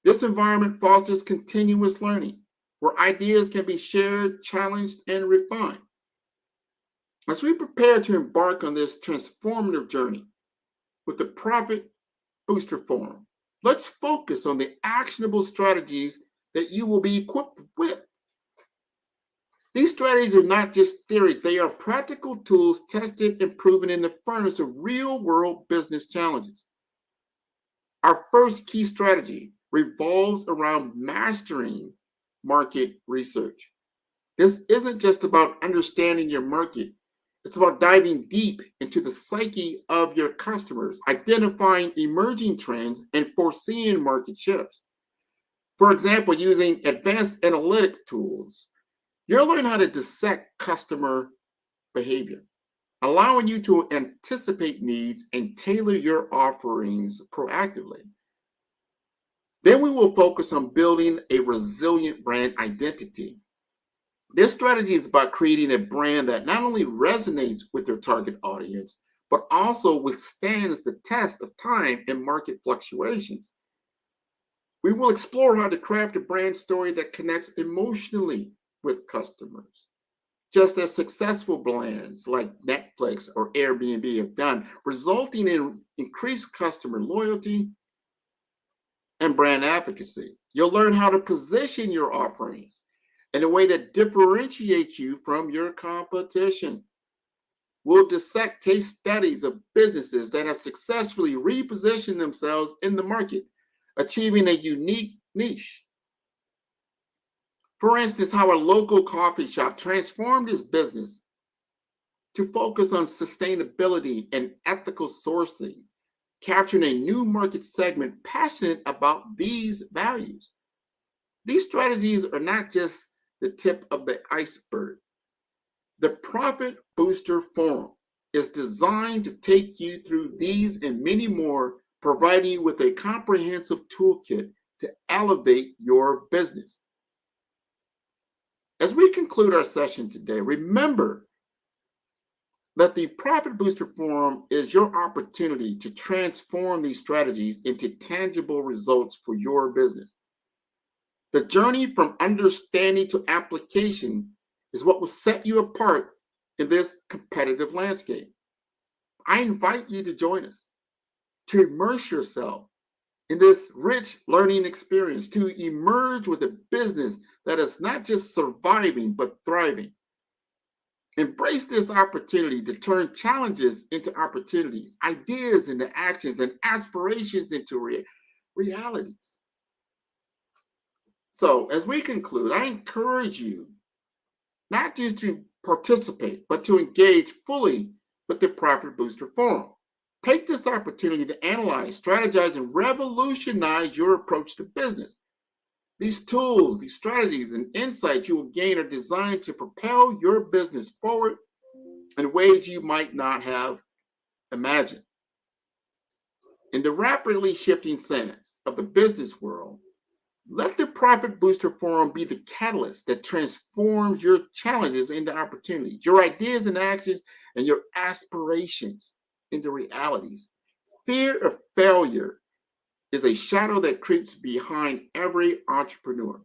This environment fosters continuous learning, where ideas can be shared, challenged, and refined. As we prepare to embark on this transformative journey with the Profit Booster Forum, let's focus on the actionable strategies that you will be equipped with. These strategies are not just theories, they are practical tools tested and proven in the furnace of real-world business challenges. Our first key strategy revolves around mastering market research. This isn't just about understanding your market. It's about diving deep into the psyche of your customers, identifying emerging trends, and foreseeing market shifts. For example, using advanced analytic tools, you'll learn how to dissect customer behavior, allowing you to anticipate needs and tailor your offerings proactively. Then we will focus on building a resilient brand identity. This strategy is about creating a brand that not only resonates with your target audience, but also withstands the test of time and market fluctuations. We will explore how to craft a brand story that connects emotionally with customers, just as successful brands like Netflix or Airbnb have done, resulting in increased customer loyalty and brand advocacy. You'll learn how to position your offerings in a way that differentiates you from your competition. We'll dissect case studies of businesses that have successfully repositioned themselves in the market, achieving a unique niche. For instance, how a local coffee shop transformed its business to focus on sustainability and ethical sourcing, capturing a new market segment passionate about these values. These strategies are not just the tip of the iceberg. The Profit Booster Forum is designed to take you through these and many more, providing you with a comprehensive toolkit to elevate your business. As we conclude our session today, remember that the Profit Booster Forum is your opportunity to transform these strategies into tangible results for your business. The journey from understanding to application is what will set you apart in this competitive landscape. I invite you to join us, to immerse yourself in this rich learning experience, to emerge with a business that is not just surviving, but thriving. Embrace this opportunity to turn challenges into opportunities, ideas into actions, and aspirations into realities. So, as we conclude, I encourage you not just to participate, but to engage fully with the Profit Booster Forum. Take this opportunity to analyze, strategize, and revolutionize your approach to business. These tools, these strategies, and insights you will gain are designed to propel your business forward in ways you might not have imagined. In the rapidly shifting sands of the business world, let the Profit Booster Forum be the catalyst that transforms your challenges into opportunities, your ideas and actions, and your aspirations into realities. Fear of failure is a shadow that creeps behind every entrepreneur.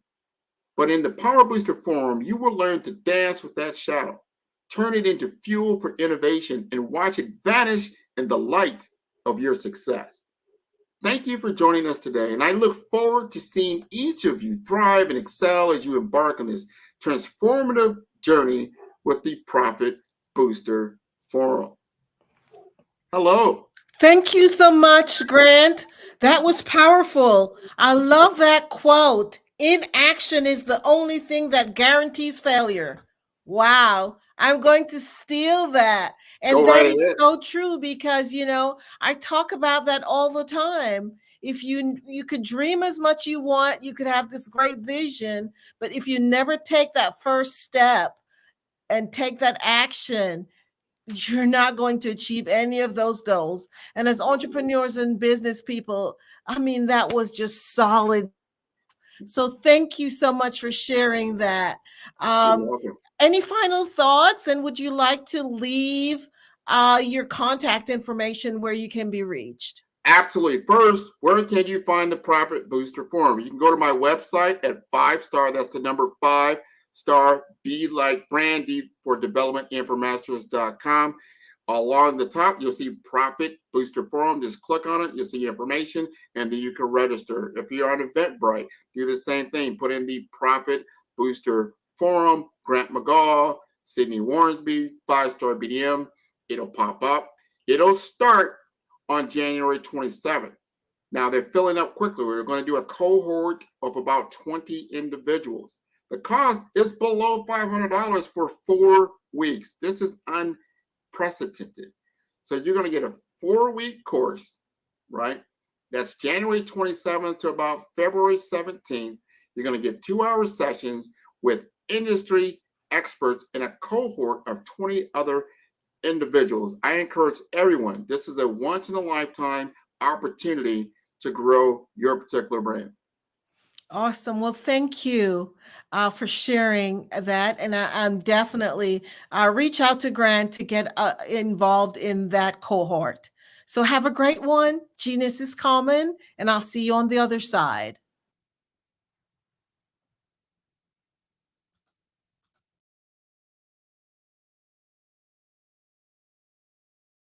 But in the Power Booster Forum, you will learn to dance with that shadow, turn it into fuel for innovation, and watch it vanish in the light of your success. Thank you for joining us today, and I look forward to seeing each of you thrive and excel as you embark on this transformative journey with the Profit Booster Forum. Hello. Thank you so much, Grant. That was powerful. I love that quote. Inaction is the only thing that guarantees failure. Wow. I'm going to steal that. And Go that right is ahead. so true because, I talk about that all the time. If you could dream as much you want, you could have this great vision, but if you never take that first step and take that action, you're not going to achieve any of those goals. And as entrepreneurs and business people, that was just solid. So thank you so much for sharing that. You're welcome. Any final thoughts? And would you like to leave your contact information where you can be reached? Absolutely. First, where can you find the Profit Booster Forum? You can go to my website at 5-star, that's the number 5-star, B like Brandy for Development Informasters.com. Along the top, you'll see Profit Booster Forum. Just click on it. You'll see information, and then you can register. If you're on Eventbrite, do the same thing. Put in the Profit Booster Forum, Grant McGaugh, Sydney Warrensby, 5-star BDM. It'll pop up. It'll start on January 27th. Now, they're filling up quickly. We're going to do a cohort of about 20 individuals. The cost is below $500 for 4 weeks. This is unprecedented. So you're going to get a 4-week course, right? That's January 27th to about February 17th. You're going to get 2-hour sessions with industry experts in a cohort of 20 other individuals. I encourage everyone, this is a once-in-a-lifetime opportunity to grow your particular brand. Awesome. Well, thank you for sharing that. And I'm definitely reach out to Grant to get involved in that cohort. So have a great one. Genius is coming, and I'll see you on the other side.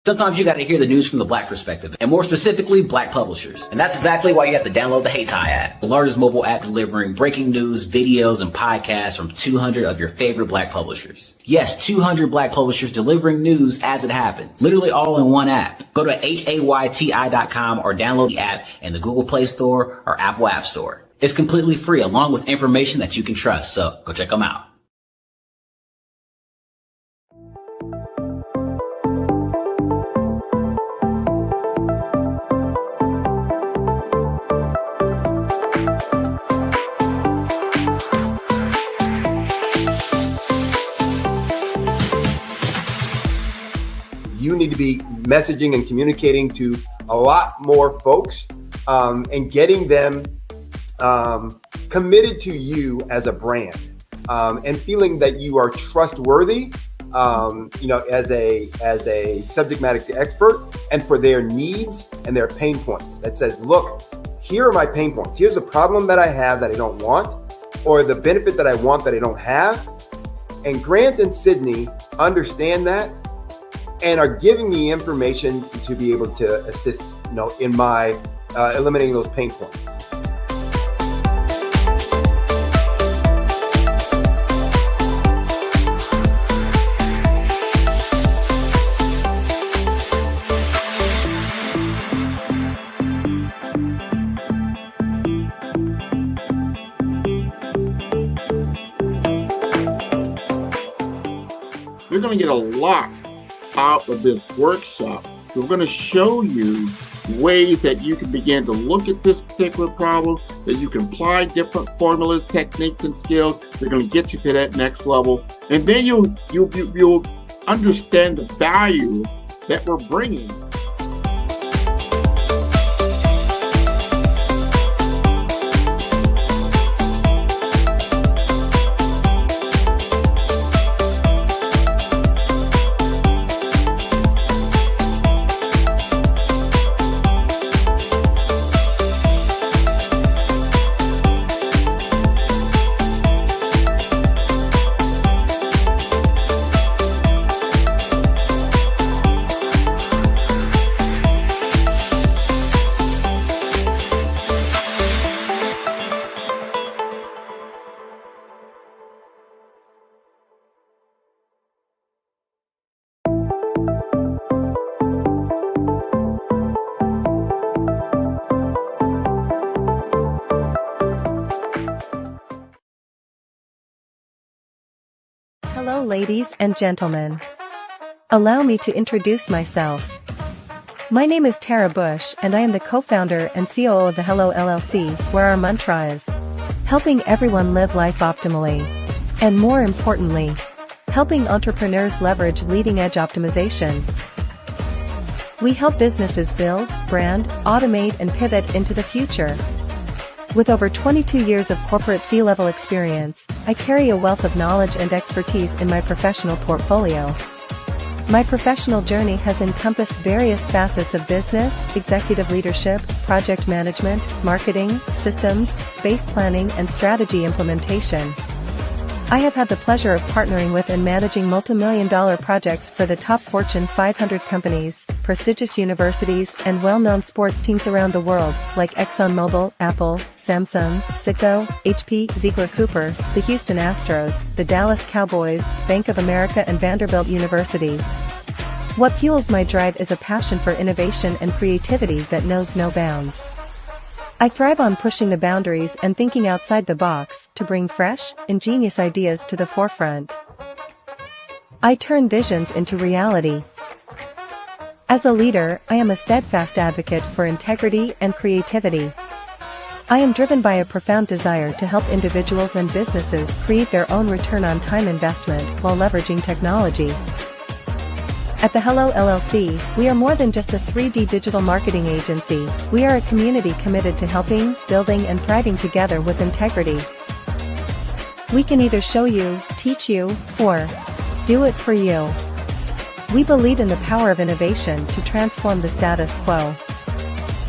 Sometimes you got to hear the news from the Black perspective, and more specifically, Black publishers. And that's exactly why you have to download the HeyTie app, the largest mobile app delivering breaking news, videos, and podcasts from 200 of your favorite Black publishers. Yes, 200 Black publishers delivering news as it happens, literally all in one app. Go to HAYTI.com or download the app in the Google Play Store or Apple App Store. It's completely free, along with information that you can trust, so go check them out. You need to be messaging and communicating to a lot more folks and getting them committed to you as a brand and feeling that you are trustworthy, as a subject matter expert, and for their needs and their pain points. That says, look, here are my pain points. Here's the problem that I have that I don't want, or the benefit that I want that I don't have. And Grant and Sydney understand that and are giving me information to be able to assist, in my eliminating those pain points. You're going to get a lot out of this workshop. We're going to show you ways that you can begin to look at this particular problem, that you can apply different formulas, techniques, and skills. They're going to get you to that next level. And then you'll understand the value that we're bringing. Hello, ladies and gentlemen. Allow me to introduce myself. My name is Tara Bush, and I am the co-founder and COO of the Hello LLC, where our mantra is helping everyone live life optimally. And more importantly, helping entrepreneurs leverage leading-edge optimizations. We help businesses build, brand, automate, and pivot into the future. With over 22 years of corporate C-level experience, I carry a wealth of knowledge and expertise in my professional portfolio. My professional journey has encompassed various facets of business, executive leadership, project management, marketing, systems, space planning, and strategy implementation. I have had the pleasure of partnering with and managing multi-million-dollar projects for the top Fortune 500 companies, prestigious universities, and well-known sports teams around the world, like ExxonMobil, Apple, Samsung, Citgo, HP, Ziegler Cooper, the Houston Astros, the Dallas Cowboys, Bank of America, and Vanderbilt University. What fuels my drive is a passion for innovation and creativity that knows no bounds. I thrive on pushing the boundaries and thinking outside the box to bring fresh, ingenious ideas to the forefront. I turn visions into reality. As a leader, I am a steadfast advocate for integrity and creativity. I am driven by a profound desire to help individuals and businesses create their own return on time investment while leveraging technology. At the Hello LLC, we are more than just a 3D digital marketing agency. We are a community committed to helping, building, and thriving together with integrity. We can either show you, teach you, or do it for you. We believe in the power of innovation to transform the status quo.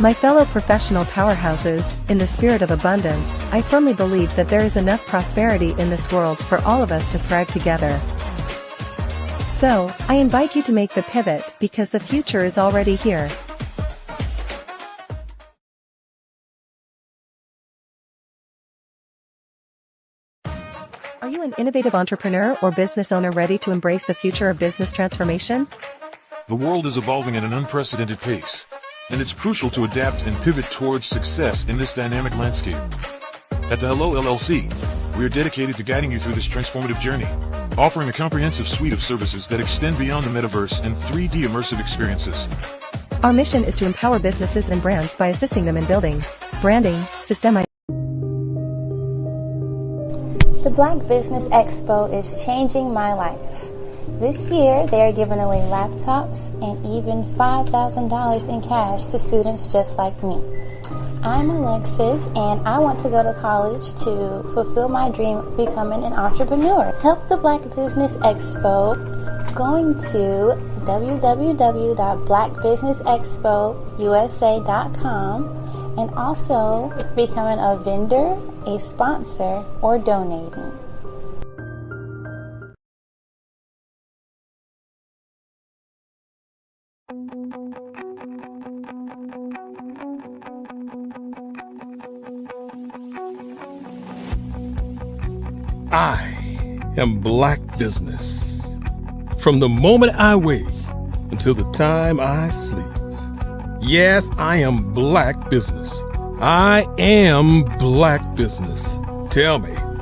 My fellow professional powerhouses, in the spirit of abundance, I firmly believe that there is enough prosperity in this world for all of us to thrive together. So, I invite you to make the pivot because the future is already here. Are you an innovative entrepreneur or business owner ready to embrace the future of business transformation? The world is evolving at an unprecedented pace, and it's crucial to adapt and pivot towards success in this dynamic landscape. At the Hello LLC, we are dedicated to guiding you through this transformative journey, offering a comprehensive suite of services that extend beyond the metaverse and 3D immersive experiences. Our mission is to empower businesses and brands by assisting them in building, branding, system. The Black Business Expo is changing my life. This year, they are giving away laptops and even $5,000 in cash to students just like me. I'm Alexis, and I want to go to college to fulfill my dream of becoming an entrepreneur. Help the Black Business Expo going to www.blackbusinessexpousa.com and also becoming a vendor, a sponsor, or donating. I am Black business. From the moment I wake until the time I sleep. Yes, I am Black business. I am Black business. Tell me,